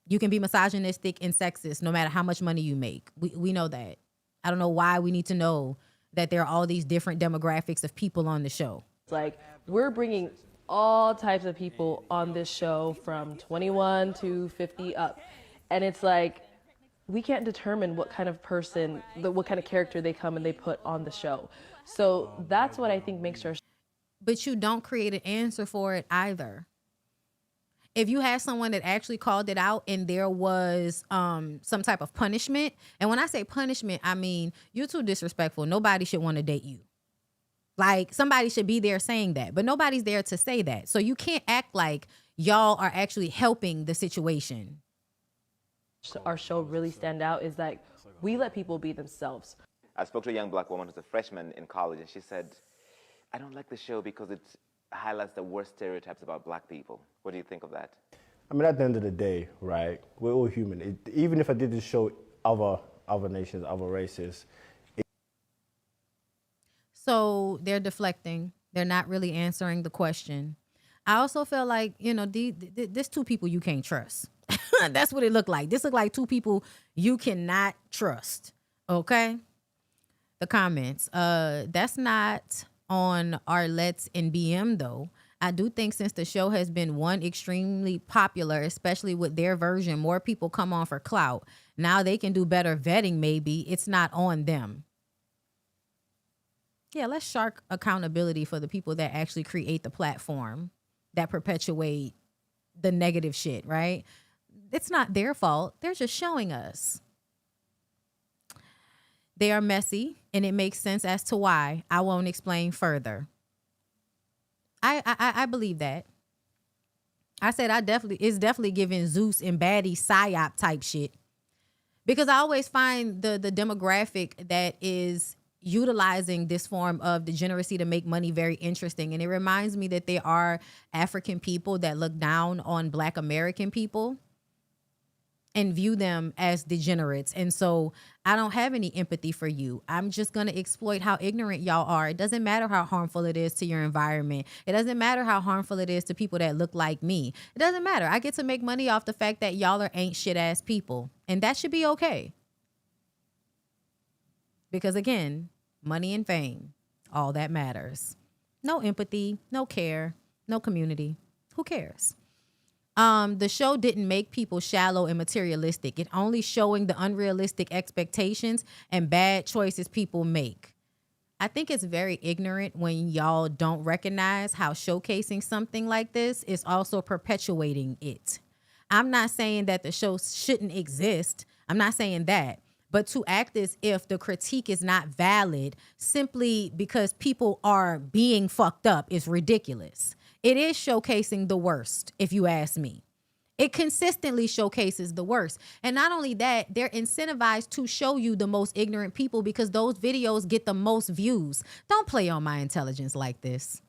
you can be misogynistic and sexist no matter how much money you make. We know that. I don't know why we need to know that there are all these different demographics of people on the show. It's like, we're bringing all types of people on this show from 21 to 50 up. And it's like, we can't determine what kind of person, what kind of character they come and they put on the show. So that's what I think makes our... But you don't create an answer for it either. If you had someone that actually called it out and there was some type of punishment, and when I say punishment, I mean, you're too disrespectful. Nobody should want to date you. Like, somebody should be there saying that, but nobody's there to say that. So you can't act like y'all are actually helping the situation. Our show really stand out is that we let people be themselves. I spoke to a young black woman who's a freshman in college, and she said, I don't like the show because it highlights the worst stereotypes about black people. What do you think of that? I mean, at the end of the day, right, we're all human. Even if I did this show other nations, other races. So they're deflecting. They're not really answering the question. I also feel like, you know, there's two people you can't trust. That's what it looked like. This looked like two people you cannot trust. Okay? The comments. That's not on Arlett's and BM, though. I do think since the show has been extremely popular, especially with their version, more people come on for clout. Now they can do better vetting, maybe. It's not on them. Yeah, let's shark accountability for the people that actually create the platform that perpetuate the negative shit, right? It's not their fault. They're just showing us. They are messy, and it makes sense as to why. I won't explain further. I believe that. I said it's definitely giving Zeus and baddie psyop type shit. Because I always find the demographic that is utilizing this form of degeneracy to make money very interesting. And it reminds me that there are African people that look down on Black American people and view them as degenerates. And so I don't have any empathy for you. I'm just going to exploit how ignorant y'all are. It doesn't matter how harmful it is to your environment. It doesn't matter how harmful it is to people that look like me. It doesn't matter. I get to make money off the fact that y'all are ain't shit ass people. And that should be okay. Because again, money and fame, all that matters. No empathy, no care, no community. Who cares? The show didn't make people shallow and materialistic. It only showing the unrealistic expectations and bad choices people make. I think it's very ignorant when y'all don't recognize how showcasing something like this is also perpetuating it. I'm not saying that the show shouldn't exist. I'm not saying that. But to act as if the critique is not valid simply because people are being fucked up is ridiculous. It is showcasing the worst, if you ask me. It consistently showcases the worst. And not only that, they're incentivized to show you the most ignorant people because those videos get the most views. Don't play on my intelligence like this.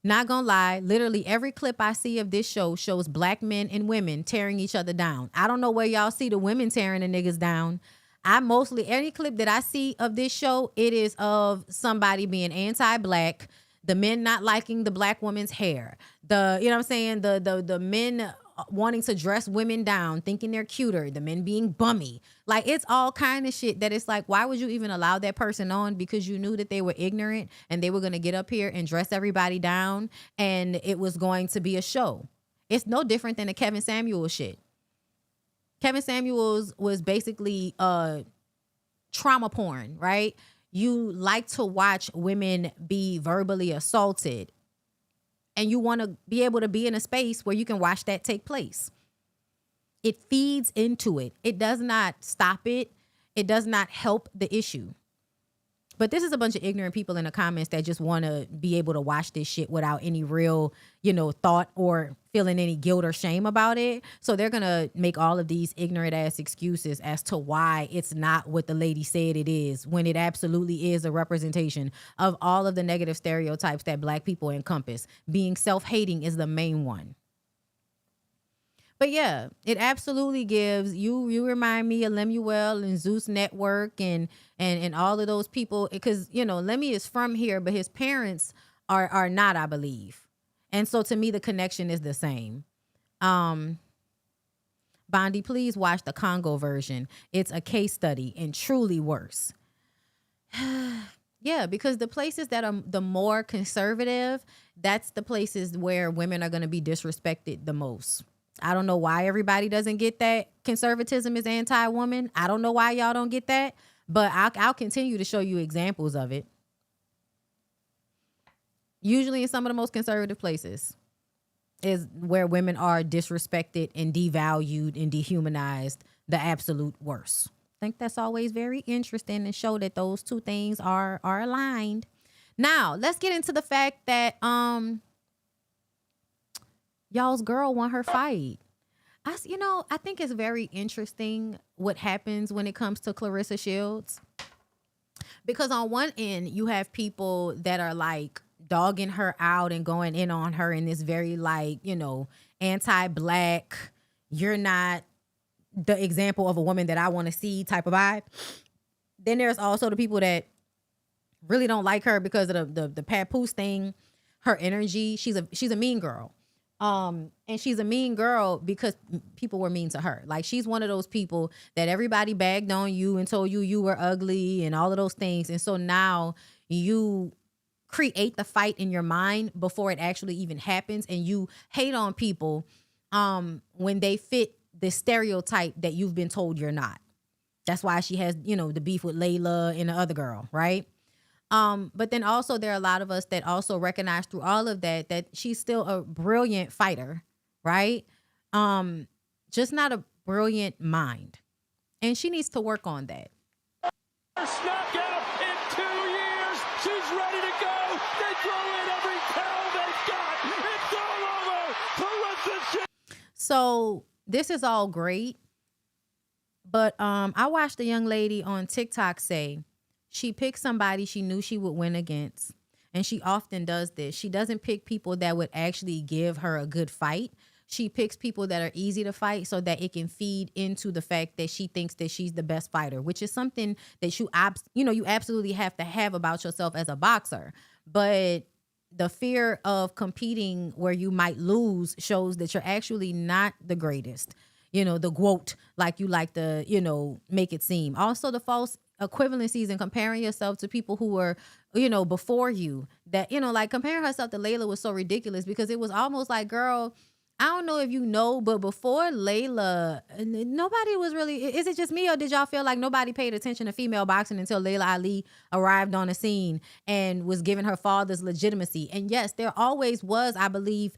Not gonna lie, literally every clip I see of this show shows Black men and women tearing each other down. I don't know where y'all see the women tearing the niggas down. Any clip that I see of this show, it is of somebody being anti-Black, the men not liking the Black woman's hair, the men wanting to dress women down, thinking they're cuter, the men being bummy. Like, it's all kind of shit that it's like, why would you even allow that person on? Because you knew that they were ignorant and they were going to get up here and dress everybody down and it was going to be a show. It's no different than the Kevin Samuels shit. Kevin Samuels was basically trauma porn, right? You like to watch women be verbally assaulted. And you want to be able to be in a space where you can watch that take place. It feeds into it. It does not stop it. It does not help the issue. But this is a bunch of ignorant people in the comments that just want to be able to watch this shit without any real, thought or feeling any guilt or shame about it. So they're going to make all of these ignorant ass excuses as to why it's not what the lady said it is, when it absolutely is a representation of all of the negative stereotypes that Black people encompass. Being self-hating is the main one. But yeah, it absolutely gives you remind me of Lemuel and Zeus Network and all of those people, because Lemmy is from here, but his parents are not, I believe. And so to me the connection is the same. Bondi, please watch the Congo version. It's a case study and truly worse. Yeah, because the places that are the more conservative, that's the places where women are going to be disrespected the most. I don't know why everybody doesn't get that conservatism is anti-woman. I don't know why y'all don't get that, but I'll continue to show you examples of it. Usually in some of the most conservative places is where women are disrespected and devalued and dehumanized, the absolute worst. I think that's always very interesting and show that those two things are aligned. Now, let's get into the fact that y'all's girl won her fight. I think it's very interesting what happens when it comes to Clarissa Shields. Because on one end, you have people that are like dogging her out and going in on her in this very anti-Black, you're not the example of a woman that I want to see type of vibe. Then there's also the people that really don't like her because of the papoose thing, her energy. She's a mean girl. And she's a mean girl because people were mean to her. Like, she's one of those people that everybody bagged on you and told you were ugly and all of those things. And so now you create the fight in your mind before it actually even happens. And you hate on people when they fit the stereotype that you've been told you're not. That's why she has, the beef with Layla and the other girl, right? But then also there are a lot of us that also recognize through all of that she's still a brilliant fighter, right? Just not a brilliant mind. And she needs to work on that. First knockout in 2 years. She's ready to go. They throw in every towel they've got. It's all over. Clarissa. So this is all great. But I watched a young lady on TikTok say, she picked somebody she knew she would win against. And she often does this. She doesn't pick people that would actually give her a good fight. She picks people that are easy to fight so that it can feed into the fact that she thinks that she's the best fighter, which is something that you absolutely have to have about yourself as a boxer. But the fear of competing where you might lose shows that you're actually not the greatest. The GWOAT, like you like to, make it seem. Also, the false equivalencies and comparing yourself to people who were, before you, that, like comparing herself to Layla was so ridiculous because it was almost like, girl, I don't know if you know, but before Layla, nobody was really, is it just me or did y'all feel like nobody paid attention to female boxing until Layla Ali arrived on the scene and was giving her father's legitimacy? And yes, there always was, I believe,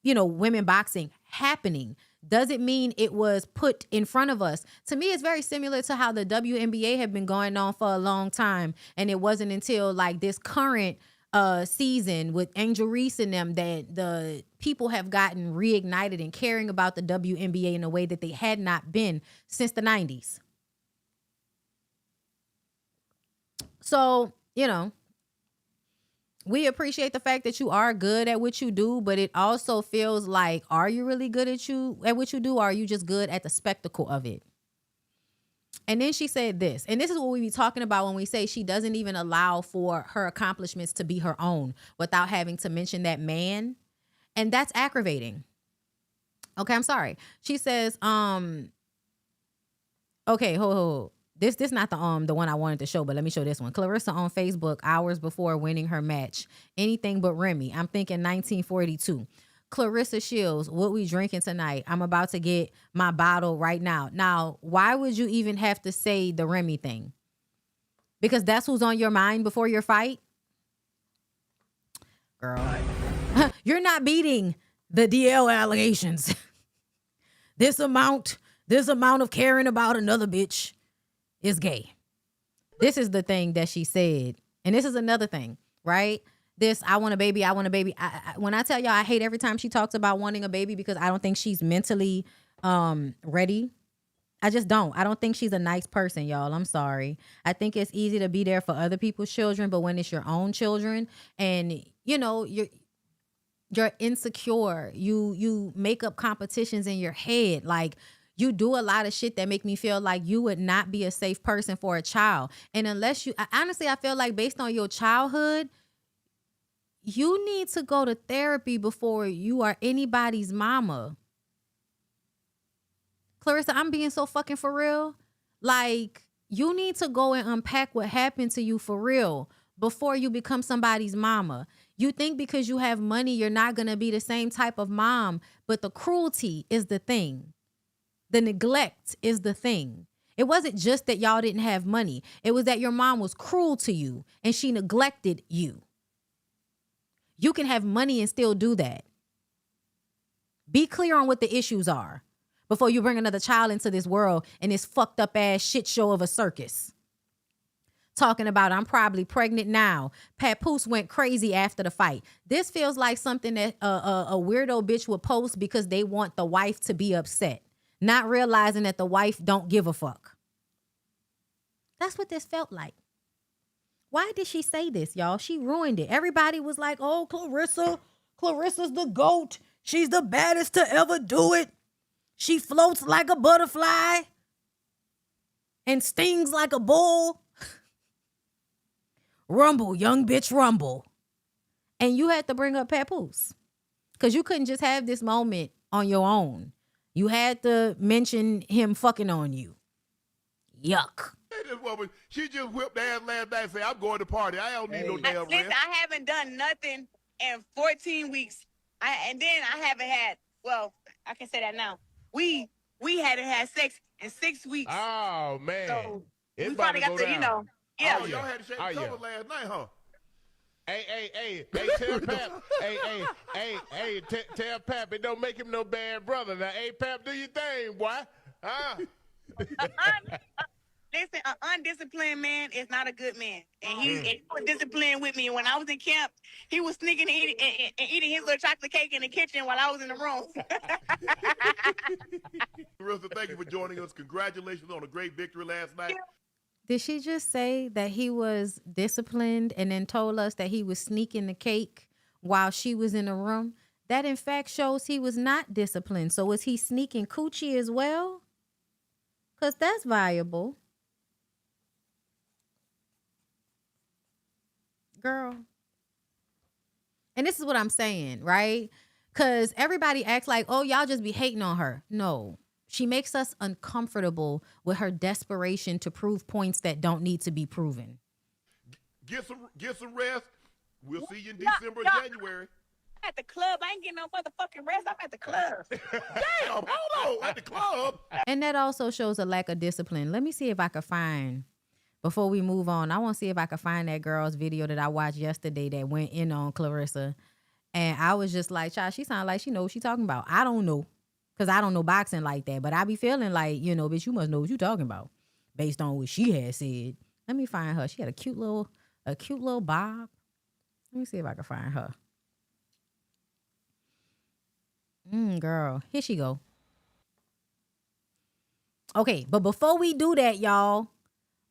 women boxing happening. Does it mean it was put in front of us? To me, it's very similar to how the WNBA had been going on for a long time. And it wasn't until like this current season with Angel Reese and them that the people have gotten reignited and caring about the WNBA in a way that they had not been since the 90s. So, we appreciate the fact that you are good at what you do, but it also feels like, are you really good at what you do? Or are you just good at the spectacle of it? And then she said this, and this is what we be talking about when we say she doesn't even allow for her accomplishments to be her own without having to mention that man. And that's aggravating. Okay, I'm sorry. She says, okay, hold. This not the one I wanted to show, but let me show this one. Clarissa on Facebook hours before winning her match. Anything but Remy. I'm thinking 1942. Clarissa Shields, what we drinking tonight? I'm about to get my bottle right now. Now, why would you even have to say the Remy thing? Because that's who's on your mind before your fight? Girl, you're not beating the DL allegations. This amount of caring about another bitch is gay. This is the thing that she said And this is another thing, right? This, I want a baby, I want a baby. When I tell y'all, I hate every time she talks about wanting a baby because I don't think she's mentally ready. I just don't. I don't think she's a nice person, y'all. I'm sorry. I think it's easy to be there for other people's children, but when it's your own children and, you know, you're insecure, you make up competitions in your head. Like, you do a lot of shit that make me feel like you would not be a safe person for a child. And unless you, honestly, I feel like based on your childhood, you need to go to therapy before you are anybody's mama. Clarissa, I'm being so fucking for real. Like, you need to go and unpack what happened to you for real before you become somebody's mama. You think because you have money, you're not going to be the same type of mom, but the cruelty is the thing. The neglect is the thing. It wasn't just that y'all didn't have money. It was that your mom was cruel to you and she neglected you. You can have money and still do that. Be clear on what the issues are before you bring another child into this world and this fucked up ass shit show of a circus. Talking about, I'm probably pregnant now. Papoose went crazy after the fight. This feels like something that a weirdo bitch would post because they want the wife to be upset, not realizing that the wife don't give a fuck. That's what this felt like. Why did she say this, y'all? She ruined it. Everybody was like, oh, Clarissa's the GOAT. She's the baddest to ever do it. She floats like a butterfly and stings like a bull. Rumble, young bitch, rumble. And you had to bring up Papoose because you couldn't just have this moment on your own. You had to mention him fucking on you. Yuck. This woman, she just whipped the ass last night and said, I'm going to party. I don't need no damn rest. Listen, I haven't done nothing in 14 weeks. And then I haven't had, well, I can say that now. We hadn't had sex in 6 weeks. Oh, man. So it's we probably got to, you know. Yeah. Oh, y'all had to shake the covers last night, huh? Hey, tell Pap. Tell Pap, it don't make him no bad brother. Now, hey, Pap, do your thing, boy. Listen, an undisciplined man is not a good man. And he was disciplined with me. And when I was in camp, he was sneaking and eating his little chocolate cake in the kitchen while I was in the room. Marissa, thank you for joining us. Congratulations on a great victory last night. Did she just say that he was disciplined and then told us that he was sneaking the cake while she was in the room? That, in fact, shows he was not disciplined. So was he sneaking coochie as well? Because that's viable. Girl. And this is what I'm saying, right? Because everybody acts like, oh, y'all just be hating on her. No. She makes us uncomfortable with her desperation to prove points that don't need to be proven. Get some rest. We'll see you in December or January. At the club. I ain't getting no motherfucking rest. I'm at the club. Damn, hold on. At the club. And that also shows a lack of discipline. Let me see if I could find, before we move on, I want to see if I could find that girl's video that I watched yesterday that went in on Clarissa. And I was just like, child, she sound like she knows what she talking about. I don't know. Because I don't know boxing like that. But I be feeling like, you know, bitch, you must know what you talking about based on what she had said. Let me find her. She had a cute little bob. Let me see if I can find her. Girl, here she go. Okay, but before we do that, y'all,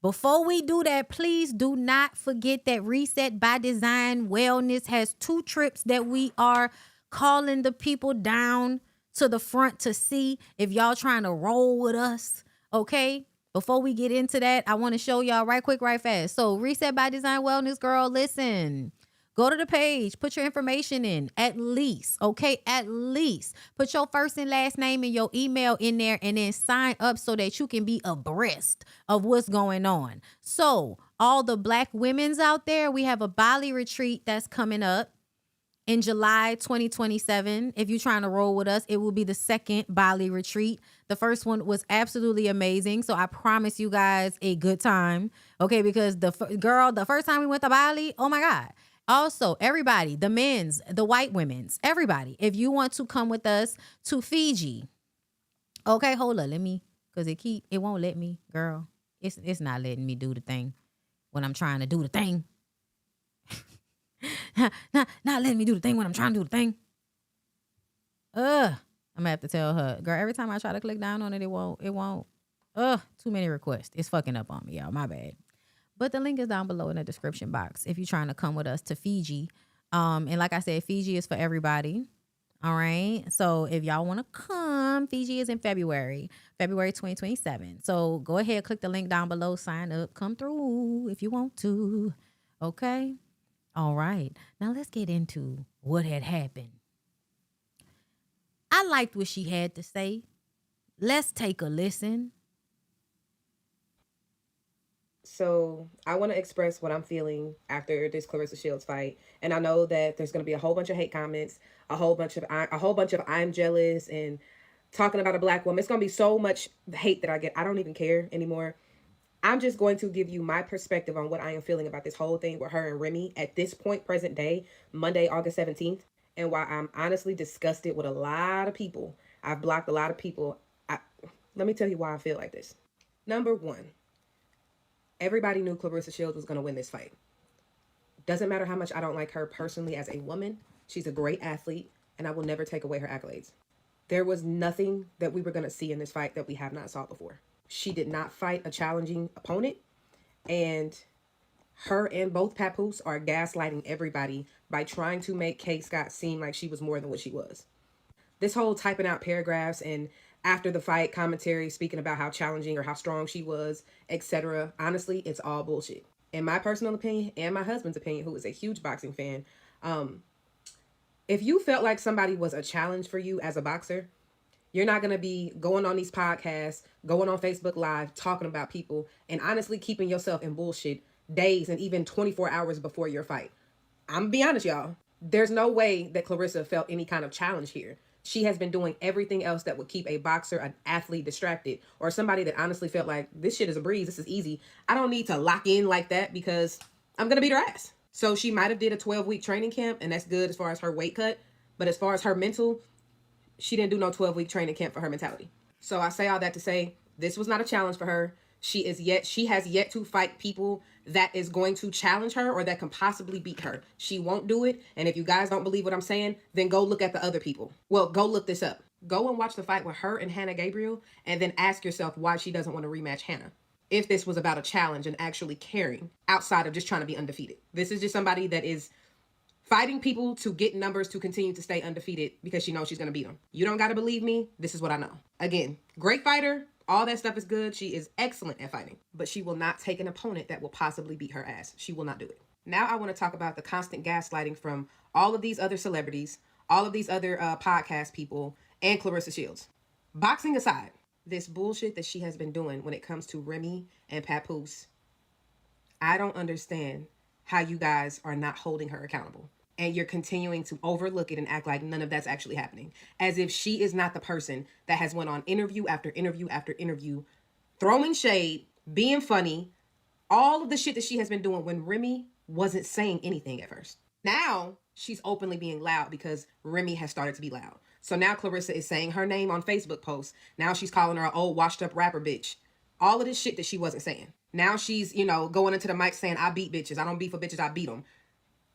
please do not forget that Reset by Design Wellness has 2 trips that we are calling the people down to the front to see if y'all trying to roll with us, okay? Before we get into that, I want to show y'all right quick, right fast. So Reset by Design Wellness, girl, listen. Go to the page, put your information in, at least, okay? At least. Put your first and last name and your email in there and then sign up so that you can be abreast of what's going on. So all the Black women's out there, we have a BALI retreat that's coming up in July 2027. If you're trying to roll with us, it will be the second BALI retreat. The first one was absolutely amazing. So I promise you guys a good time, okay? Because the first time we went to Bali, oh my God. Also, everybody, the men's, the white women's, everybody, if you want to come with us to Fiji, okay, hold up, because it won't let me, girl. It's not letting me do the thing when I'm trying to do the thing. not letting me do the thing when I'm trying to do the thing. I'm gonna have to tell her, girl, every time I try to click down on it, it won't. Too many requests. It's fucking up on me, y'all. My bad. But the link is down below in the description box if you're trying to come with us to Fiji. And like I said, Fiji is for everybody. All right. So if y'all want to come, Fiji is in February 2027. So go ahead, click the link down below, sign up, come through if you want to. Okay. All right. Now let's get into what had happened. I liked what she had to say. Let's take a listen. So I want to express what I'm feeling after this Claressa Shields fight. And I know that there's going to be a whole bunch of hate comments, a whole bunch of I'm jealous and talking about a black woman. It's going to be so much hate that I get. I don't even care anymore. I'm just going to give you my perspective on what I am feeling about this whole thing with her and Remy at this point, present day, Monday, August 17th. And why I'm honestly disgusted with a lot of people. I've blocked a lot of people. Let me tell you why I feel like this. Number one, everybody knew Claressa Shields was going to win this fight. Doesn't matter how much I don't like her personally as a woman. She's a great athlete, and I will never take away her accolades. There was nothing that we were going to see in this fight that we have not saw before. She did not fight a challenging opponent, and her and both Papoose are gaslighting everybody by trying to make Kay Scott seem like she was more than what she was. This whole typing out paragraphs and after the fight commentary speaking about how challenging or how strong she was, etc. Honestly, it's all bullshit. In my personal opinion and my husband's opinion, who is a huge boxing fan, if you felt like somebody was a challenge for you as a boxer, you're not going to be going on these podcasts, going on Facebook Live, talking about people, and honestly keeping yourself in bullshit days and even 24 hours before your fight. I'm gonna be honest, y'all. There's no way that Claressa felt any kind of challenge here. She has been doing everything else that would keep a boxer, an athlete distracted, or somebody that honestly felt like this shit is a breeze, this is easy. I don't need to lock in like that because I'm going to beat her ass. So she might have did a 12-week training camp, and that's good as far as her weight cut. But as far as her mental, she didn't do no 12-week training camp for her mentality. So I say all that to say this was not a challenge for her. She has yet to fight people that is going to challenge her or that can possibly beat her. She won't do it. And if you guys don't believe what I'm saying, then go look at the other people. Well, go look this up. Go and watch the fight with her and Hannah Gabriel, and then ask yourself why she doesn't want to rematch Hannah. If this was about a challenge and actually caring outside of just trying to be undefeated. This is just somebody that is fighting people to get numbers to continue to stay undefeated because she knows she's going to beat them. You don't got to believe me. This is what I know. Again, great fighter. All that stuff is good. She is excellent at fighting, but she will not take an opponent that will possibly beat her ass. She will not do it. Now I want to talk about the constant gaslighting from all of these other celebrities, all of these other podcast people, and Claressa Shields. Boxing aside, this bullshit that she has been doing when it comes to Remy and Papoose, I don't understand how you guys are not holding her accountable. And you're continuing to overlook it and act like none of that's actually happening. As if she is not the person that has went on interview after interview after interview, throwing shade, being funny, all of the shit that she has been doing when Remy wasn't saying anything at first. Now she's openly being loud because Remy has started to be loud. So now Claressa is saying her name on Facebook posts. Now she's calling her an old washed up rapper bitch. All of this shit that she wasn't saying. Now she's, going into the mic saying, I beat bitches. I don't beat for bitches, I beat them.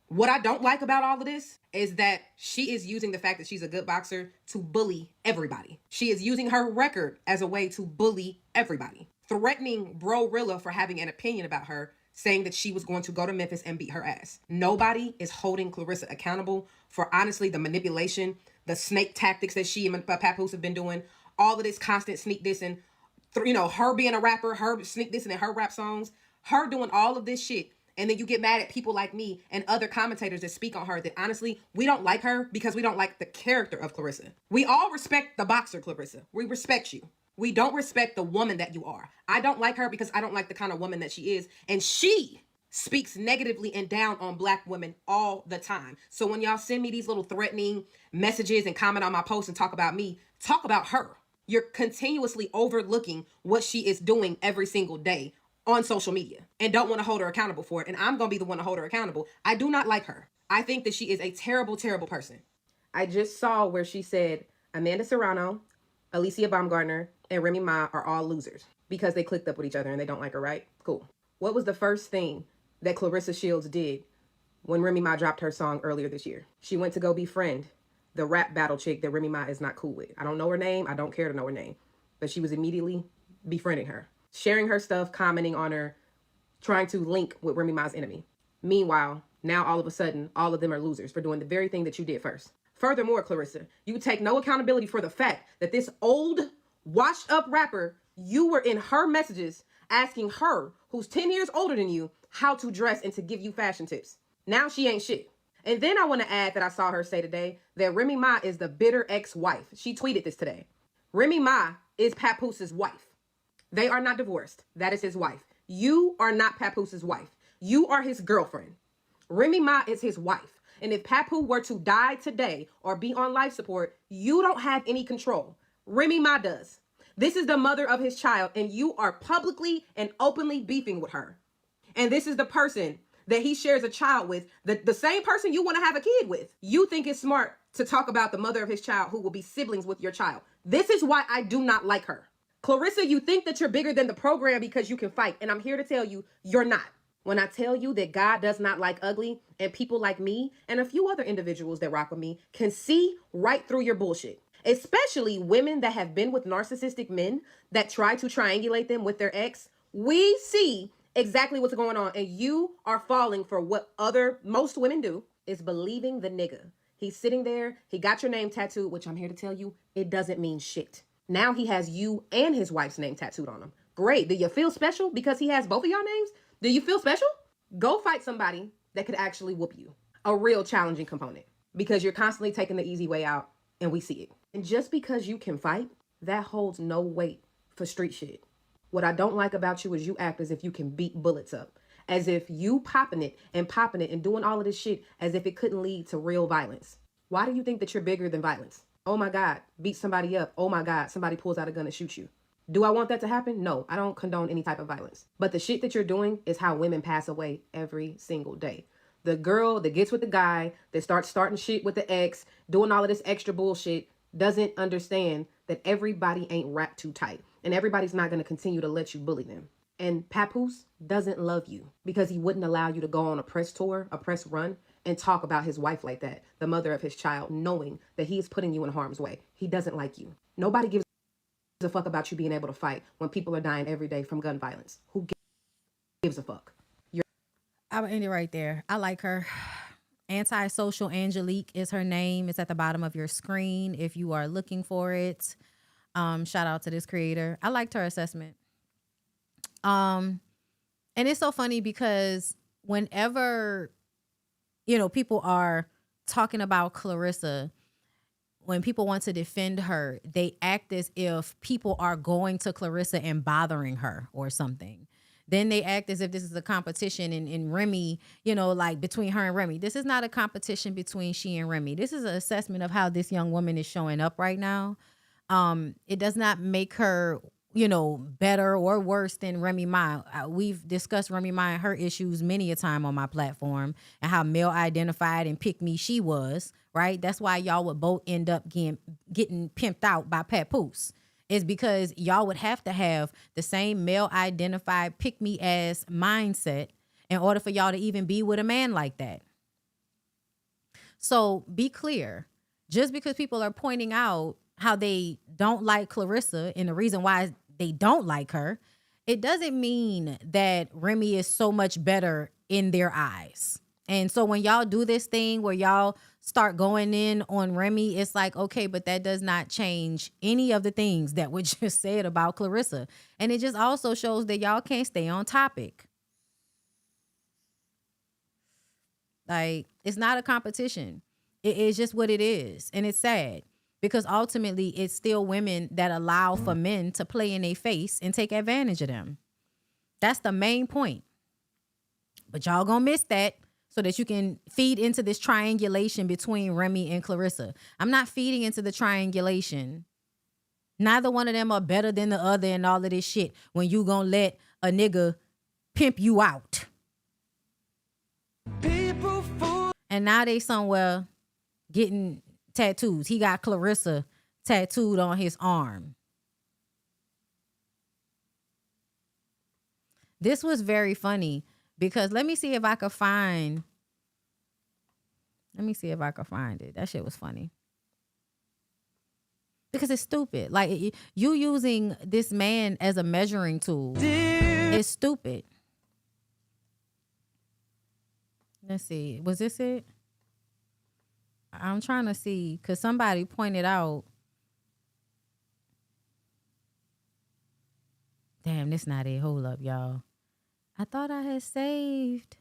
What I don't like about all of this is that she is using the fact that she's a good boxer to bully everybody. She is using her record as a way to bully everybody. Threatening Bro-Rilla for having an opinion about her, saying that she was going to go to Memphis and beat her ass. Nobody is holding Claressa accountable for, honestly, the manipulation, the snake tactics that she and Papoose have been doing, all of this constant sneak dissing, her being a rapper, her sneak dissing in her rap songs, her doing all of this shit. And then you get mad at people like me and other commentators that speak on her that honestly, we don't like her because we don't like the character of Claressa. We all respect the boxer, Claressa. We respect you. We don't respect the woman that you are. I don't like her because I don't like the kind of woman that she is. And she speaks negatively and down on black women all the time. So when y'all send me these little threatening messages and comment on my posts and talk about me, talk about her. You're continuously overlooking what she is doing every single day on social media and don't want to hold her accountable for it. And I'm going to be the one to hold her accountable. I do not like her. I think that she is a terrible, terrible person. I just saw where she said Amanda Serrano, Alicia Baumgartner, and Remy Ma are all losers because they clicked up with each other and they don't like her, right? Cool. What was the first thing that Claressa Shields did when Remy Ma dropped her song earlier this year. She went to go befriend the rap battle chick that Remy Ma is not cool with. I don't know her name. I don't care to know her name. But she was immediately befriending her, sharing her stuff, commenting on her, trying to link with Remy Ma's enemy. Meanwhile, now all of a sudden, all of them are losers for doing the very thing that you did first. Furthermore, Clarissa, you take no accountability for the fact that this old, washed up rapper, you were in her messages asking her, who's 10 years older than you, how to dress and to give you fashion tips. Now she ain't shit. And then I want to add that I saw her say today that Remy Ma is the bitter ex-wife. She tweeted this today. Remy Ma is Papoose' wife. They are not divorced. That is his wife. You are not Papoose' wife. You are his girlfriend. Remy Ma is his wife. And if Papoose were to die today or be on life support, you don't have any control. Remy Ma does. This is the mother of his child, and you are publicly and openly beefing with her. And this is the person that he shares a child with, the same person you want to have a kid with. You think it's smart to talk about the mother of his child who will be siblings with your child. This is why I do not like her. Clarissa, you think that you're bigger than the program because you can fight, and I'm here to tell you, you're not. When I tell you that God does not like ugly, and people like me and a few other individuals that rock with me can see right through your bullshit, especially women that have been with narcissistic men that try to triangulate them with their ex, we see exactly what's going on, and you are falling for what most women do, is believing the nigga. He's sitting there, he got your name tattooed, which I'm here to tell you, it doesn't mean shit. Now he has you and his wife's name tattooed on him. Great. Do you feel special because he has both of y'all names? Do you feel special? Go fight somebody that could actually whoop you. A real challenging component, because you're constantly taking the easy way out, and we see it. And just because you can fight, that holds no weight for street shit. What I don't like about you is you act as if you can beat bullets up, as if you popping it and doing all of this shit as if it couldn't lead to real violence. Why do you think that you're bigger than violence? Oh my God, beat somebody up. Oh my God, somebody pulls out a gun and shoots you. Do I want that to happen? No, I don't condone any type of violence. But the shit that you're doing is how women pass away every single day. The girl that gets with the guy, that starts starting shit with the ex, doing all of this extra bullshit, doesn't understand that everybody ain't wrapped too tight. And everybody's not going to continue to let you bully them. And Papoose doesn't love you because he wouldn't allow you to go on a press tour, a press run, and talk about his wife like that, the mother of his child, knowing that he is putting you in harm's way. He doesn't like you. Nobody gives a fuck about you being able to fight when people are dying every day from gun violence. Who gives a fuck? I'll end it right there. I like her. Antisocial Angelique is her name. It's at the bottom of your screen if you are looking for it. Shout out to this creator. I liked her assessment. And it's so funny because whenever, people are talking about Clarissa, when people want to defend her, they act as if people are going to Clarissa and bothering her or something. Then they act as if this is a competition in Remy, like between her and Remy. This is not a competition between she and Remy. This is an assessment of how this young woman is showing up right now. It does not make her, better or worse than Remy Ma. We've discussed Remy Ma and her issues many a time on my platform and how male identified and pick me she was, right? That's why y'all would both end up getting pimped out by Papoose. Is because y'all would have to have the same male identified pick me ass mindset in order for y'all to even be with a man like that. So be clear. Just because people are pointing out how they don't like Clarissa and the reason why they don't like her, it doesn't mean that Remy is so much better in their eyes. And so when y'all do this thing where y'all start going in on Remy, it's like, okay, but that does not change any of the things that were just said about Clarissa. And it just also shows that y'all can't stay on topic. Like, it's not a competition. It is just what it is. And it's sad because ultimately it's still women that allow for men to play in their face and take advantage of them. That's the main point. But y'all gonna miss that. So that you can feed into this triangulation between Remy and Clarissa. I'm not feeding into the triangulation. Neither one of them are better than the other and all of this shit when you gonna let a nigga pimp you out. And now they somewhere getting tattoos. He got Clarissa tattooed on his arm. This was very funny. Because let me see if I could find Let me see if I can find it. That shit was funny. Because it's stupid. Like, you using this man as a measuring tool is stupid. Let's see. Was this it? I'm trying to see, because somebody pointed out. Damn, this not it. Hold up, y'all. I thought I had saved.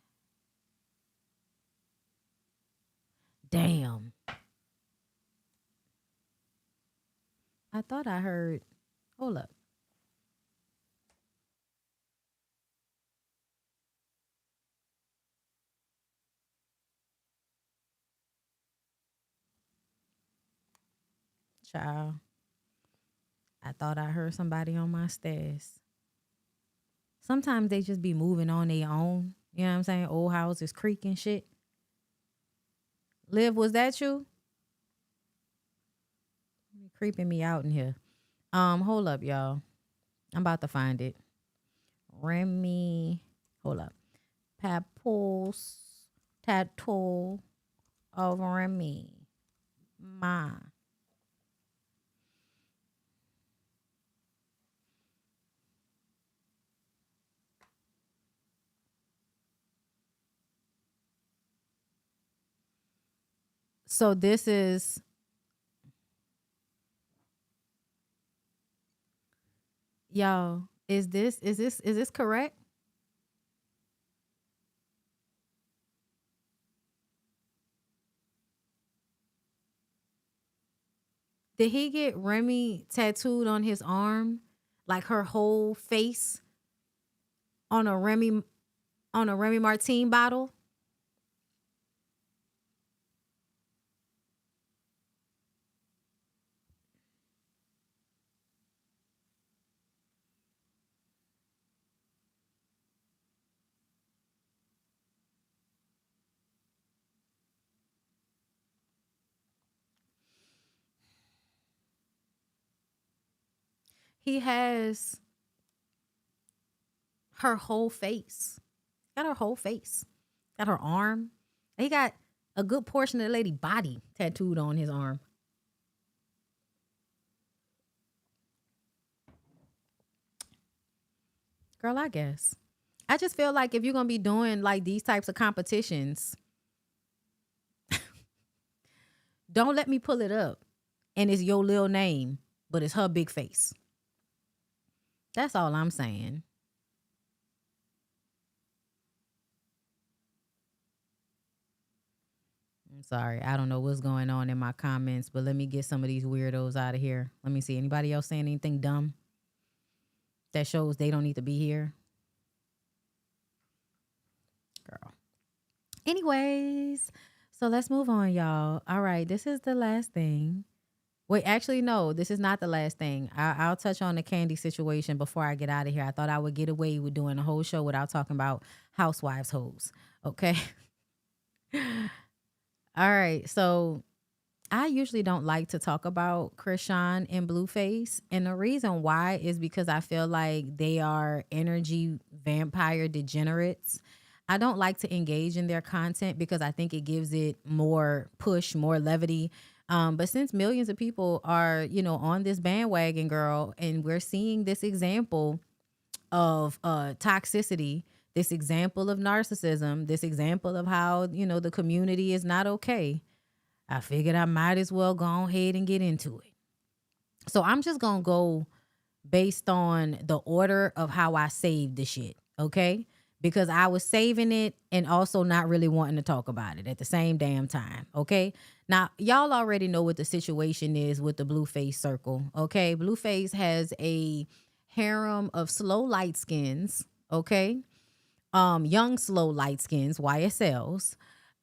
Damn. I thought I heard. Hold up. Child. I thought I heard somebody on my stairs. Sometimes they just be moving on their own. You know what I'm saying? Old houses creaking shit. Liv, was that you? Creeping me out in here. Hold up, y'all. I'm about to find it. Remy. Hold up. Papoose tattoo of Remy. Ma. So this is y'all, is this correct? Did he get Remy tattooed on his arm? Like her whole face on a Remy Martine bottle? He has her whole face. Got her whole face. Got her arm. He got a good portion of the lady body tattooed on his arm. Girl, I guess. I just feel like if you're going to be doing like these types of competitions, don't let me pull it up and it's your little name, but it's her big face. That's all I'm saying. I'm sorry. I don't know what's going on in my comments, but let me get some of these weirdos out of here. Let me see. Anybody else saying anything dumb that shows they don't need to be here? Girl. Anyways, so let's move on, y'all. All right. This is the last thing. Wait, actually, no, this is not the last thing. I'll touch on the Candy situation before I get out of here. I thought I would get away with doing a whole show without talking about housewives hoes. Okay. All right. So I usually don't like to talk about Krishan and Blueface. And the reason why is because I feel like they are energy vampire degenerates. I don't like to engage in their content because I think it gives it more push, more levity. But since millions of people are, on this bandwagon, girl, and we're seeing this example of toxicity, this example of narcissism, this example of how, the community is not okay, I figured I might as well go ahead and get into it. So I'm just going to go based on the order of how I saved the shit, okay? Because I was saving it and also not really wanting to talk about it at the same damn time, okay? Now, y'all already know what the situation is with the Blueface circle, okay? Blueface has a harem of slow light skins, okay? Young slow light skins, YSLs,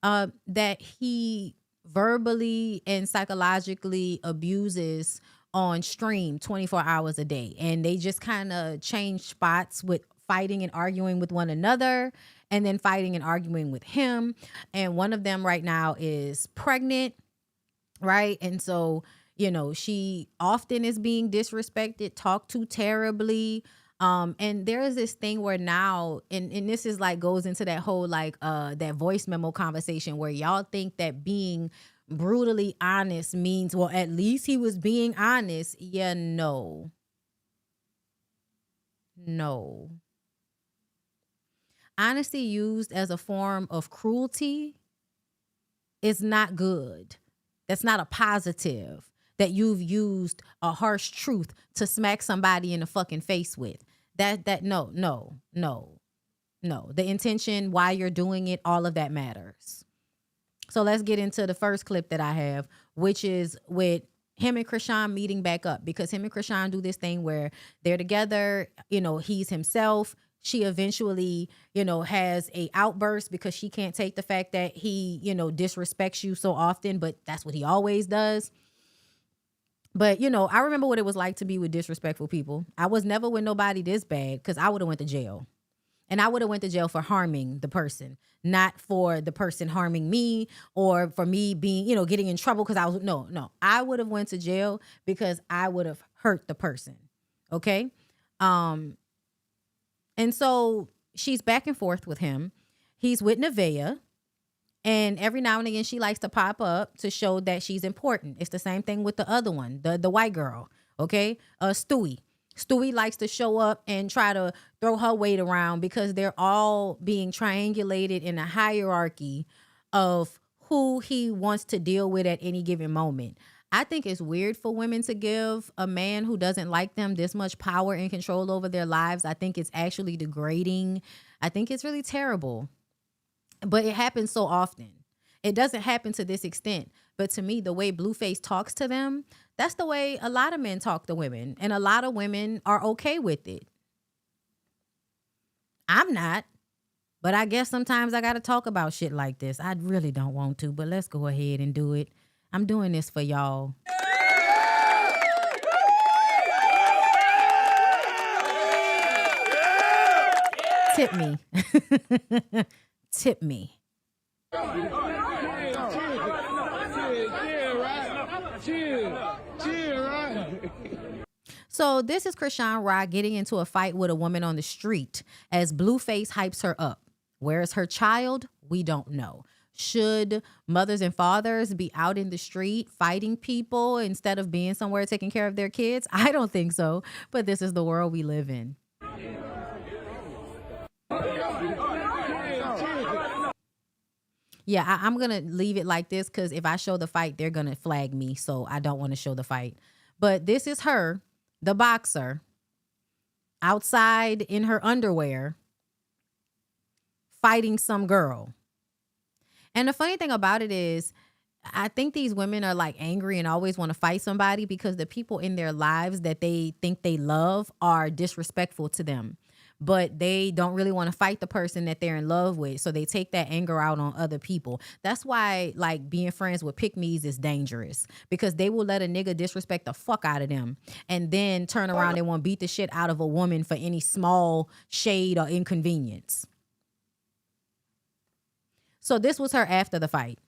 that he verbally and psychologically abuses on stream 24 hours a day. And they just kind of change spots with fighting and arguing with one another, and then fighting and arguing with him. And one of them right now is pregnant, right? And so, she often is being disrespected, talked to terribly. And there is this thing where now, and this is like goes into that whole like that voice memo conversation where y'all think that being brutally honest means, well, at least he was being honest. Yeah, no. Honesty used as a form of cruelty is not good. That's not a positive. That you've used a harsh truth to smack somebody in the fucking face with. No. The intention, why you're doing it, all of that matters. So let's get into the first clip that I have, which is with him and Krishan meeting back up, because him and Krishan do this thing where they're together, he's himself. She eventually, has a outburst because she can't take the fact that he, disrespects you so often, but that's what he always does. But, I remember what it was like to be with disrespectful people. I was never with nobody this bad because I would have went to jail. And I would have went to jail for harming the person, not for the person harming me or for me being, getting in trouble because I was, no. I would have went to jail because I would have hurt the person. Okay? And so she's back and forth with him. He's with Nevaeh. And every now and again, she likes to pop up to show that she's important. It's the same thing with the other one, the white girl, okay? Stewie. Stewie likes to show up and try to throw her weight around because they're all being triangulated in a hierarchy of who he wants to deal with at any given moment. I think it's weird for women to give a man who doesn't like them this much power and control over their lives. I think it's actually degrading. I think it's really terrible. But it happens so often. It doesn't happen to this extent. But to me, the way Blueface talks to them, that's the way a lot of men talk to women. And a lot of women are okay with it. I'm not. But I guess sometimes I got to talk about shit like this. I really don't want to, but let's go ahead and do it. I'm doing this for y'all. Tip me. Tip me. So this is Krishan Rock getting into a fight with a woman on the street as Blueface hypes her up. Where is her child? We don't know. Should mothers and fathers be out in the street fighting people instead of being somewhere taking care of their kids? I don't think so, but this is the world we live in. Yeah, I'm going to leave it like this because if I show the fight, they're going to flag me. So I don't want to show the fight. But this is her, the boxer, outside in her underwear, fighting some girl. And the funny thing about it is, I think these women are like angry and always want to fight somebody because the people in their lives that they think they love are disrespectful to them. But they don't really want to fight the person that they're in love with. So they take that anger out on other people. That's why like being friends with pick-me's is dangerous, because they will let a nigga disrespect the fuck out of them and then turn around and want to beat the shit out of a woman for any small shade or inconvenience. So this was her after the fight.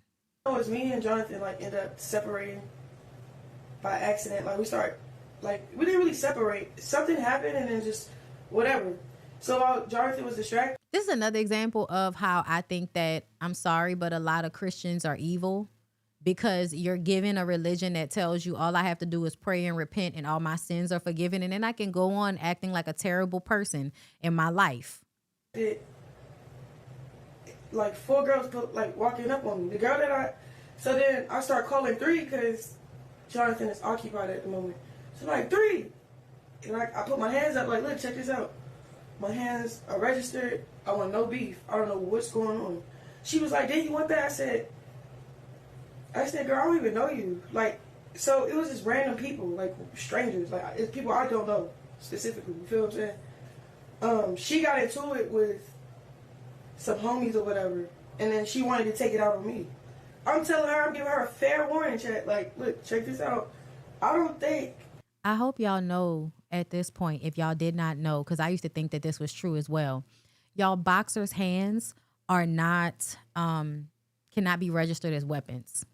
It was me and Jonathan ended up separating by accident. We didn't really separate. Something happened and then just whatever. So Jonathan was distracted. This is another example of how I think that, I'm sorry, but a lot of Christians are evil because you're given a religion that tells you all I have to do is pray and repent and all my sins are forgiven. And then I can go on acting like a terrible person in my life. 4 girls walking up on me. The girl so then I start calling 3 because Jonathan is occupied at the moment. So 3. And I put my hands up look, check this out. My hands are registered. I want no beef. I don't know what's going on. She was like, "Did you want that?" I said, "Girl, I don't even know you." So it was just random people, strangers. It's people I don't know specifically. You feel what I'm saying? She got into it with some homies or whatever, and then she wanted to take it out on me. I'm telling her, I'm giving her a fair warning check. Look, check this out. I hope y'all know at this point, if y'all did not know, because I used to think that this was true as well. Y'all boxers' hands are not, cannot be registered as weapons.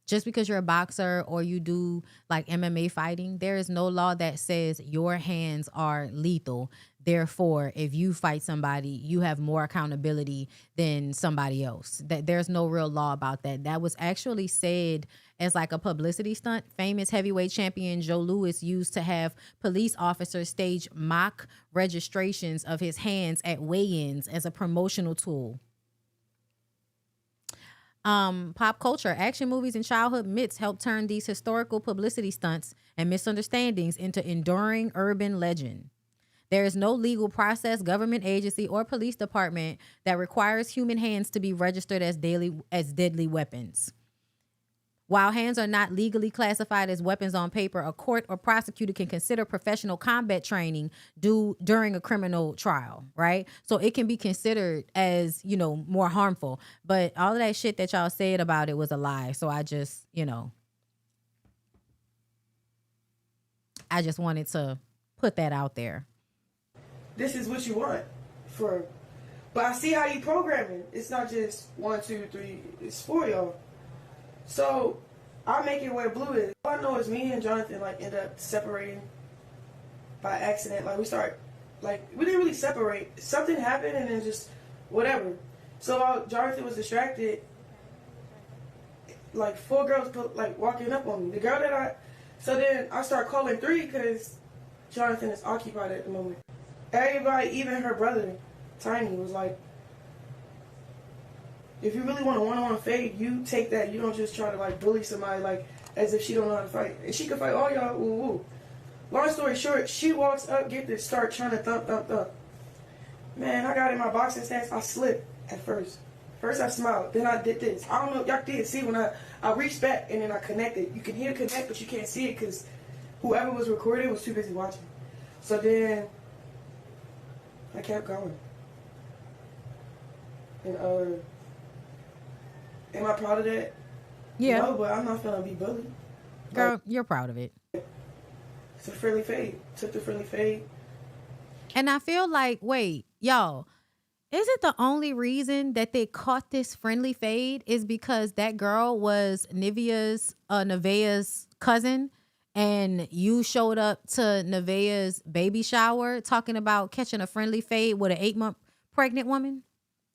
Just because you're a boxer or you do like MMA fighting, there is no law that says your hands are lethal. Therefore, if you fight somebody, you have more accountability than somebody else. That there's no real law about that. That was actually said as like a publicity stunt. Famous heavyweight champion Joe Louis used to have police officers stage mock registrations of his hands at weigh-ins as a promotional tool. Pop culture, action movies, and childhood myths help turn these historical publicity stunts and misunderstandings into enduring urban legend. There is no legal process, government agency, or police department that requires human hands to be registered as deadly weapons. While hands are not legally classified as weapons on paper, a court or prosecutor can consider professional combat training during a criminal trial, right? So it can be considered as, more harmful. But all of that shit that y'all said about it was a lie. So I just, I just wanted to put that out there. This is what you want but I see how you programming. It's not just 1, 2, 3, it's 4 y'all. So I make it where Blue is. All I know is me and Jonathan end up separating by accident. We we didn't really separate. Something happened and then just whatever. So while Jonathan was distracted, 4 girls walking up on me. The girl so then I start calling 3 because Jonathan is occupied at the moment. Everybody, even her brother, Tiny, was like, if you really want a one-on-one fade, you take that. You don't just try to bully somebody as if she don't know how to fight. And she can fight all y'all. Woo woo. Long story short, she walks up, get this, start trying to thump. Man, I got in my boxing stance. I slipped at first. First I smiled, then I did this. I don't know if y'all did see when I reached back and then I connected. You can hear the connect, but you can't see it because whoever was recording was too busy watching. So then I kept going. And am I proud of that? Yeah. No, but I'm not gonna be bullied. Girl, you're proud of it. It's a friendly fade. Took the friendly fade. And I feel like, wait, y'all, is it the only reason that they caught this friendly fade is because that girl was Nevaeh's cousin and you showed up to Nevaeh's baby shower talking about catching a friendly fade with an 8-month pregnant woman?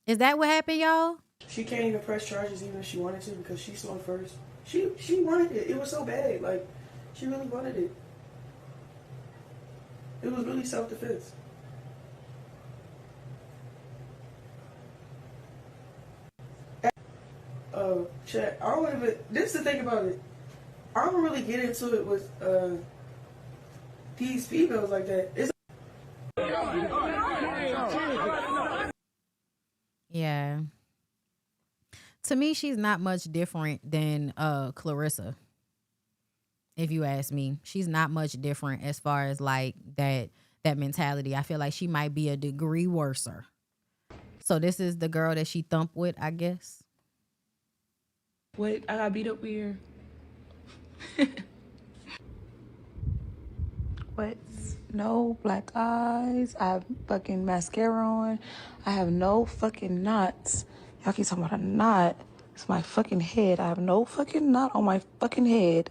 Is that what happened, y'all? She can't even press charges even if she wanted to because she swung first. She wanted it. It was so bad. She really wanted it. It was really self-defense. Chat. I don't even. This is the thing about it. I don't really get into it with these females like that. Yeah. To me, she's not much different than Clarissa. If you ask me, she's not much different as far as that mentality. I feel like she might be a degree worser. So this is the girl that she thumped with, I guess. What? I got beat up here. What? No black eyes. I have fucking mascara on. I have no fucking knots. Y'all keep talking about a knot. It's my fucking head. I have no fucking knot on my fucking head.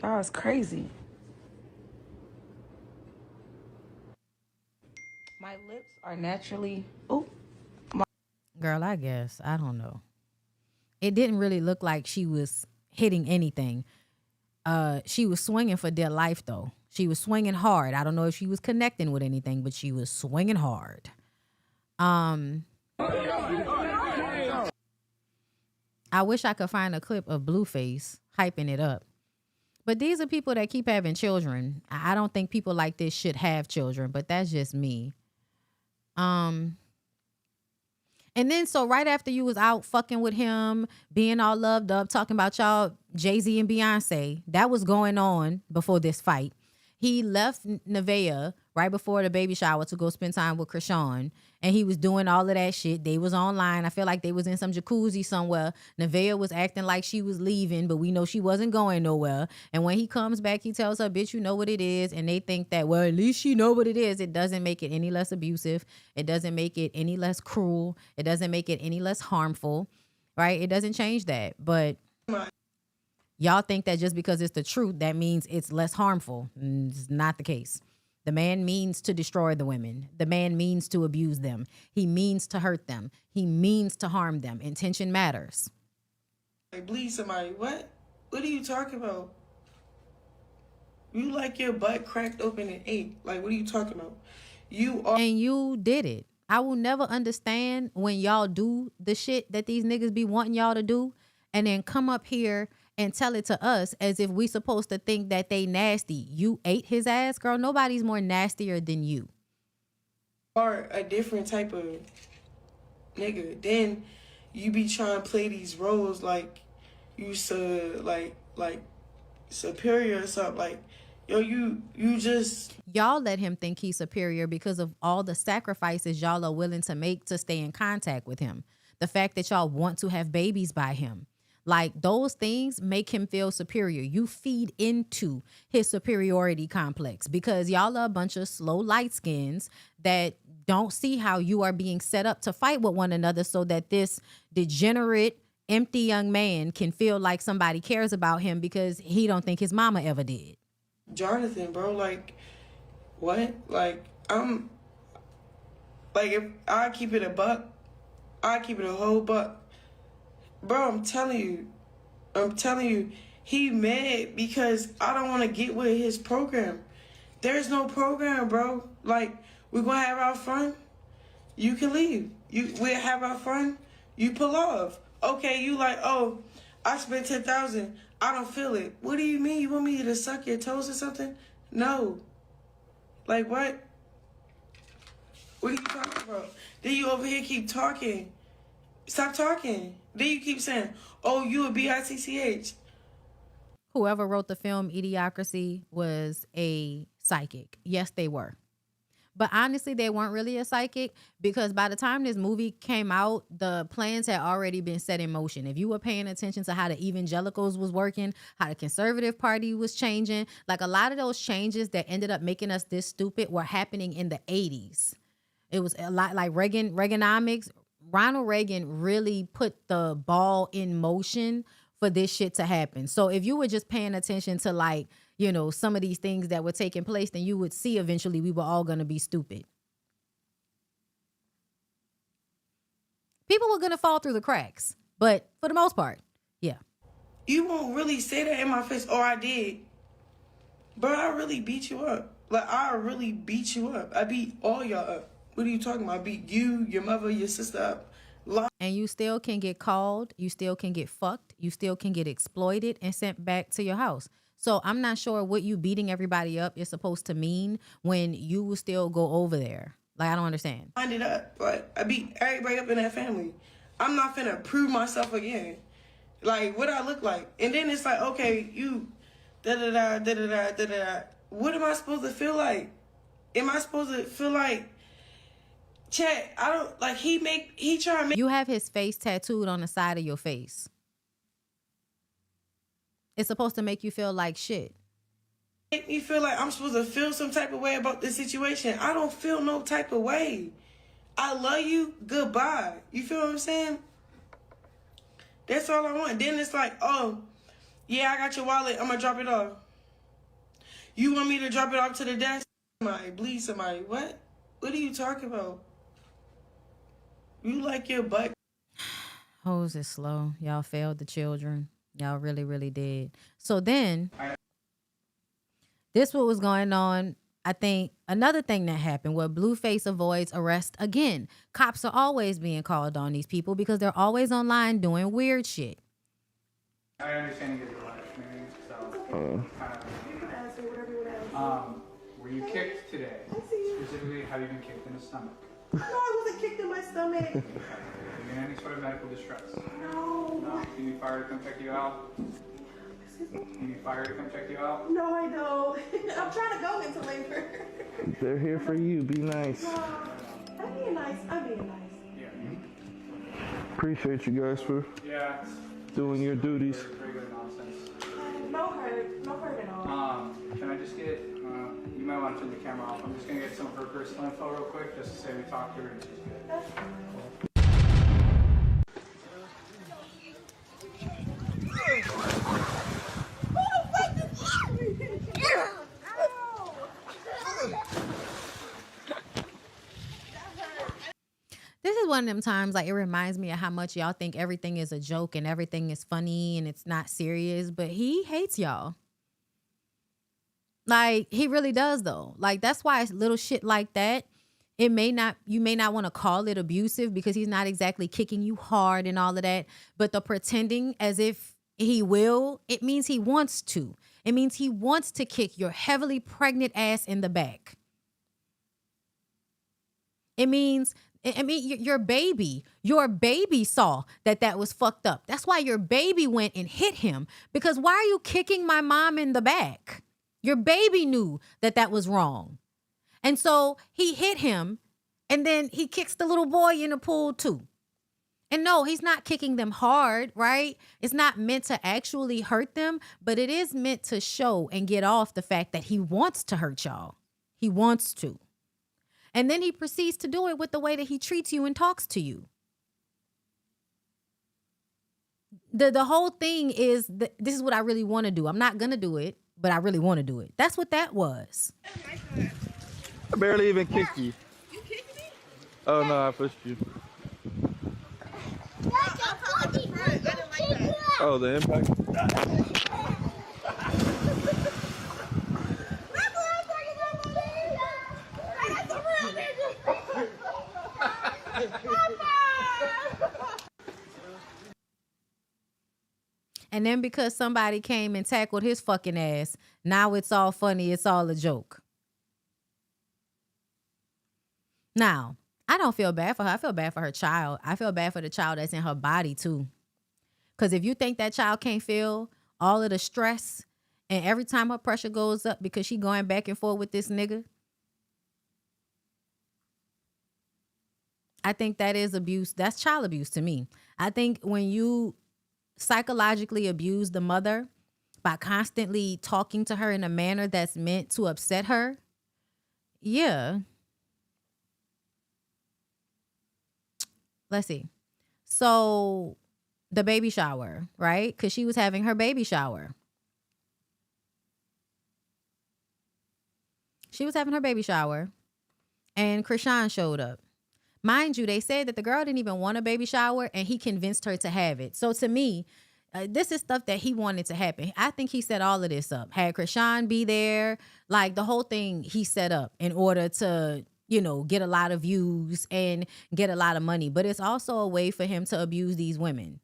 Y'all is crazy. My lips are naturally... Oh. Girl, I guess. I don't know. It didn't really look like she was hitting anything. She was swinging for dear life, though. She was swinging hard. I don't know if she was connecting with anything, but she was swinging hard. I wish I could find a clip of Blueface hyping it up. But these are people that keep having children. I don't think people like this should have children, but that's just me. And then so right after you was out fucking with him, being all loved up, talking about y'all, Jay-Z and Beyonce, that was going on before this fight. He left Nevaeh right before the baby shower to go spend time with Krishan. And he was doing all of that shit. They was online. I feel like they was in some jacuzzi somewhere. Nevaeh was acting like she was leaving, but we know she wasn't going nowhere. And when he comes back, he tells her, bitch, you know what it is. And they think that, well, at least she know what it is. It doesn't make it any less abusive. It doesn't make it any less cruel. It doesn't make it any less harmful, right? It doesn't change that. But Y'all think that just because it's the truth, that means it's less harmful. It's not the case. The man means to destroy the women. The man means to abuse them. He means to hurt them. He means to harm them. Intention matters. Like, bleed somebody. What? What are you talking about? You like your butt cracked open and ate. Like, what are you talking about? And you did it. I will never understand when y'all do the shit that these niggas be wanting y'all to do and then come up here and tell it to us as if we supposed to think that they nasty. You ate his ass, girl. Nobody's more nastier than you. Or a different type of nigga. Then you be trying to play these roles like you like superior or something. Like, yo, you just... Y'all let him think he's superior because of all the sacrifices y'all are willing to make to stay in contact with him. The fact that y'all want to have babies by him. Like, those things make him feel superior. You feed into his superiority complex because y'all are a bunch of slow light skins that don't see how you are being set up to fight with one another so that this degenerate, empty young man can feel like somebody cares about him because he don't think his mama ever did. Jonathan, bro, like, what? Like, like, if I keep it a buck, I keep it a whole buck. Bro, I'm telling you, he mad because I don't want to get with his program. There's no program, bro. Like, we're going to have our fun. You can leave. We'll have our fun. You pull off. Okay, you like, oh, I spent $10,000. I don't feel it. What do you mean? You want me to suck your toes or something? No. Like, what? What are you talking about? Then you over here keep talking. Stop talking. Then you keep saying, oh, you a bitch. Whoever wrote the film Idiocracy was a psychic. Yes, they were. But honestly, they weren't really a psychic because by the time this movie came out, the plans had already been set in motion. If you were paying attention to how the evangelicals was working, how the conservative party was changing, like a lot of those changes that ended up making us this stupid were happening in the 80s. It was a lot like Reaganomics. Ronald Reagan really put the ball in motion for this shit to happen. So if you were just paying attention to like, you know, some of these things that were taking place, then you would see eventually we were all going to be stupid. People were going to fall through the cracks, but for the most part, yeah. You won't really say that in my face. Oh, I did. Bro, I really beat you up. Like, I really beat you up. I beat all y'all up. What are you talking about? I beat you, your mother, your sister up. And you still can get called. You still can get fucked. You still can get exploited and sent back to your house. So I'm not sure what you beating everybody up is supposed to mean when you will still go over there. Like, I don't understand. I ended up, like, I beat everybody up in that family. I'm not finna prove myself again. Like, what I look like. And then it's like, okay, you da-da-da, da-da-da, da-da-da. What am I supposed to feel like? Am I supposed to feel like, Chet, I don't, like, he try to make... You have his face tattooed on the side of your face. It's supposed to make you feel like shit. Make me feel like I'm supposed to feel some type of way about this situation. I don't feel no type of way. I love you, goodbye. You feel what I'm saying? That's all I want. Then it's like, oh, yeah, I got your wallet. I'm going to drop it off. You want me to drop it off to the desk? Somebody, bleed somebody. What? What are you talking about? You like your butt. Hoes is slow. Y'all failed the children. Y'all really, really did. So then, this what was going on. I think another thing that happened where Blueface avoids arrest again. Cops are always being called on these people because they're always online doing weird shit. I understand you get your life, maybe, so were you kicked today? Specifically, have you been kicked in the stomach? No, I wasn't kicked in my stomach. Are you in any sort of medical distress? No. No? Do you need fire to come check you out? You need fire to come check you out? No, I don't. I'm trying to go into labor. They're here for you. Be nice. I'm being nice. I'm being nice. Yeah. Appreciate you guys for doing your duties. Very good nonsense. No hurt. No hurt at all. Can I just get, you might want to turn the camera off. I'm just going to get some of her personal info real quick, just to say we talked to her and she's good. That's fine. one of them times, like, it reminds me of how much y'all think everything is a joke and everything is funny and it's not serious, but he hates y'all. Like, he really does, though. Like, that's why it's little shit like that. You may not want to call it abusive because he's not exactly kicking you hard and all of that. But the pretending as if he will, it means he wants to. It means he wants to kick your heavily pregnant ass in the back. It means, your baby saw that was fucked up. That's why your baby went and hit him. Because why are you kicking my mom in the back? Your baby knew that was wrong. And so he hit him, and then he kicks the little boy in the pool too. And no, he's not kicking them hard, right? It's not meant to actually hurt them, but it is meant to show and get off the fact that he wants to hurt y'all. He wants to. And then he proceeds to do it with the way that he treats you and talks to you. The whole thing is, this is what I really want to do. I'm not going to do it, but I really want to do it. That's what that was. I barely even kicked you. You kicked me? Oh, no, I pushed you. Oh, the impact? And then because somebody came and tackled his fucking ass, now it's all funny, it's all a joke. Now, I don't feel bad for her. I feel bad for her child. I feel bad for the child that's in her body too. Because if you think that child can't feel all of the stress and every time her pressure goes up because she going back and forth with this nigga, I think that is abuse. That's child abuse to me. I think when you psychologically abuse the mother by constantly talking to her in a manner that's meant to upset her, yeah. Let's see. So the baby shower, right? Because she was having her baby shower. She was having her baby shower and Krishan showed up. Mind you, they said that the girl didn't even want a baby shower and he convinced her to have it. So to me, this is stuff that he wanted to happen. I think he set all of this up. Had Krishan be there, like the whole thing he set up in order to, you know, get a lot of views and get a lot of money. But it's also a way for him to abuse these women.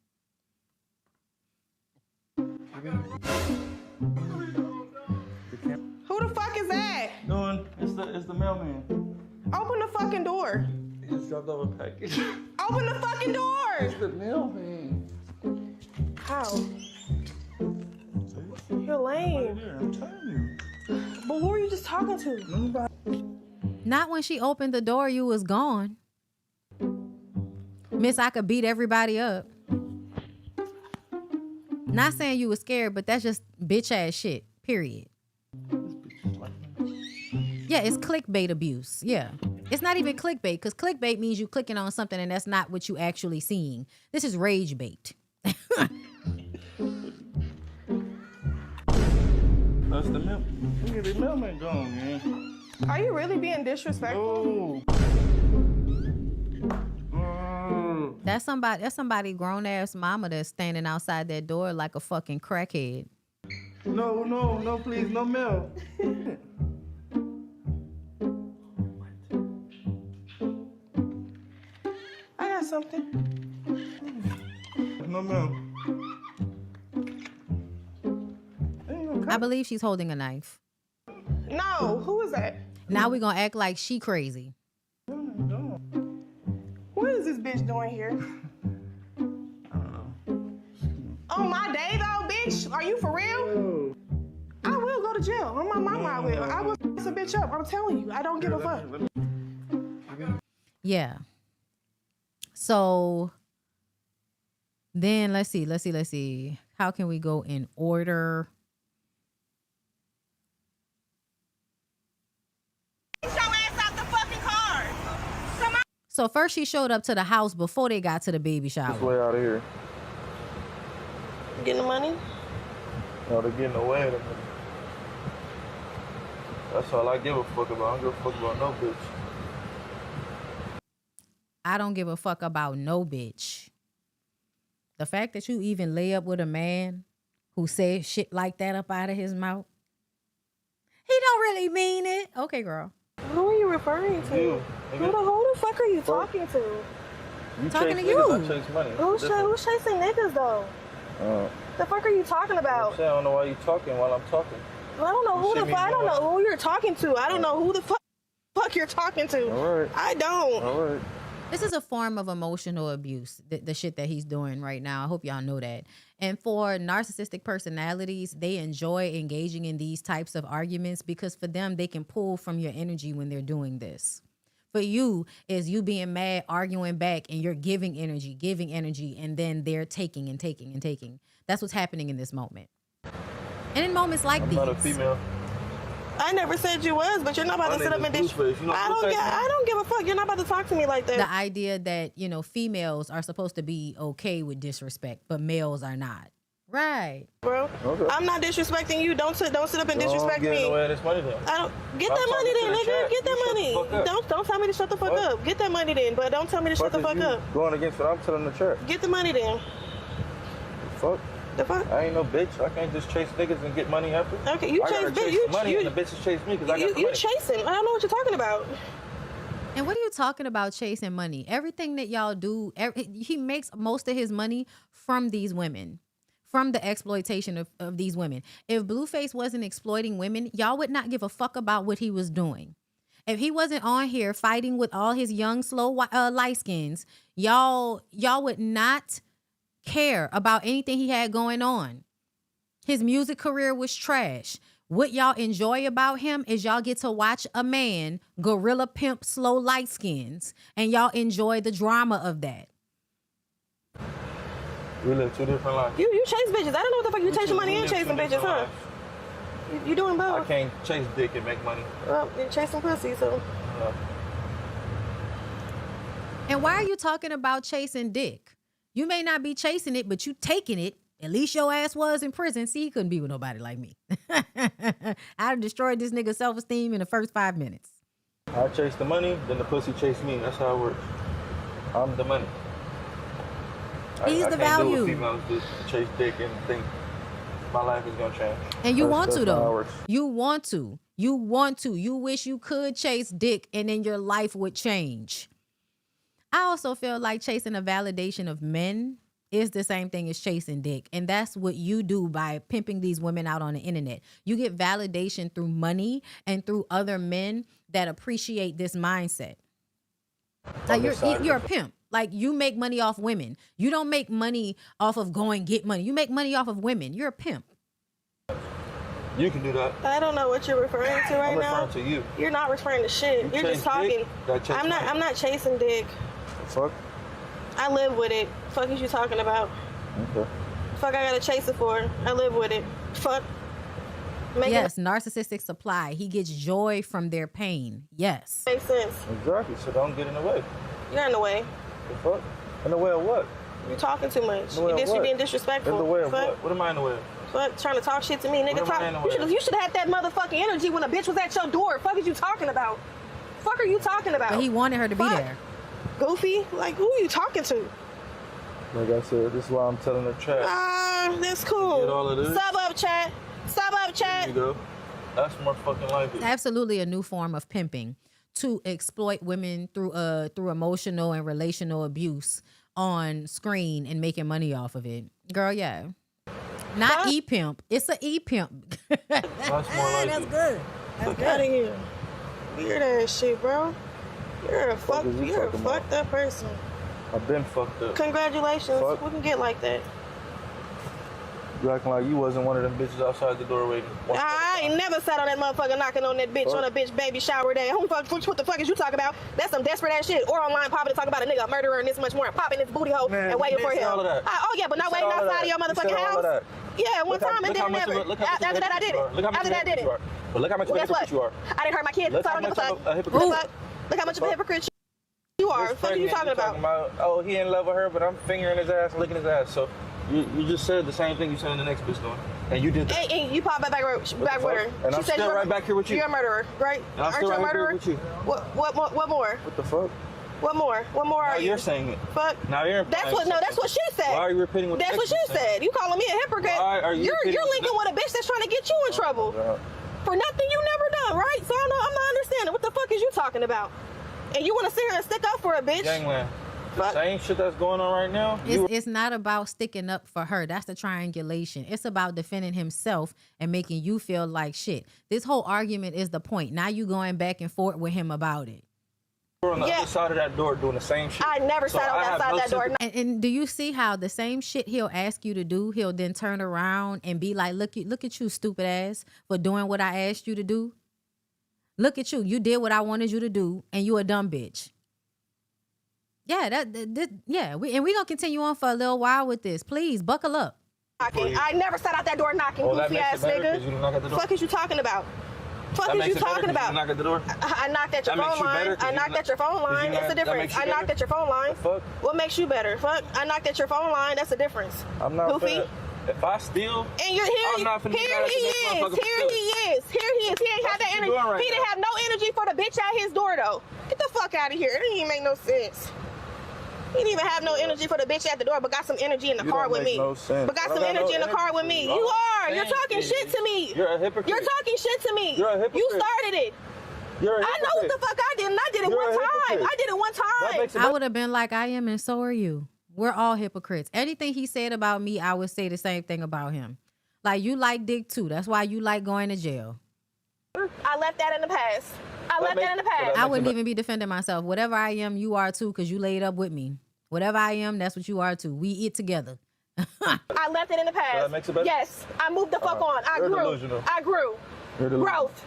Who the fuck is that? It's the mailman. Open the fucking door. He just dropped off a package. Open the fucking door. It's the mailman. How? You're lame. I'm telling you. But who were you just talking to? Nobody. Not when she opened the door, you was gone. Miss, I could beat everybody up. Not saying you was scared, but that's just bitch ass shit, period. Yeah, it's clickbait abuse. Yeah. It's not even clickbait, because clickbait means you clicking on something and that's not what you actually seeing. This is rage bait. That's the mail. Look at the mailman gone, man. Are you really being disrespectful? No. That's somebody grown ass mama that's standing outside that door like a fucking crackhead. No, please, no mail. I got something. No mail. I believe she's holding a knife. No, who is that? Now we gonna act like she crazy. What is this bitch doing here? On my day though, bitch? Are you for real? I will go to jail. On my mama, I will. I will f*** a bitch up. I'm telling you. I don't give a fuck. Yeah. So then let's see. How can we go in order? Get your ass out the fucking car. Come on. So first she showed up to the house before they got to the baby shower. This way out of here. Getting the money? No, they're getting away. That's all I give a fuck about. I don't give a fuck about no bitch. I don't give a fuck about no bitch. The fact that you even lay up with a man who says shit like that up out of his mouth, he don't really mean it. Okay, girl. Who are you referring to? You. Who the fuck are you talking to? You Talking chase to niggas, you. I chase money. Who's chasing niggas though? The fuck are you talking about? I'm saying, I don't know why you talking while I'm talking. I don't know who You the see fuck. me I don't doing- know who you're talking to. I don't know who the fuck you're talking to. All right. I don't. All right. This is a form of emotional abuse, the shit that he's doing right now. I hope y'all know that. And for narcissistic personalities, they enjoy engaging in these types of arguments because for them, they can pull from your energy when they're doing this. For you, is you being mad, arguing back, and you're giving energy, and then they're taking and taking and taking. That's what's happening in this moment. And in moments like these. I'm not a female. I never said you was, but you're not about My to sit name up and is dish. Blueface. You know I don't give a fuck. You're not about to talk to me like that. The idea that, females are supposed to be okay with disrespect, but males are not. Right. Bro, Okay. I'm not disrespecting you. Don't sit up and disrespect Don't me. get in the way of this money then. I don't get I'm that money talking then, to the nigga. chat. Get that You shut money. the fuck up. Don't tell me to shut the fuck What? up. Get that money then, but don't tell me to shut the fuck you up. Going against what I'm telling the church. Get the money then. Fuck. The fuck? I ain't no bitch. I can't just chase niggas and get money after. Okay, you I chase gotta bitch. chase the money and the bitches chase me because I got the You money. chasing. I don't know what you're talking about. And what are you talking about chasing money? Everything that y'all do, he makes most of his money from these women, from the exploitation of these women. If Blueface wasn't exploiting women, y'all would not give a fuck about what he was doing. If he wasn't on here fighting with all his young, slow, light skins, y'all would not care about anything he had going on. His music career was trash. What y'all enjoy about him is y'all get to watch a man gorilla pimp slow light skins, and y'all enjoy the drama of that. We live two different lives. You chase bitches. I don't know what the fuck you chasing money We and live chasing two bitches, different huh? lives. You doing I both? can't chase dick and make money. Well, you're chasing pussy, so. And why are you talking about chasing dick? You may not be chasing it, but you taking it. At least your ass was in prison. See, he couldn't be with nobody like me. I'd destroyed this nigga's self-esteem in the first 5 minutes. I chase the money, then the pussy chase me. That's how it works. I'm the money. He's I the can't value. do what females just chase dick and think my life is gonna change. And you want to, that's not how it though. works. You want to. You want to. You wish you could chase dick and then your life would change. I also feel like chasing a validation of men is the same thing as chasing dick. And that's what you do by pimping these women out on the internet. You get validation through money and through other men that appreciate this mindset. Like you're a pimp. Like you make money off women. You don't make money off of going get money. You make money off of women. You're a pimp. You can do that. I don't know what you're referring to right I'm now. referring to you. You're not referring to shit. You You're chase just talking. dick, that chase I'm money. not chasing dick. Fuck. I live with it. Fuck is you talking about? Okay. Fuck I gotta chase it for. I live with it. Fuck. Yes, narcissistic supply. He gets joy from their pain. Yes. Makes sense. Exactly. So don't get in the way. You're in the way. The fuck? In the way of what? You're talking too much. In the way of You're what? being disrespectful. In the way of Fuck. what? What am I in the way of? Fuck, trying to talk shit to me, nigga. What am I in the way of? You should have had that motherfucking energy when a bitch was at your door. Fuck is you talking about? Fuck are you talking about? But he wanted her to be there. Goofy? Like, who are you talking to? Like I said, this is why I'm telling the chat. That's cool. Get all of this. Sub up, chat. Sub up, chat. There you go. That's more fucking life. It's absolutely a new form of pimping to exploit women through emotional and relational abuse on screen and making money off of it. Girl, yeah. Not e-pimp. It's an e-pimp. That's more like That's good. Fuck out of here. Weird ass shit, bro. You're a fucked up person. I've been fucked up. Congratulations. Fuck. We can get like that. You acting like you wasn't one of them bitches outside the door waiting. I ain't never sat on that motherfucker knocking on that bitch on a bitch baby shower day. What the fuck is you talking about? That's some desperate ass shit. Or online popping to talk about a nigga, a murderer, and this much more. Popping his booty hole and waiting for him. All of that. Oh yeah, but not waiting outside of your motherfucking house. Yeah, one time and then never. After that I did it. After that I did it. But look how much of a hypocrite you are. I didn't hurt my kids, so I don't give a fuck. Look how much of a hypocrite you are. What are you talking about? Oh, he in love with her, but I'm fingering his ass and licking his ass. So you just said the same thing you said in the next bitch doing. And you did that. And you popped back with her. And I'm still right back here with you. You're a murderer, right? And I'm still right here with you. What more? What the fuck? What more? What more are you? You're saying it. Fuck. Now you're. That's what. No, that's what she said. Why are you repeating what? That's what she said. You calling me a hypocrite? Why are you? You're linking with a bitch that's trying to get you in trouble for nothing you never done, right? So I'm not understanding. What the fuck is you talking about? And you want to sit here and stick up for a bitch? Gangland. The same shit that's going on right now. It's not about sticking up for her. That's the triangulation. It's about defending himself and making you feel like shit. This whole argument is the point. Now you going back and forth with him about it. We're on the other side of that door doing the same shit. I never sat on that side of that door. And do you see how the same shit he'll ask you to do, he'll then turn around and be like, look at you, stupid ass, for doing what I asked you to do. Look at you. You did what I wanted you to do, and you a dumb bitch. Yeah, we're gonna continue on for a little while with this. Please buckle up. I never sat out that door knocking, goofy ass nigga. Fuck is you talking about? Fuck is you talking about? Knock at the door? I knocked at your phone line. I knocked at your phone line. It's a difference. I knocked at your phone line. What makes you better? Fuck. I knocked at your phone line. That's a difference. I'm not goofy. If I steal, and you're here, I'm not finna here he is. Here he is. Here he is. He ain't have that energy. Right he didn't have no energy for the bitch at his door though. Get the fuck out of here. It didn't even make no sense. He didn't even have no energy for the bitch at the door, but got some energy in the car with me. No sense. But got some energy in the car with me. You are. You're talking shit to me. You're a hypocrite. You're talking shit to me. You're a hypocrite. You started it. You're a I know what the fuck I did, and I did it one time. I did it one time. I would have been like, I am, and so are you. We're all hypocrites. Anything he said about me, I would say the same thing about him. Like, you like dick too. That's why you like going to jail. I left that in the past. I wouldn't even be defending myself. Whatever I am, you are too, because you laid up with me. Whatever I am, that's what you are too. We eat together. I left it in the past. So that makes it better? Yes. I moved the fuck on. I grew. Delusional. I grew. Growth.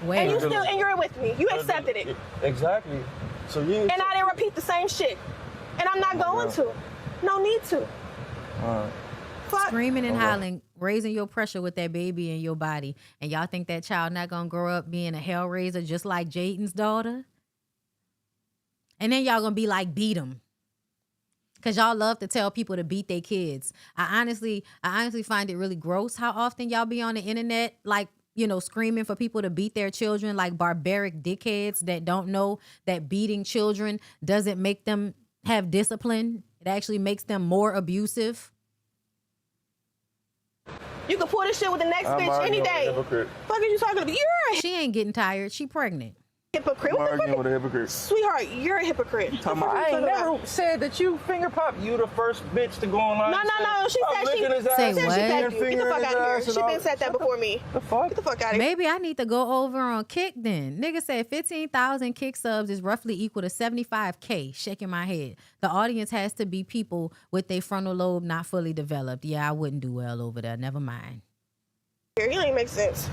Where? And you still, and you're with me. You accepted it. Exactly. So you. And I didn't repeat the same shit. And I'm not going to. No need to. Fuck. Screaming and hollering, raising your pressure with that baby in your body. And y'all think that child not gonna grow up being a hellraiser just like Jaden's daughter? And then y'all gonna be like, beat him. Cause y'all love to tell people to beat their kids. I honestly find it really gross how often y'all be on the internet, like, you know, screaming for people to beat their children like barbaric dickheads that don't know that beating children doesn't make them have discipline. It actually makes them more abusive. You can pull this shit with the next bitch any day. Fuck are you talking about? She ain't getting tired. She pregnant. Hypocrite. I'm arguing with a hypocrite. Sweetheart, you're a hypocrite. I ain't never said that you finger pop. You the first bitch to go online. No. She said she Say what? Get the fuck out of here. She been said that before me. The fuck? Get the fuck out of here. Maybe I need to go over on Kick then. Nigga said 15,000 Kick subs is roughly equal to 75K. Shaking my head. The audience has to be people with their frontal lobe not fully developed. Yeah, I wouldn't do well over there. Never mind. You don't even make sense.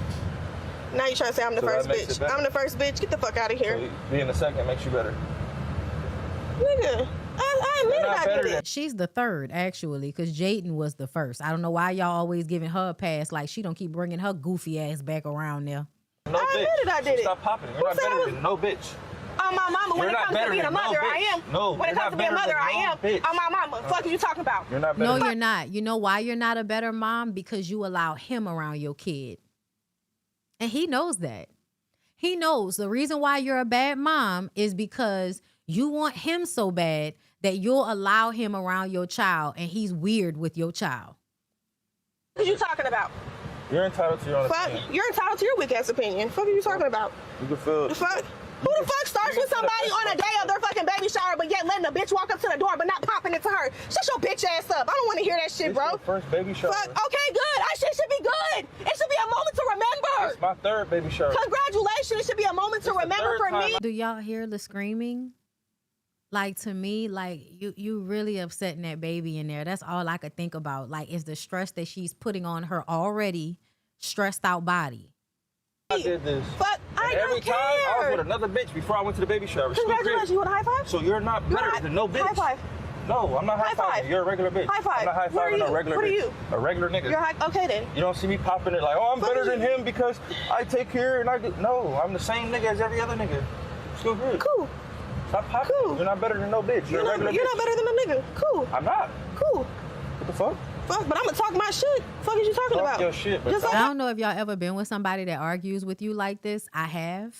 Now you trying to say I'm the first bitch. I'm the first bitch. Get the fuck out of here. So being the second makes you better. Nigga, I admit I did it. She's the third, actually, because Jaden was the first. I don't know why y'all always giving her a pass. Like, she don't keep bringing her goofy ass back around there. No I bitch. admitted I did it. Stop popping. You're not better than no bitch. On my mama, when it comes to being a mother, I am. No, when it comes to being a mother, I am. On my mama. Fuck are you talking about? You're not better. No, you're not. You know why you're not a better mom? Because you allow him around your kid. And he knows that. He knows the reason why you're a bad mom is because you want him so bad that you'll allow him around your child, and he's weird with your child. What are you talking about? You're entitled to your own opinion. You're entitled to your weak ass opinion. What are you talking about? You can feel the fuck. Who the fuck starts with somebody on a day of their fucking baby shower, but yet letting a bitch walk up to the door, but not popping it to her? Shut your bitch ass up. I don't want to hear that shit, bro. First baby shower. Fuck. Okay, good. It should be good. It should be a moment to remember. It's my third baby shower. Congratulations. It should be a moment to remember for me. Do y'all hear the screaming? Like, to me, like, you really upsetting that baby in there. That's all I could think about. Like, is the stress that she's putting on her already stressed out body. I did this. Fuck, I every don't care. time I was with another bitch before I went to the baby shower. Congratulations. You want a high five? So you're not better than no bitch. High five. No, I'm not high fiving. You're a regular bitch. High five. I'm not high fiving no regular bitch. What are you? A regular nigga. You're okay then. You don't see me popping it like, oh, I'm better than him because I take care and I do. No, I'm the same nigga as every other nigga. Still good. Cool. Stop popping. Cool. You're not better than no bitch. You're a regular bitch. You're not better than a nigga. Cool. I'm not. Cool. What the fuck? Fuck, but I'm gonna talk my shit. Fuck is you talking about? Your shit, I don't know if y'all ever been with somebody that argues with you like this. I have.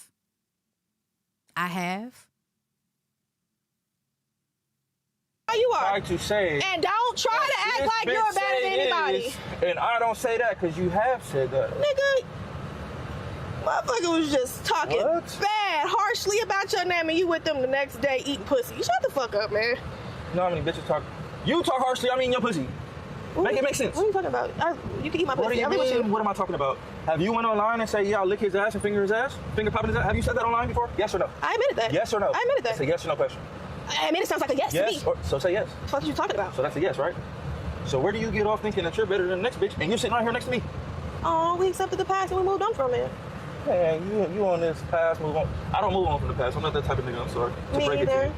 you are. Try to say. And don't try to act like you're better than anybody. And I don't say that because you have said that. Nigga, motherfucker was just talking bad, harshly about your name, and you with them the next day eating pussy. Shut the fuck up, man. You know how many bitches talk? You talk harshly, I mean your pussy. Make it make sense. What are you talking about? You can eat my pussy. What do you mean? What am I talking about? Have you went online and say, yeah, I'll lick his ass and finger his ass? Finger popping his ass? Have you said that online before? Yes or no? I admitted that. Yes or no? I admitted that. It's a yes or no question. I mean, it sounds like a yes to me. So say yes. What are you talking about? So that's a yes, right? So where do you get off thinking that you're better than the next bitch and you're sitting right here next to me? Oh, we accepted the past and we moved on from it. Man, you on this past, move on. I don't move on from the past. I'm not that type of nigga, I'm sorry. Me either.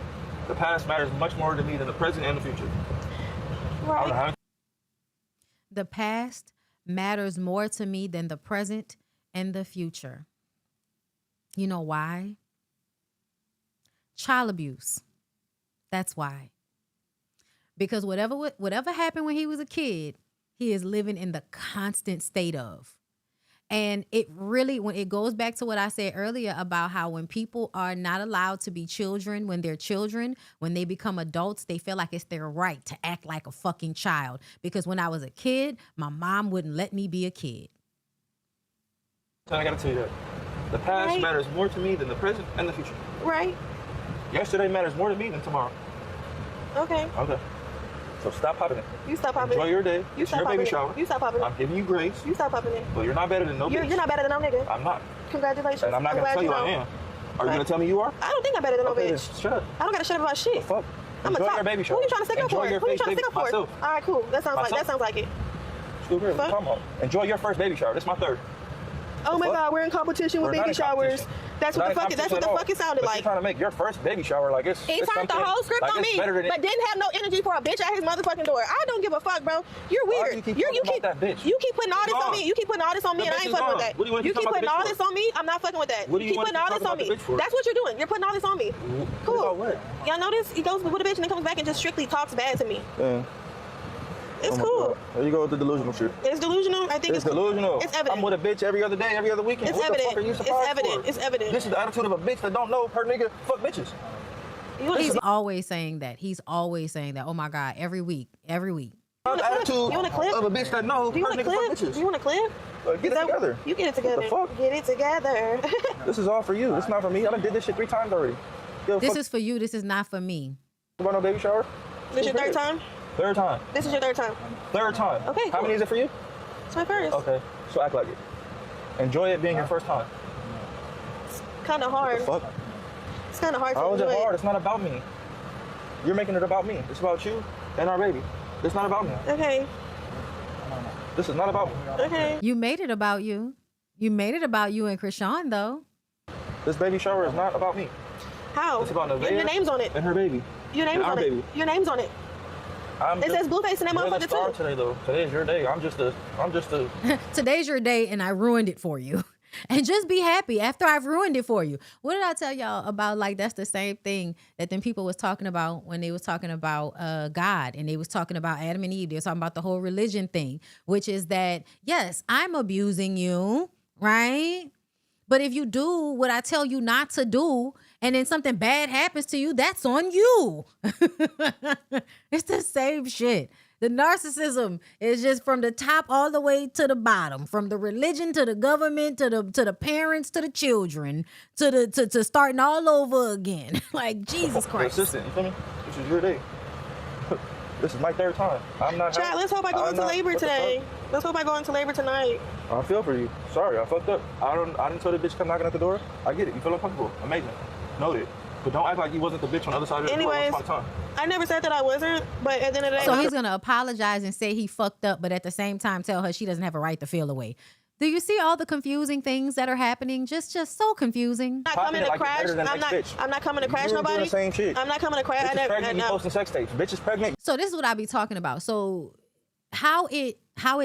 The past matters much more to me than the present and the future. Right. I don't know how. The past matters more to me than the present and the future. You know why? Child abuse. That's why. Because whatever happened when he was a kid, he is living in the constant state of. And it really, when it goes back to what I said earlier about how when people are not allowed to be children, when they're children, when they become adults, they feel like it's their right to act like a fucking child. Because when I was a kid, my mom wouldn't let me be a kid. I gotta tell you that. The past matters more to me than the present and the future. Right. Yesterday matters more to me than tomorrow. Okay. Okay. So stop popping it. You stop popping it. Enjoy your day. You It's stop your popping baby it. shower. You stop popping it. I'm giving you grace. You stop popping it. But you're not better than no bitch. You're not better than no nigga. I'm not. Congratulations. And I'm not gonna tell you I am. Are you gonna tell me you are? I don't think I'm better than no Okay, bitch. then shut up. I don't gotta shut up about shit. Fuck. I'm Enjoy a top. your baby shower. Who you trying to stick up Enjoy for? your Who you face, trying to stick up for? myself. All right, cool. That sounds like it. Still here. What you talking about? Enjoy your first baby shower. This is my third. Oh my God, we're in competition with baby showers. That's what the fuck it sounded But like. You're trying to make your first baby shower like it's. He it's turned the something- whole script like on it's me, better than but didn't have no energy for a bitch at his motherfucking door. I don't give a fuck, bro. You're Why weird. do you keep You talking keep about that bitch? You keep putting all She's this on gone. me. You keep putting all this on me, The and I bitch ain't is fucking with gone. that. What do you want to You keep keep talking putting about all the this bitch on me. I'm not fucking with that. What do you keep want putting to all talk this on about the me. bitch for? That's what you're doing. You're putting all this on me. Cool. What? Y'all notice he goes with a bitch and then comes back and just strictly talks bad to me. Yeah. It's Oh my cool. God. There you go with the delusional shit. It's delusional. I think It's delusional. It's evident. I'm with a bitch every other day, every other weekend. It's what evident. the fuck are you It's surprised evident. for? It's evident. This is the attitude of a bitch that don't know her nigga fuck bitches. He's always saying that. He's always saying that. Oh my God, every week. The attitude You want a clip? of a bitch that know Do you her want a nigga fuck clip? bitches. You want a clip? Get it together. You get it together. What the fuck? Get it together. This is all for you. It's not for me. I done did this shit 3 times already. This is for you. This is not for me. About no baby shower? This your third time? Third time. This is your third time. Third time. Okay, How cool. many is it for you? It's my first. Okay. So act like it. Enjoy it being your first time. It's kind of hard. What the fuck? It's kind of hard How to is enjoy it hard? It's not about me. You're making it about me. It's about you and our baby. It's not about me. Okay. This is not about me. Okay. You made it about you. You made it about you and Krishan, though. This baby shower is not about me. How? It's about Nevaeh Your name's on it. and her baby. Your and name's our on baby. it. Your name's on it. It says Blueface in that You're the motherfucker star too. today, though. Today's your day. I'm just a. Today's your day, and I ruined it for you. And just be happy after I've ruined it for you. What did I tell y'all about? Like, that's the same thing that then people was talking about when they was talking about God, and they was talking about Adam and Eve. They were talking about the whole religion thing, which is that, yes, I'm abusing you, right? But if you do what I tell you not to do, and then something bad happens to you, that's on you. It's the same shit. The narcissism is just from the top all the way to the bottom, from the religion to the government to the parents to the children to starting all over again. Like, Jesus Christ. Assistant, you feel me? This is your day. This is my third time. I'm not. Chat, let's hope I go into labor today. Let's hope I go into labor tonight. I feel for you. Sorry, I fucked up. I didn't tell the bitch come knocking at the door. I get it. You feel uncomfortable. Amazing. Noted. But don't act like you wasn't the bitch on the other side of the door. Anyways, Once upon a time. I never said that I wasn't, but at the end of the day. So he's going to apologize and say he fucked up, but at the same time tell her she doesn't have a right to feel away. Do you see all the confusing things that are happening? Just so confusing. I'm not coming to crash. I'm not coming to crash nobody. Doing the same shit. I'm not coming to crash. Bitch is pregnant, you posting sex tapes. Bitch is pregnant. So this is what I be talking about. So how it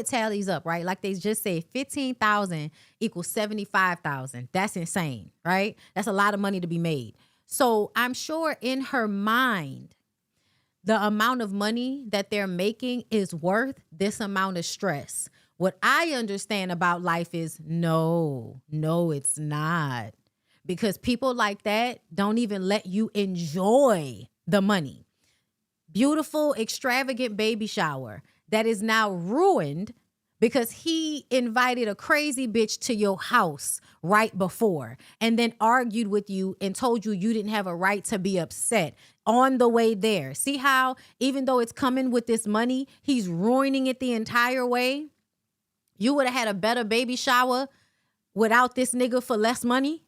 tallies up, right? Like they just say 15,000 equals 75,000. That's insane, right? That's a lot of money to be made. So I'm sure in her mind, the amount of money that they're making is worth this amount of stress. What I understand about life is no, it's not. Because people like that don't even let you enjoy the money. beautiful, extravagant baby shower that is now ruined because he invited a crazy bitch to your house right before and then argued with you and told you you didn't have a right to be upset on the way there. See how even though it's coming with this money, he's ruining it the entire way? You would have had a better baby shower without this nigga for less money?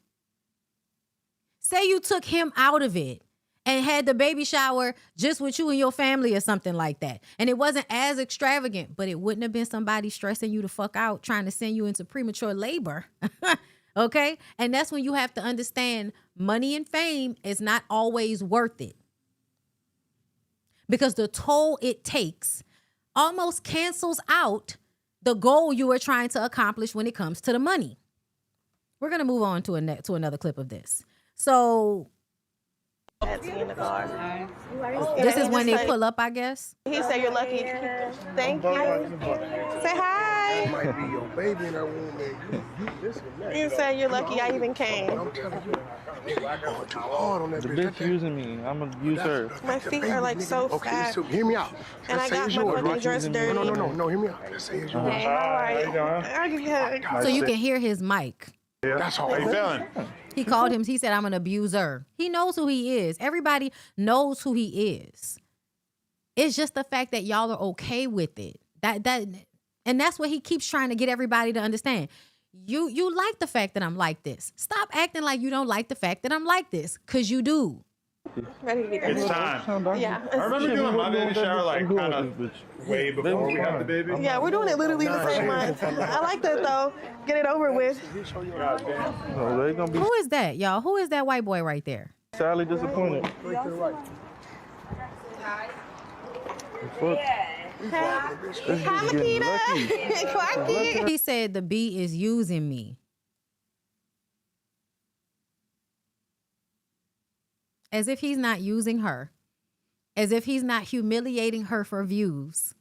Say you took him out of it and had the baby shower just with you and your family or something like that. And it wasn't as extravagant, but it wouldn't have been somebody stressing you the fuck out, trying to send you into premature labor. Okay? And that's when you have to understand money and fame is not always worth it. Because the toll it takes almost cancels out the goal you were trying to accomplish when it comes to the money. We're going to move on to another clip of this. So in the car. this is when they pull up, I guess. He said you're lucky. Thank you. Say hi. That might be your baby in that womb, man. You said you're lucky I even came. I'm telling you, you're going too hard on that The bitch. bitch using me. I'm gonna use her. My feet are like so fat. So hear me out. And I got my fucking dress dirty. No, hear me out. Let's say it's yours. Okay, all right. So you can hear his mic. Yeah. That's all. How you feeling? He called him, he said, I'm an abuser. He knows who he is. Everybody knows who he is. It's just the fact that y'all are okay with it. And that's what he keeps trying to get everybody to understand. You like the fact that I'm like this. Stop acting like you don't like the fact that I'm like this, because you do. Ready to be It's time. Yeah. I remember doing my baby shower like kind of way before we had the baby. Yeah, we're doing it literally the same month. I like that though. Get it over with. Who is that, y'all? Who is that white boy right there? Sadly disappointed. Hi, Makita. He said the B is using me. As if he's not using her. As if he's not humiliating her for views.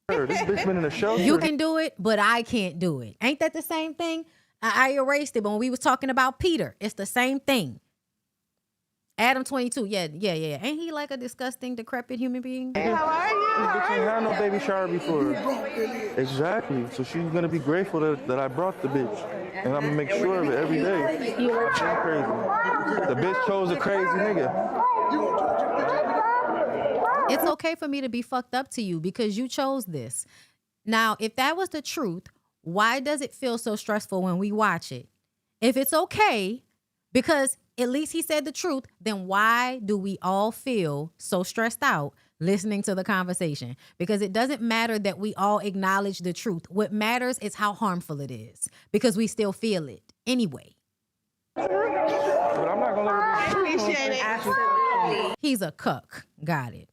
This bitch been in a shelter. You can do it, but I can't do it. Ain't that the same thing? I erased it, but when we was talking about Peter, it's the same thing. Adam 22, yeah. Ain't he like a disgusting, decrepit human being? How are you? This bitch ain't had no baby shower before. Exactly. So she's gonna be grateful that I brought the bitch. And I'm gonna make sure of it every day. She's crazy. The bitch chose a crazy nigga. It's okay for me to be fucked up to you because you chose this. Now, if that was the truth, why does it feel so stressful when we watch it? If it's okay, because at least he said the truth, then why do we all feel so stressed out listening to the conversation? Because it doesn't matter that we all acknowledge the truth. What matters is how harmful it is because we still feel it anyway. But I'm not gonna let her be Appreciate it. He's a cuck. Got it.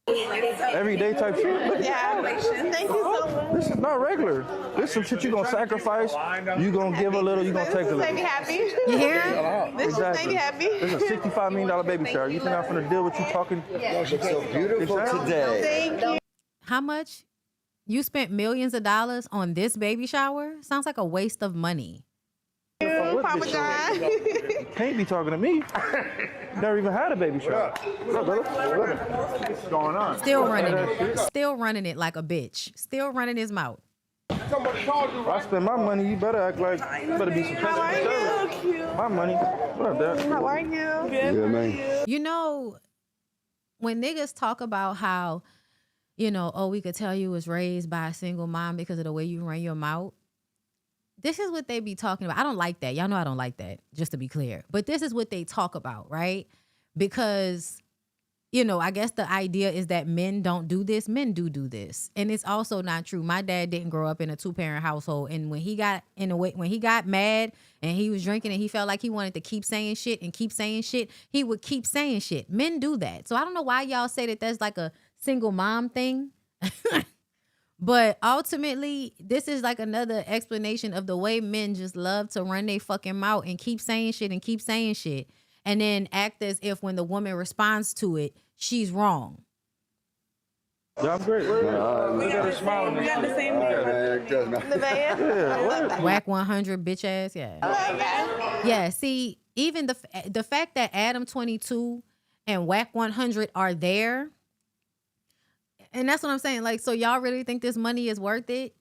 everyday type shit. Yeah. Thank you so much. This is not regular. This is some shit you gonna sacrifice. You gonna give a little. You gonna take a little. Make me happy. You hear him? This just make me happy. This is a $65 million baby shower. You think I'm finna deal with you talking? She's so beautiful today. Thank you. How much? You spent millions of dollars on this baby shower? Sounds like a waste of money. Papa John. You can't be talking to me. Never even had a baby shower. What's going on? Still running it. Still running it like a bitch. Still running his mouth. If I spend my money, you better act like you better be some How are you? Cute. My money. What up, Dad? How are you? Good. Yeah, man. You know, when niggas talk about how, oh, we could tell you was raised by a single mom because of the way you run your mouth. This is what they be talking about. I don't like that. Y'all know I don't like that, just to be clear. But this is what they talk about, right? Because, I guess the idea is that men don't do this. Men do this. And it's also not true. My dad didn't grow up in a 2-parent household. And when he got mad and he was drinking and he felt like he wanted to keep saying shit, he would keep saying shit. Men do that. So I don't know why y'all say that that's like a single mom thing. But ultimately, this is like another explanation of the way men just love to run their fucking mouth and keep saying shit and then act as if when the woman responds to it, she's wrong. Yeah, I'm great. Look at her smiling. We got the same. The van. Yeah, Whack 100 bitch ass. Yeah. Yeah. See, even the fact that Adam 22 and Whack 100 are there. And that's what I'm saying. Like, so y'all really think this money is worth it?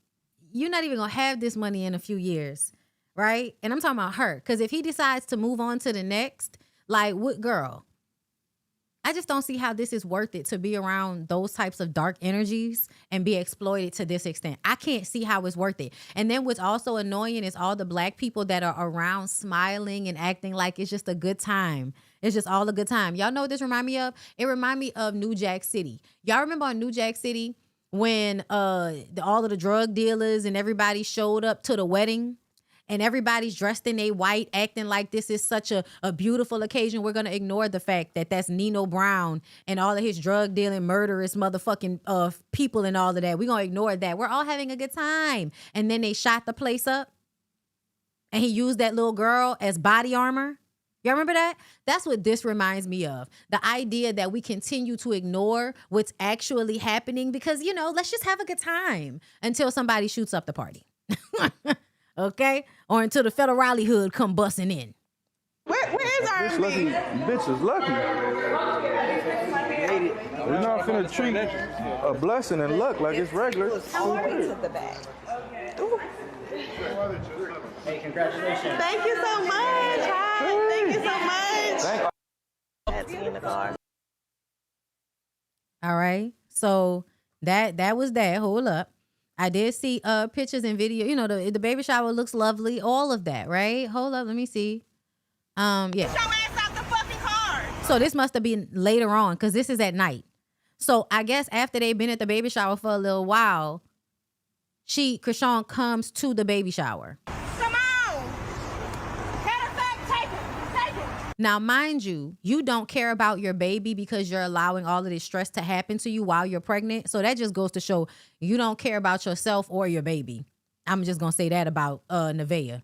You're not even gonna have this money in a few years, right? And I'm talking about her. Because if he decides to move on to the next, like, what girl? I just don't see how this is worth it to be around those types of dark energies and be exploited to this extent. I can't see how it's worth it. And then what's also annoying is all the black people that are around smiling and acting like it's just a good time. It's just all a good time. Y'all know what this remind me of? It remind me of New Jack City. Y'all remember on New Jack City when all of the drug dealers and everybody showed up to the wedding? And everybody's dressed in a white, acting like this is such a beautiful occasion. We're going to ignore the fact that that's Nino Brown and all of his drug dealing, murderous motherfucking people and all of that. We're going to ignore that. We're all having a good time. And then they shot the place up. And he used that little girl as body armor. Y'all remember that? That's what this reminds me of. The idea that we continue to ignore what's actually happening because, you know, let's just have a good time until somebody shoots up the party. Okay? Or until the federal rally hood come busting in. Where is R&B? Bitch is lucky. We're not finna treat a blessing and luck like it's regular. How are we to the back? Hey, congratulations. Thank you so much. Hi. Thank you so much. That's in the car. All right. So that was that. Hold up. I did see pictures and video. You know, the baby shower looks lovely. All of that, right? Hold up, let me see. Yeah. Get your ass out the fucking car. So this must have been later on because this is at night. So I guess after they've been at the baby shower for a little while, Krishan comes to the baby shower. Come on. Matter of fact, take it. Now, mind you, you don't care about your baby because you're allowing all of this stress to happen to you while you're pregnant. So that just goes to show you don't care about yourself or your baby. I'm just going to say that about Nevaeh.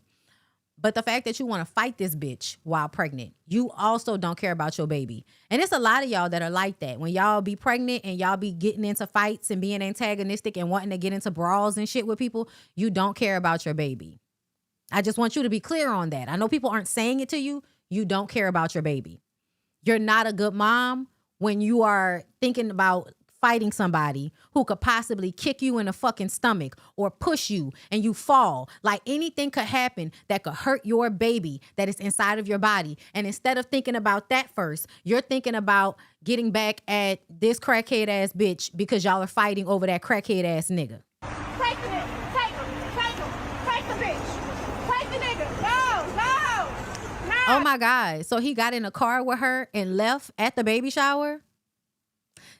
But the fact that you want to fight this bitch while pregnant, you also don't care about your baby. And it's a lot of y'all that are like that. When y'all be pregnant and y'all be getting into fights and being antagonistic and wanting to get into brawls and shit with people, you don't care about your baby. I just want you to be clear on that. I know people aren't saying it to you. You don't care about your baby. You're not a good mom when you are thinking about fighting somebody who could possibly kick you in the fucking stomach or push you and you fall. Like anything could happen that could hurt your baby that is inside of your body. And instead of thinking about that first, you're thinking about getting back at this crackhead ass bitch because y'all are fighting over that crackhead ass nigga. Take the bitch. Take the nigga. No. Oh my God. So he got in a car with her and left at the baby shower?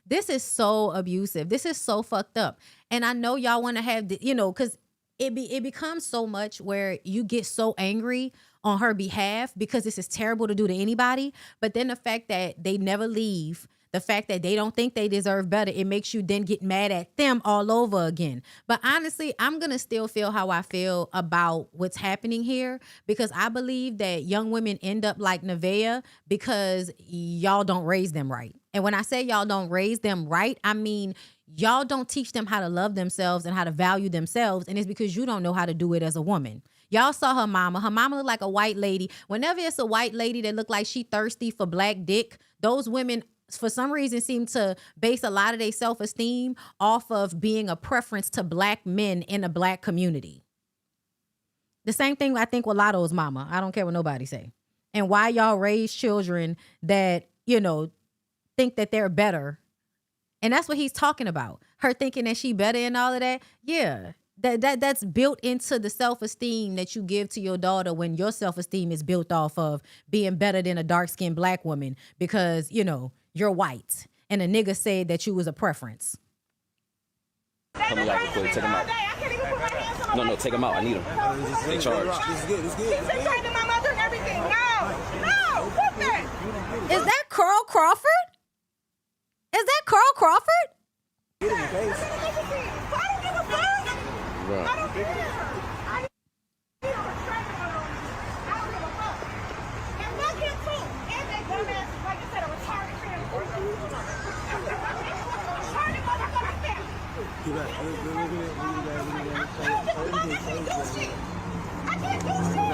This is so abusive. This is so fucked up. And I know y'all want to have, because it becomes so much where you get so angry on her behalf because this is terrible to do to anybody. But then the fact that they never leave, the fact that they don't think they deserve better, it makes you then get mad at them all over again. But honestly, I'm going to still feel how I feel about what's happening here because I believe that young women end up like Nevaeh because y'all don't raise them right. And when I say y'all don't raise them right, I mean y'all don't teach them how to love themselves and how to value themselves. And it's because you don't know how to do it as a woman. Y'all saw her mama. Her mama looked like a white lady. Whenever it's a white lady that look like she thirsty for black dick, those women for some reason seem to base a lot of their self-esteem off of being a preference to black men in a black community. The same thing I think with Lotto's mama. I don't care what nobody say. And why y'all raise children that, think that they're better. And that's what he's talking about. Her thinking that she better and all of that. Yeah. That's built into the self-esteem that you give to your daughter when your self-esteem is built off of being better than a dark-skinned black woman because, you're white. And a nigga said that you was a preference. Come here, quick. Take him out. No, take him out. I need him. They charge. This is good. He's threatening my mother and everything. No, quit that. Is that Carl Crawford? Is that Carl Crawford? Get him, okay? I don't give a fuck. Right. I don't care. I don't give a fuck. And fuck him too. And that dumbass, like I said, a retarded man. Retarded motherfucker there. I can't do shit.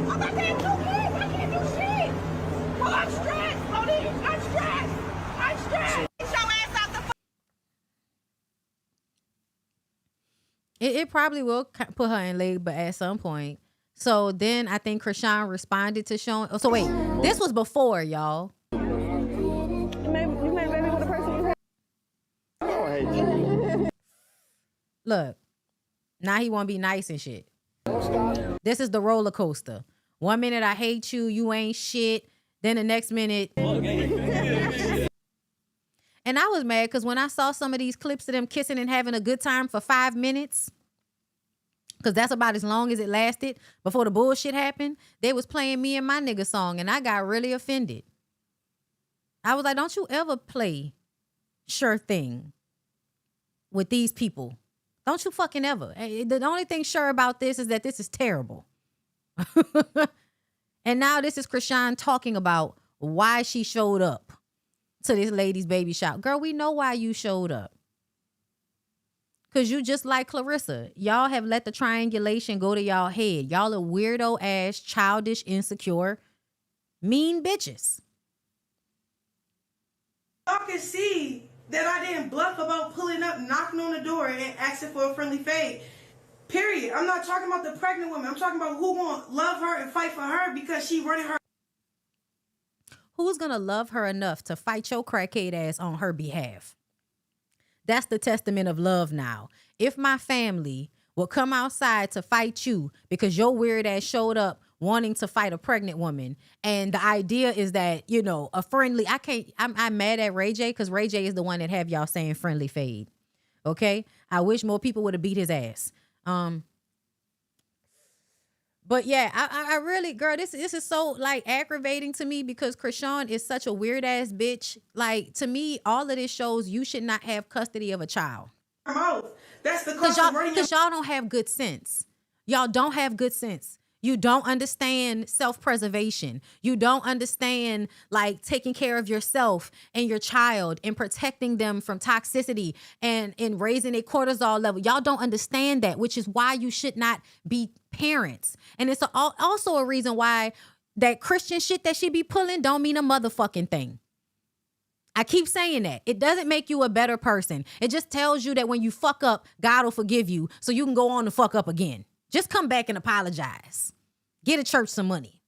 I'm not paying 2 kids. I can't do shit. Well, I'm stressed, Monique. I'm stressed. It probably will put her in labor at some point. So then I think Krishan responded to Sean. Oh, so wait, this was before, y'all. You made baby with a person you had. I don't hate you. Look, now he want to be nice and shit. This is the roller coaster. 1 minute I hate you, you ain't shit. Then the next minute. And I was mad because when I saw some of these clips of them kissing and having a good time for 5 minutes, because that's about as long as it lasted before the bullshit happened, they was playing Me and My Nigga song, and I got really offended. I was like, don't you ever play Sure Thing with these people. Don't you fucking ever. The only thing sure about this is that this is terrible. And now this is Krishan talking about why she showed up to this lady's baby shower. Girl, we know why you showed up. Because you just like Clarissa. Y'all have let the triangulation go to y'all head. Y'all are weirdo ass, childish, insecure, mean bitches. Y'all can see that I didn't bluff about pulling up, knocking on the door, and asking for a friendly fade. Period. I'm not talking about the pregnant woman. I'm talking about who gonna love her and fight for her because she running her. Who's gonna love her enough to fight your crackhead ass on her behalf? That's the testament of love now. If my family will come outside to fight you because your weird ass showed up wanting to fight a pregnant woman, and the idea is that, you know, a friendly, I'm mad at Ray J because Ray J is the one that have y'all saying friendly fade. Okay? I wish more people would have beat his ass. But yeah, I really, girl, this is so like aggravating to me because Krishan is such a weird ass bitch. Like, to me, all of this shows you should not have custody of a child. That's the Because y'all don't have good sense. Y'all don't have good sense. You don't understand self-preservation. You don't understand like taking care of yourself and your child and protecting them from toxicity and raising a cortisol level. Y'all don't understand that, which is why you should not be parents. And it's also a reason why that Christian shit that she be pulling don't mean a motherfucking thing. I keep saying that. It doesn't make you a better person. It just tells you that when you fuck up, God will forgive you so you can go on to fuck up again. Just come back and apologize. Get a church some money.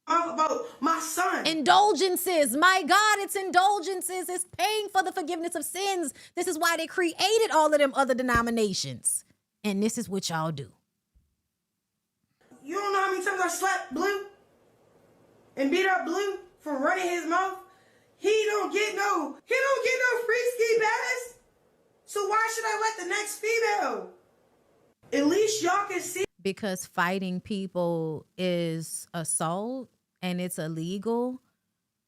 About my son. Indulgences. My God, it's indulgences. It's paying for the forgiveness of sins. This is why they created all of them other denominations. And this is what y'all do. You don't know how many times I slapped Blue and beat up Blue for running his mouth? He don't get no free ski pass. So why should I let the next female? At least y'all can see. Because fighting people is assault and it's illegal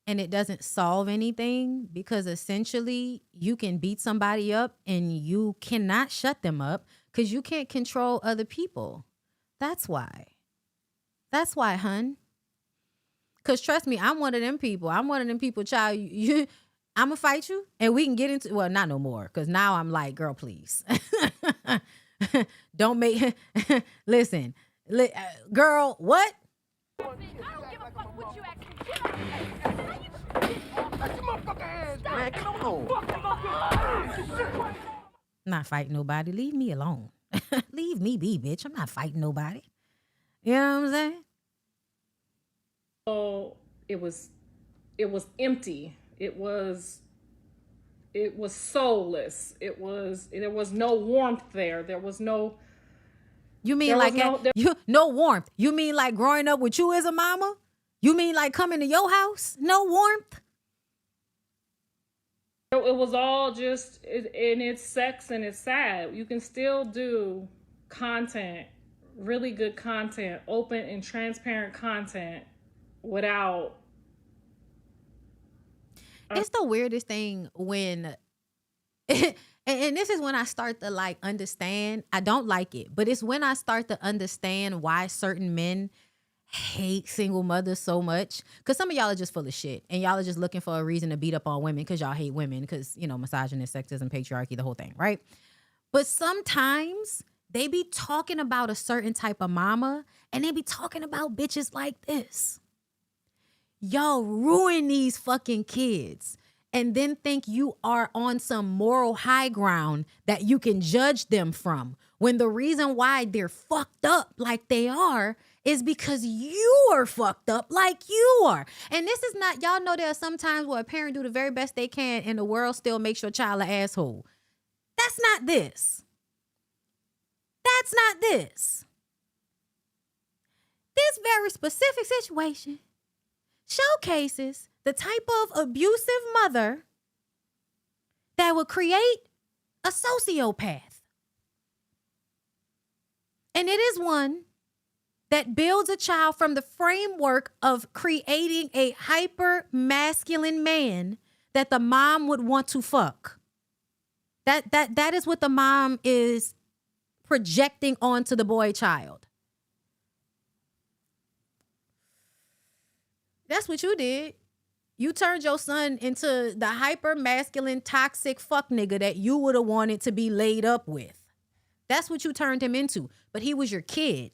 and it doesn't solve anything, because essentially you can beat somebody up and you cannot shut them up because you can't control other people. That's why. That's why, hun. Because trust me, I'm one of them people. I'm one of them people, child. I'm going to fight you and we can get into, well, not no more, because now I'm like, girl, please. Don't make, listen, girl, what? I don't give a fuck what you Man, come on. Not fighting nobody. Leave me alone. Leave me be, bitch. I'm not fighting nobody. You know what I'm saying? So it was empty. It was soulless. There was no warmth there. There was no. You mean like no warmth? You mean like growing up with you as a mama? You mean like coming to your house? No warmth? It was all just, and it's sex and it's sad. You can still do content, really good content, open and transparent content without. It's the weirdest thing when, and this is when I start to like understand. I don't like it, but it's when I start to understand why certain men hate single mothers so much. Because some of y'all are just full of shit and y'all are just looking for a reason to beat up on women because y'all hate women because, you know, misogynist, sexism, patriarchy, the whole thing, right? But sometimes they be talking about a certain type of mama and they be talking about bitches like this. Y'all ruin these fucking kids and then think you are on some moral high ground that you can judge them from when the reason why they're fucked up like they are is because you are fucked up like you are. And this is not, y'all know there are some times where a parent do the very best they can and the world still makes your child an asshole. That's not this. That's not this. This very specific situation showcases the type of abusive mother that will create a sociopath. And it is one that builds a child from the framework of creating a hyper masculine man that the mom would want to fuck. That is what the mom is projecting onto the boy child. That's what you did. You turned your son into the hyper masculine toxic fuck nigga that you would have wanted to be laid up with. That's what you turned him into. But he was your kid.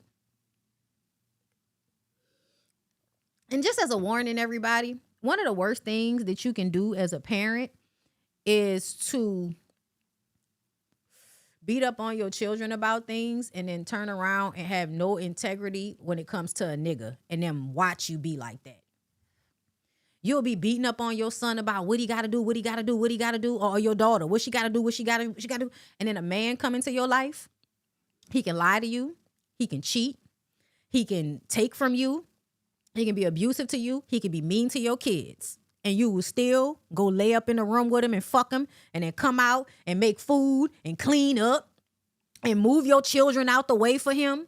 And just as a warning, everybody, one of the worst things that you can do as a parent is to beat up on your children about things and then turn around and have no integrity when it comes to a nigga and then watch you be like that. You'll be beating up on your son about what he got to do, what he got to do, what he got to do, or your daughter, what she got to do, what she got to do. And then a man come into your life. He can lie to you. He can cheat. He can take from you. He can be abusive to you. He can be mean to your kids. And you will still go lay up in the room with him and fuck him and then come out and make food and clean up and move your children out the way for him.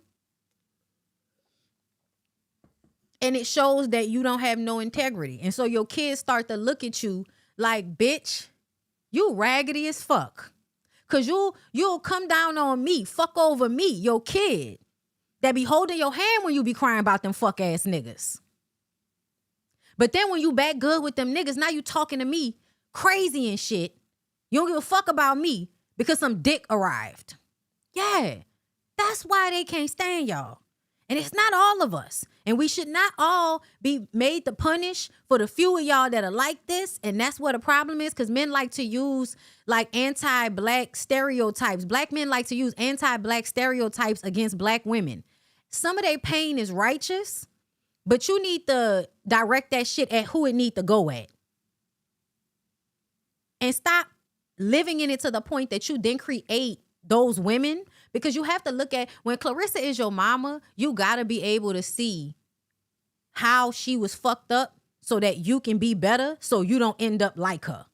And it shows that you don't have no integrity. And so your kids start to look at you like, bitch, you raggedy as fuck. Cause you'll come down on me, fuck over me, your kid, that be holding your hand when you be crying about them fuck ass niggas. But then when you back good with them niggas, now you talking to me crazy and shit. You don't give a fuck about me because some dick arrived. Yeah, that's why they can't stand y'all. And it's not all of us. And we should not all be made to punish for the few of y'all that are like this. And that's what the problem is, because men like to use like anti-black stereotypes. Black men like to use anti-black stereotypes against black women. Some of their pain is righteous, but you need to direct that shit at who it need to go at. And stop living in it to the point that you then create those women. Because you have to look at, when Clarissa is your mama, you got to be able to see how she was fucked up so that you can be better, so you don't end up like her.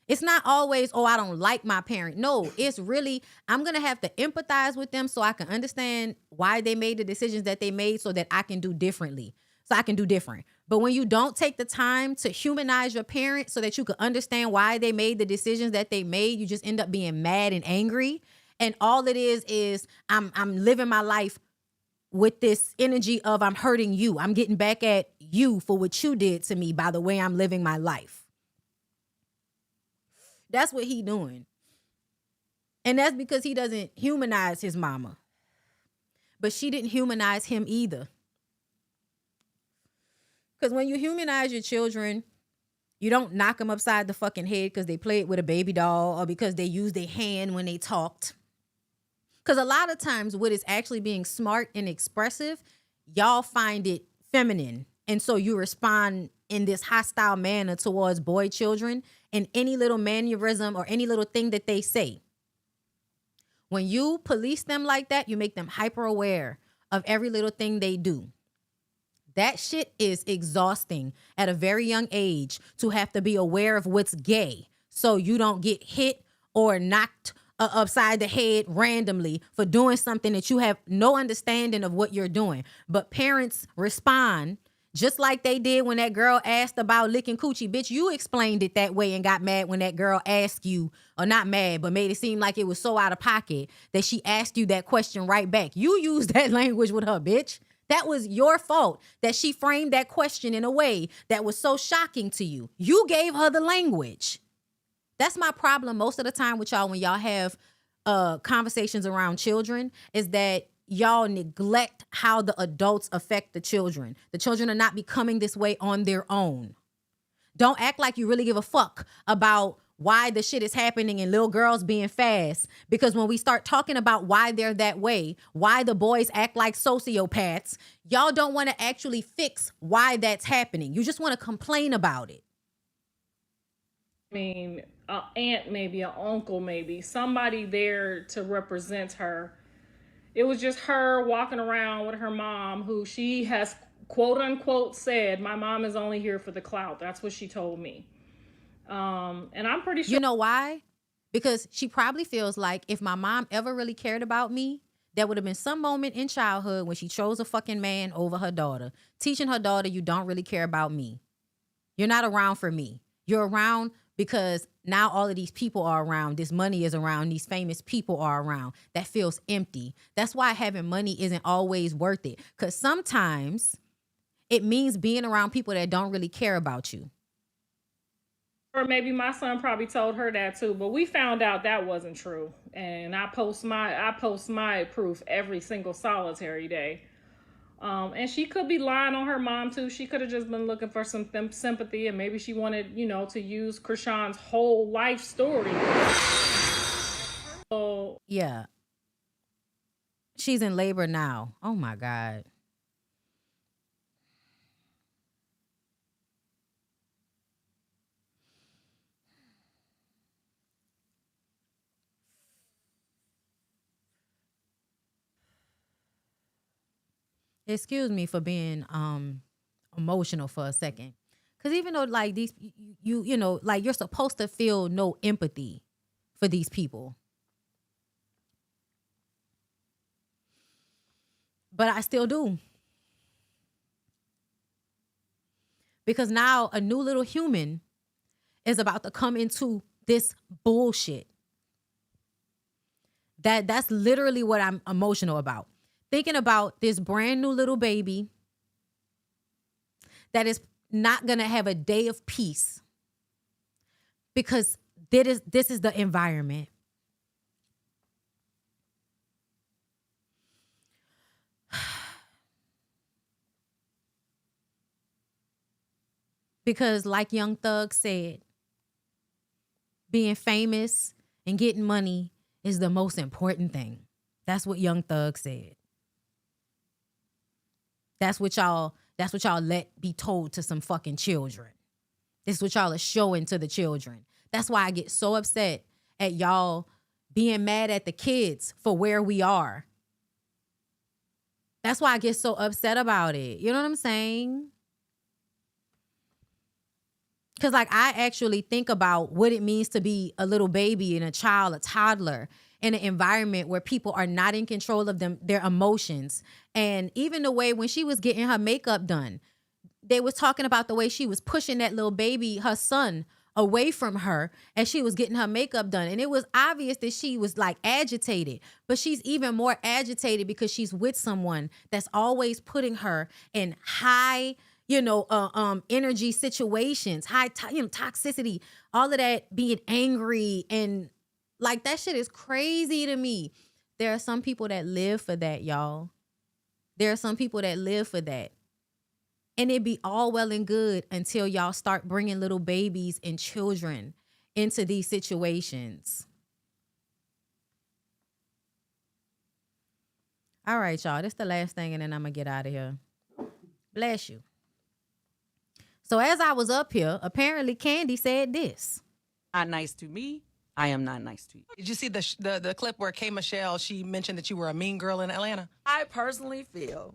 It's not always, oh, I don't like my parent. No, it's really, I'm going to have to empathize with them so I can understand why they made the decisions that they made so that I can do differently, so I can do different. But when you don't take the time to humanize your parent so that you can understand why they made the decisions that they made, you just end up being mad and angry. And all it is I'm living my life with this energy of I'm hurting you. I'm getting back at you for what you did to me by the way I'm living my life. That's what he doing. And that's because he doesn't humanize his mama. But she didn't humanize him either. Because when you humanize your children, you don't knock them upside the fucking head because they played with a baby doll or because they used their hand when they talked. Because a lot of times what is actually being smart and expressive, y'all find it feminine. And so you respond in this hostile manner towards boy children in any little mannerism or any little thing that they say. When you police them like that, you make them hyper aware of every little thing they do. That shit is exhausting at a very young age to have to be aware of what's gay so you don't get hit or knocked upside the head randomly for doing something that you have no understanding of what you're doing. But parents respond just like they did when that girl asked about licking coochie. Bitch, you explained it that way and got mad when that girl asked you, or not mad, but made it seem like it was so out of pocket that she asked you that question right back. You used that language with her, bitch. That was your fault that she framed that question in a way that was so shocking to you. You gave her the language. That's my problem most of the time with y'all when y'all have conversations around children, is that y'all neglect how the adults affect the children. The children are not becoming this way on their own. Don't act like you really give a fuck about why the shit is happening and little girls being fast. Because when we start talking about why they're that way, why the boys act like sociopaths, y'all don't want to actually fix why that's happening. You just want to complain about it. I mean, an aunt maybe, an uncle maybe, somebody there to represent her. It was just her walking around with her mom, who she has quote unquote said, my mom is only here for the clout. That's what she told me. And I'm pretty sure. You know why? Because she probably feels like if my mom ever really cared about me, there would have been some moment in childhood when she chose a fucking man over her daughter, teaching her daughter, you don't really care about me. You're not around for me. You're around because now all of these people are around. This money is around. These famous people are around. That feels empty. That's why having money isn't always worth it. Because sometimes it means being around people that don't really care about you. Or maybe my son probably told her that too, but we found out that wasn't true. And I post my proof every single solitary day. And she could be lying on her mom too. She could have just been looking for some sympathy, and maybe she wanted, to use Krishan's whole life story. So yeah. She's in labor now. Oh my God. Excuse me for being emotional for a second. Because even though like these, like you're supposed to feel no empathy for these people. But I still do. Because now a new little human is about to come into this bullshit. That's literally what I'm emotional about. Thinking about this brand new little baby that is not going to have a day of peace because this is the environment. Because like Young Thug said, being famous and getting money is the most important thing. That's what Young Thug said. That's what y'all let be told to some fucking children. This is what y'all are showing to the children. That's why I get so upset at y'all being mad at the kids for where we are. That's why I get so upset about it. You know what I'm saying? Because like I actually think about what it means to be a little baby and a child, a toddler, in an environment where people are not in control of their emotions. And even the way when she was getting her makeup done, they was talking about the way she was pushing that little baby, her son, away from her as she was getting her makeup done. And it was obvious that she was like agitated, but she's even more agitated because she's with someone that's always putting her in high, energy situations, high, toxicity, all of that, being angry. And like that shit is crazy to me. There are some people that live for that, y'all. There are some people that live for that. And it be all well and good until y'all start bringing little babies and children into these situations. All right, y'all. This is the last thing, and then I'm going to get out of here. Bless you. So as I was up here, apparently Candy said this. Not nice to me. I am not nice to you. Did you see the clip where K. Michelle, she mentioned that you were a mean girl in Atlanta? I personally feel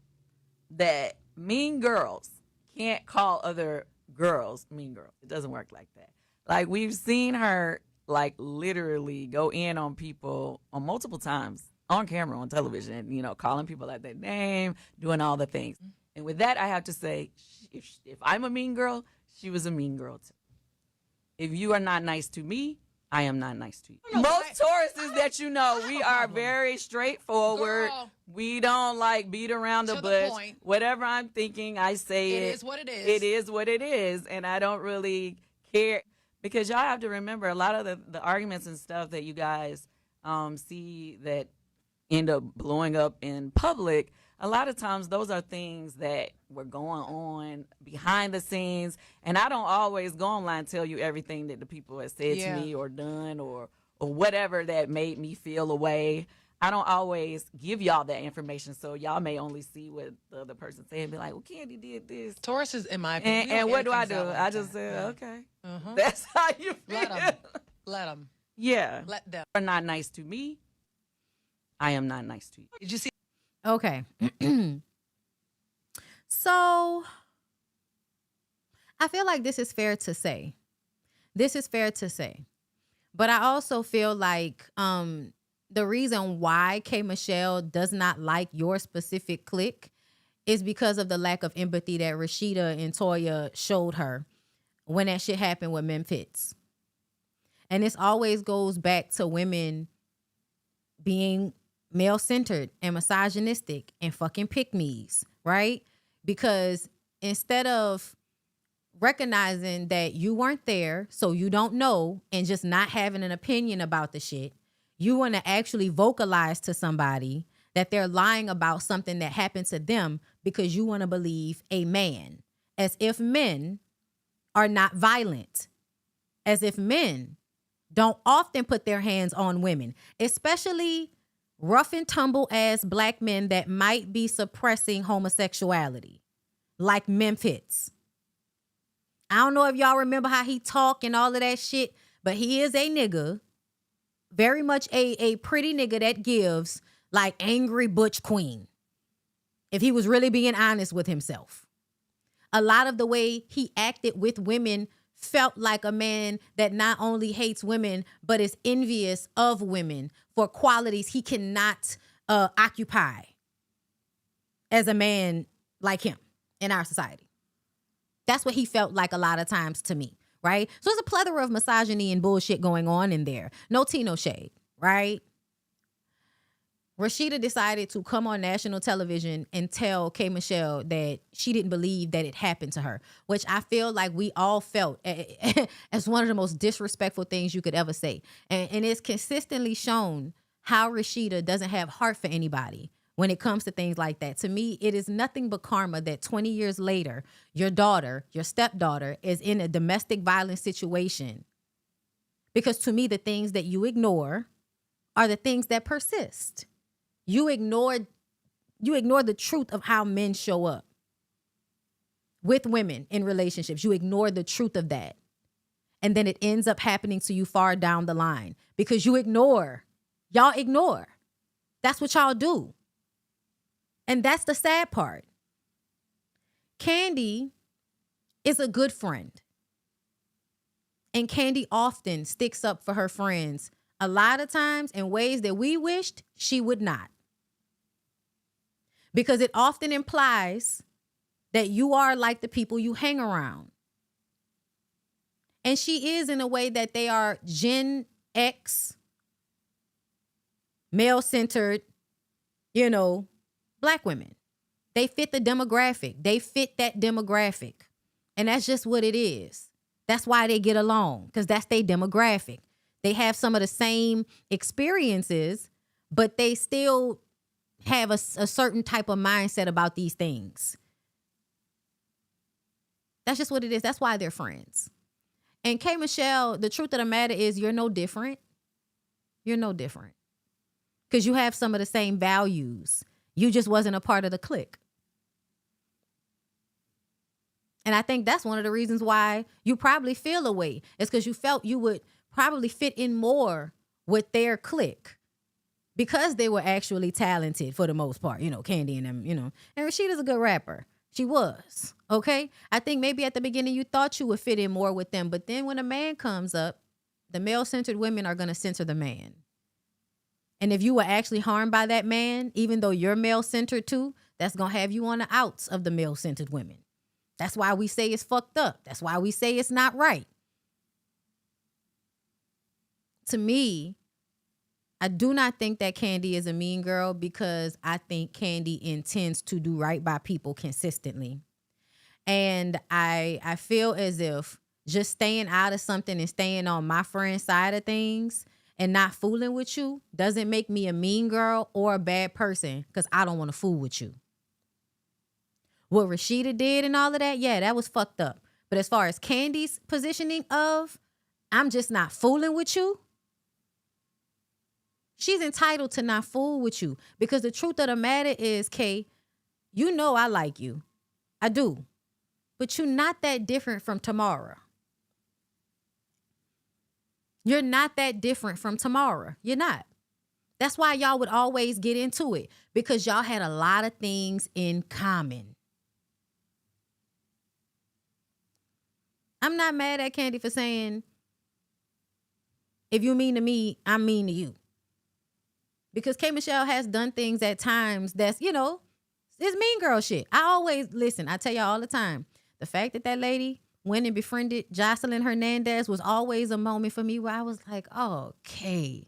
that mean girls can't call other girls mean girls. It doesn't work like that. Like, we've seen her, like, literally go in on people on multiple times on camera, on television, calling people out their name, doing all the things. And with that, I have to say, if I'm a mean girl, she was a mean girl too. If you are not nice to me, I am not nice to you. Most Tauruses that we are very straightforward. Girl, we don't like beat around the bush. Whatever I'm thinking, I say it. It is what it is. It is what it is. And I don't really care. Because y'all have to remember, a lot of the arguments and stuff that you guys see that end up blowing up in public, a lot of times those are things that were going on behind the scenes. And I don't always go online and tell you everything that the people have said to me or done or whatever that made me feel a way. I don't always give y'all that information, so y'all may only see what the other person said and be like, well, Candy did this. Taurus is, in my opinion. And what do I do? I just say, okay. That's how you feel. Let them. Yeah. Let them. Are not nice to me. I am not nice to you. Did you see? Okay. So I feel like this is fair to say. This is fair to say. But I also feel like the reason why K. Michelle does not like your specific clique is because of the lack of empathy that Rashida and Toya showed her when that shit happened with Memphis. And this always goes back to women being male-centered and misogynistic and fucking pick-me's, right? Because instead of recognizing that you weren't there, so you don't know, and just not having an opinion about the shit, you want to actually vocalize to somebody that they're lying about something that happened to them because you want to believe a man, as if men are not violent, as if men don't often put their hands on women, especially rough and tumble ass black men that might be suppressing homosexuality, like Memphis. I don't know if y'all remember how he talk and all of that shit, but he is a nigga, very much a pretty nigga that gives like angry butch queen, if he was really being honest with himself. A lot of the way he acted with women felt like a man that not only hates women, but is envious of women for qualities he cannot occupy as a man like him in our society. That's what he felt like a lot of times to me, right? So there's a plethora of misogyny and bullshit going on in there. No tea, no shade, right? Rashida decided to come on national television and tell K. Michelle that she didn't believe that it happened to her, which I feel like we all felt as one of the most disrespectful things you could ever say. And it's consistently shown how Rashida doesn't have heart for anybody when it comes to things like that. To me, it is nothing but karma that 20 years later, your daughter, your stepdaughter, is in a domestic violence situation. Because to me, the things that you ignore are the things that persist. You ignore the truth of how men show up with women in relationships. You ignore the truth of that. And then it ends up happening to you far down the line because you ignore. Y'all ignore. That's what y'all do. And that's the sad part. Candy is a good friend. And Candy often sticks up for her friends a lot of times in ways that we wished she would not. Because it often implies that you are like the people you hang around. And she is in a way that they are Gen X, male-centered, black women. They fit the demographic. They fit that demographic. And that's just what it is. That's why they get along, because that's their demographic. They have some of the same experiences, but they still have a certain type of mindset about these things. That's just what it is. That's why they're friends. And K. Michelle, the truth of the matter is you're no different. You're no different. Because you have some of the same values. You just wasn't a part of the clique. And I think that's one of the reasons why you probably feel a way. It's because you felt you would probably fit in more with their clique. Because they were actually talented for the most part, Candy and them, And Rashida's a good rapper. She was, okay? I think maybe at the beginning you thought you would fit in more with them. But then when a man comes up, the male-centered women are going to censor the man. And if you were actually harmed by that man, even though you're male-centered too, that's going to have you on the outs of the male-centered women. That's why we say it's fucked up. That's why we say it's not right. To me, I do not think that Candy is a mean girl because I think Candy intends to do right by people consistently. And I feel as if just staying out of something and staying on my friend's side of things and not fooling with you doesn't make me a mean girl or a bad person because I don't want to fool with you. What Rashida did and all of that, yeah, that was fucked up. But as far as Candy's positioning of, I'm just not fooling with you, she's entitled to not fool with you. Because the truth of the matter is, Kay, you know I like you. I do. But you're not that different from Tamara. You're not that different from Tamara. You're not. That's why y'all would always get into it. Because y'all had a lot of things in common. I'm not mad at Candy for saying, if you mean to me, I'm mean to you. Because K. Michelle has done things at times that's, you know, it's mean girl shit. I always, listen, I tell y'all all the time, the fact that that lady went and befriended Jocelyn Hernandez was always a moment for me where I was like, oh, okay.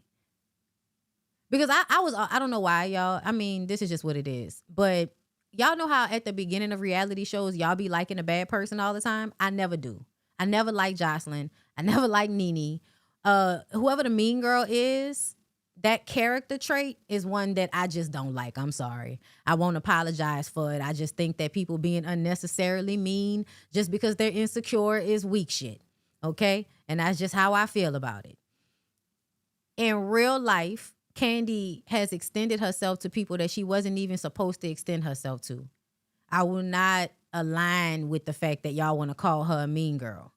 Because I don't know why, y'all. I mean, this is just what it is. But y'all know how at the beginning of reality shows, y'all be liking a bad person all the time? I never do. I never like Jocelyn. I never like Nene. Whoever the mean girl is, that character trait is one that I just don't like. I'm sorry. I won't apologize for it. I just think that people being unnecessarily mean just because they're insecure is weak shit. Okay? And that's just how I feel about it. In real life, Candy has extended herself to people that she wasn't even supposed to extend herself to. I will not align with the fact that y'all want to call her a mean girl.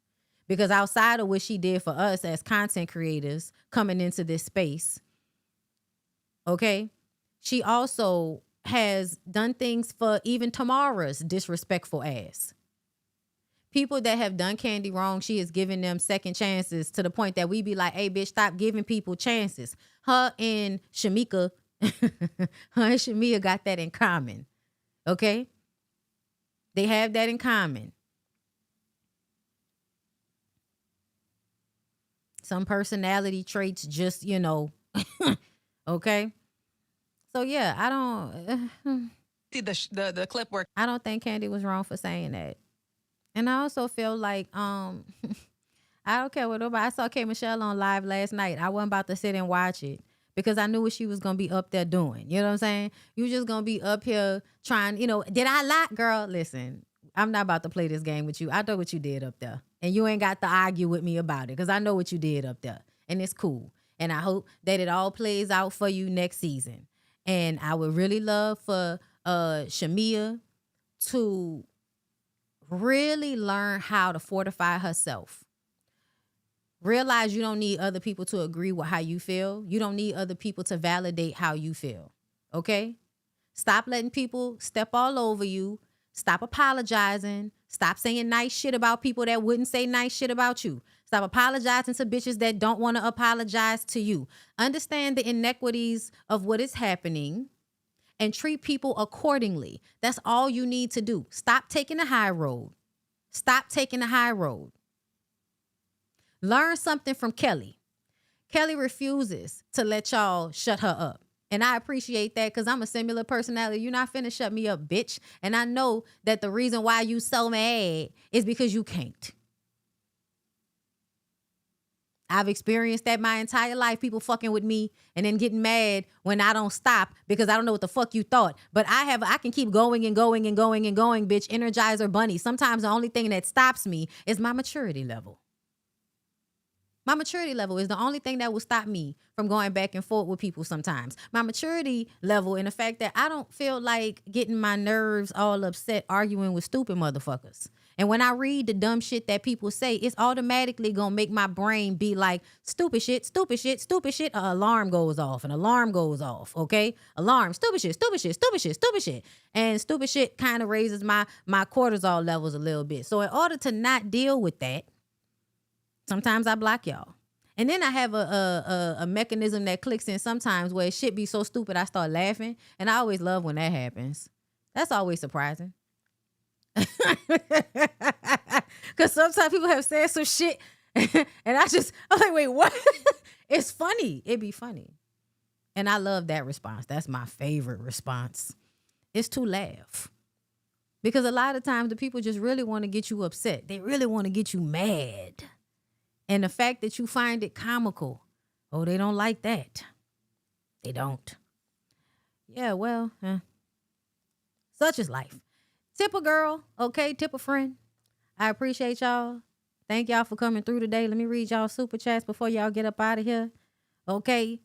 Because outside of what she did for us as content creators coming into this space, okay, she also has done things for even Tamara's disrespectful ass. People that have done Candy wrong, she has given them second chances to the point that we be like, hey, bitch, stop giving people chances. Her and Shamika got that in common, okay? They have that in common. Some personality traits just, you know, okay? So, yeah, I don't... See the clip where... I don't think Candy was wrong for saying that. And I also feel like, I don't care what nobody... I saw K. Michelle on live last night. I wasn't about to sit and watch it because I knew what she was going to be up there doing. You know what I'm saying? You just going to be up here trying, you know, did I lie? Girl, listen, I'm not about to play this game with you. I know what you did up there. And you ain't got to argue with me about it because I know what you did up there. And it's cool. And I hope that it all plays out for you next season. And I would really love for Shamia to really learn how to fortify herself. Realize you don't need other people to agree with how you feel. You don't need other people to validate how you feel. Okay? Stop letting people step all over you. Stop apologizing. Stop saying nice shit about people that wouldn't say nice shit about you. Stop apologizing to bitches that don't want to apologize to you. Understand the inequities of what is happening and treat people accordingly. That's all you need to do. Stop taking the high road. Stop taking the high road. Learn something from Kelly. Kelly refuses to let y'all shut her up. And I appreciate that because I'm a similar personality. You're not finna shut me up, bitch. And I know that the reason why you so mad is because you can't. I've experienced that my entire life, people fucking with me and then getting mad when I don't stop because I don't know what the fuck you thought. But I can keep going and going and going and going, bitch. Energizer bunny. Sometimes the only thing that stops me is my maturity level. My maturity level is the only thing that will stop me from going back and forth with people sometimes. My maturity level and the fact that I don't feel like getting my nerves all upset arguing with stupid motherfuckers. And when I read the dumb shit that people say, it's automatically going to make my brain be like, stupid shit, stupid shit, stupid shit. An alarm goes off, okay? Alarm, stupid shit, stupid shit, stupid shit, stupid shit. And stupid shit kind of raises my cortisol levels a little bit. So in order to not deal with that, sometimes I block y'all. And then I have a mechanism that clicks in sometimes where shit be so stupid I start laughing. And I always love when that happens. That's always surprising. Because sometimes people have said some shit and I'm like, wait, what? It's funny. It be funny. And I love that response. That's my favorite response. It's to laugh. Because a lot of times the people just really want to get you upset. They really want to get you mad. And the fact that you find it comical, Oh, they don't like that. They don't. Yeah, well, such is life. Tip a girl, okay? Tip a friend. I appreciate y'all. Thank y'all for coming through today. Let me read y'all super chats before y'all get up out of here. Okay.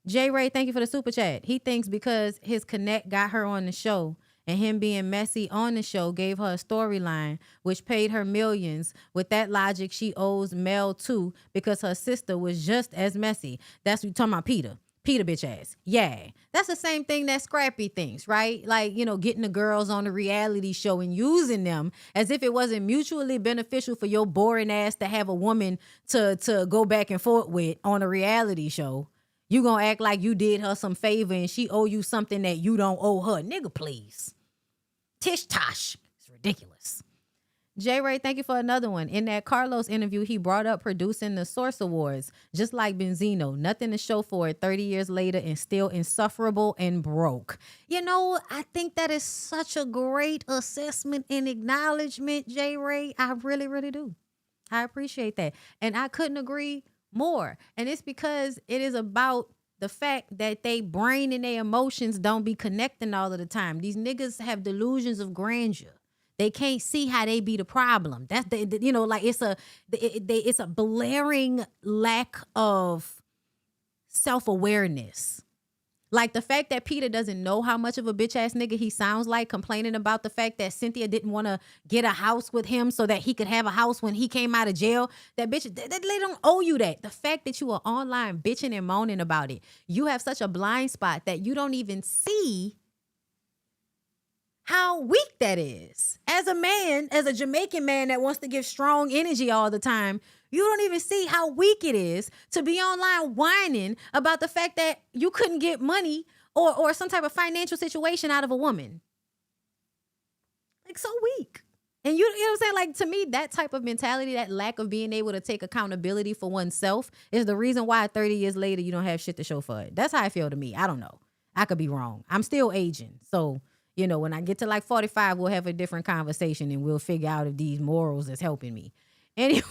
J Ray, thank you for the super chat. He thinks because his connect got her on the show and him being messy on the show gave her a storyline which paid her millions. With that logic, she owes Mel too because her sister was just as messy. That's what you talking about, Peter. Peter bitch ass. Yeah. That's the same thing that Scrappy thinks, right? Like, you know, getting the girls on the reality show and using them as if it wasn't mutually beneficial for your boring ass to have a woman to go back and forth with on a reality show. You gonna act like you did her some favor and she owe you something that you don't owe her. Nigga, please. Tish tosh. It's ridiculous. J Ray, thank you for another one. In that Carlos interview, he brought up producing the Source Awards, just like Benzino. Nothing to show for it 30 years later and still insufferable and broke. You know, I think that is such a great assessment and acknowledgement, J Ray. I really, really do. I appreciate that. And I couldn't agree more. And it's because it is about the fact that they brain and their emotions don't be connecting all of the time. These niggas have delusions of grandeur. They can't see how they be the problem. That's you know, like it's a blaring lack of self-awareness. Like the fact that Peter doesn't know how much of a bitch ass nigga he sounds like, complaining about the fact that Cynthia didn't want to get a house with him so that he could have a house when he came out of jail. That bitch, they don't owe you that. The fact that you are online bitching and moaning about it, you have such a blind spot that you don't even see how weak that is. As a man, as a Jamaican man that wants to give strong energy all the time, you don't even see how weak it is to be online whining about the fact that you couldn't get money or some type of financial situation out of a woman. Like, so weak. And you know what I'm saying? Like, to me, that type of mentality, that lack of being able to take accountability for oneself is the reason why 30 years later you don't have shit to show for it. That's how I feel to me. I don't know. I could be wrong. I'm still aging. So, you know, when I get to like 45, we'll have a different conversation and we'll figure out if these morals is helping me. Anyway,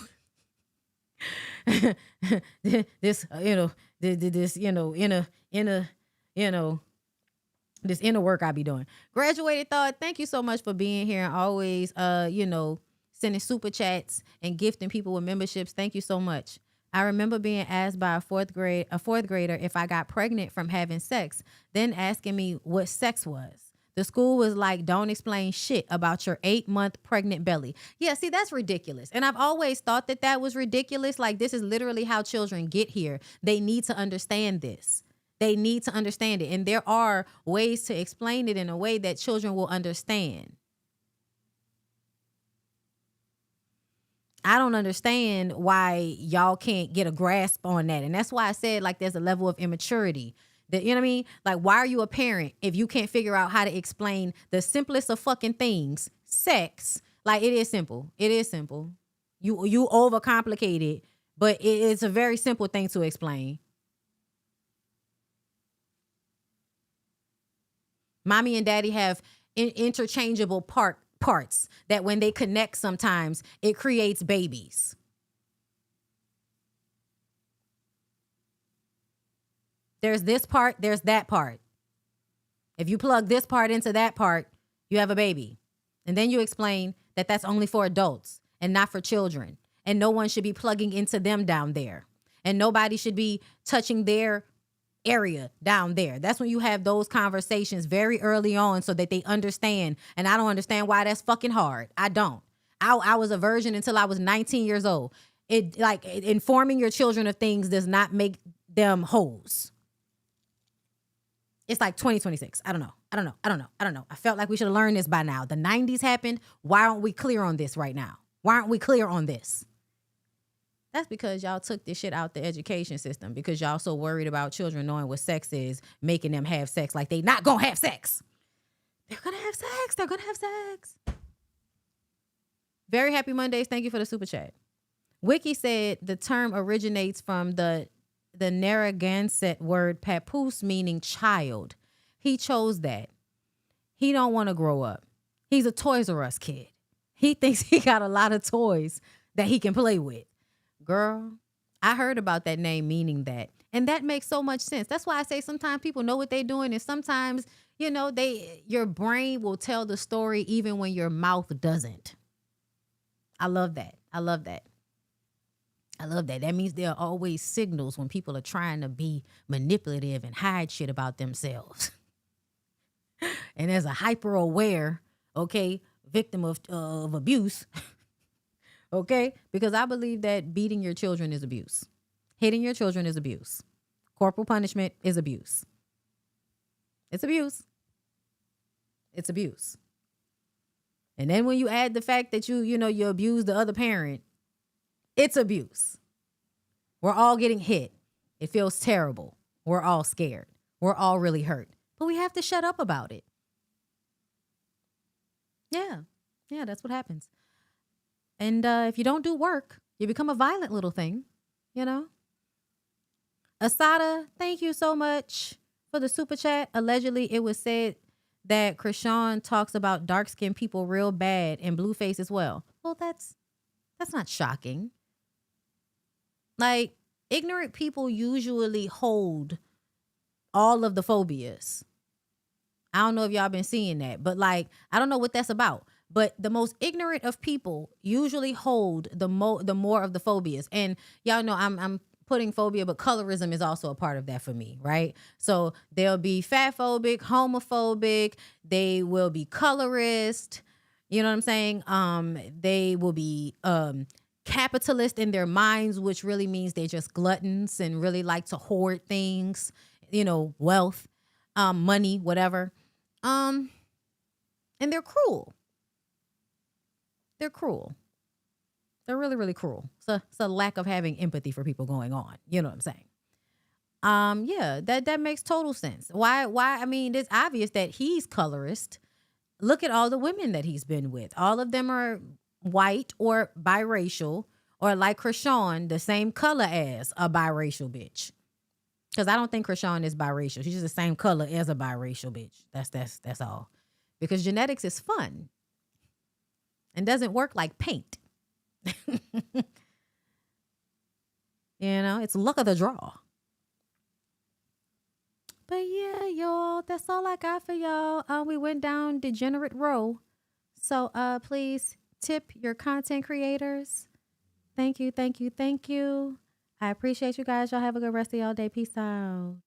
this inner work I be doing. Graduated Thought, thank you so much for being here and always, sending super chats and gifting people with memberships. Thank you so much. I remember being asked by a fourth grader if I got pregnant from having sex, then asking me what sex was. The school was like, don't explain shit about your 8-month pregnant belly. Yeah, see, that's ridiculous. And I've always thought that that was ridiculous. Like, this is literally how children get here. They need to understand this. They need to understand it. And there are ways to explain it in a way that children will understand. I don't understand why y'all can't get a grasp on that. And that's why I said, like, there's a level of immaturity. That, you know what I mean? Like, why are you a parent if you can't figure out how to explain the simplest of fucking things, sex? Like, it is simple. It is simple. You overcomplicate it, but it's a very simple thing to explain. Mommy and daddy have interchangeable parts that when they connect sometimes, it creates babies. There's this part, there's that part. If you plug this part into that part, you have a baby. And then you explain that that's only for adults and not for children. And no one should be plugging into them down there. And nobody should be touching their area down there. That's when you have those conversations very early on so that they understand. And I don't understand why that's fucking hard. I don't. I was a virgin until I was 19 years old. Informing your children of things does not make them hoes. It's like 2026. I don't know. I felt like we should have learned this by now. The 90s happened. Why aren't we clear on this right now? Why aren't we clear on this? That's because y'all took this shit out the education system because y'all so worried about children knowing what sex is, making them have sex like they not gonna have sex. They're gonna have sex. They're gonna have sex. Very happy Mondays. Thank you for the super chat. Wiki said the term originates from the Narragansett word papoose, meaning child. He chose that. He don't want to grow up. He's a Toys R Us kid. He thinks he got a lot of toys that he can play with. Girl, I heard about that name meaning that. And that makes so much sense. That's why I say sometimes people know what they're doing, and sometimes, you know, your brain will tell the story even when your mouth doesn't. I love that. I love that. I love that. That means there are always signals when people are trying to be manipulative and hide shit about themselves. And as a hyper aware, okay, victim of abuse, okay, because I believe that beating your children is abuse. Hitting your children is abuse. Corporal punishment is abuse. It's abuse. It's abuse. And then when you add the fact that you abuse the other parent, it's abuse. We're all getting hit. It feels terrible. We're all scared. We're all really hurt. But we have to shut up about it. Yeah. Yeah, that's what happens. And if you don't do work, you become a violent little thing, you know? Asada, thank you so much for the super chat. Allegedly, it was said that Krishan talks about dark-skinned people real bad and Blueface as well. Well, that's not shocking. Like, ignorant people usually hold all of the phobias. I don't know if y'all been seeing that, but like, I don't know what that's about. But the most ignorant of people usually hold the more of the phobias. And y'all know I'm putting phobia, but colorism is also a part of that for me, right? So they'll be fatphobic, homophobic, they will be colorist, you know what I'm saying? They will be capitalist in their minds, which really means they're just gluttons and really like to hoard things, you know, wealth, money, whatever. And they're cruel. They're cruel. They're really, really cruel. So it's a lack of having empathy for people going on. You know what I'm saying? Yeah, that makes total sense. Why? I mean, it's obvious that he's colorist. Look at all the women that he's been with. All of them are white or biracial, or like Krishan, the same color as a biracial bitch. Because I don't think Krishan is biracial. She's just the same color as a biracial bitch. That's all. Because genetics is fun and doesn't work like paint. You know, it's luck of the draw. But yeah, y'all, that's all I got for y'all. We went down degenerate row. So please tip your content creators. Thank you, thank you, thank you. I appreciate you guys. Y'all have a good rest of y'all day. Peace out.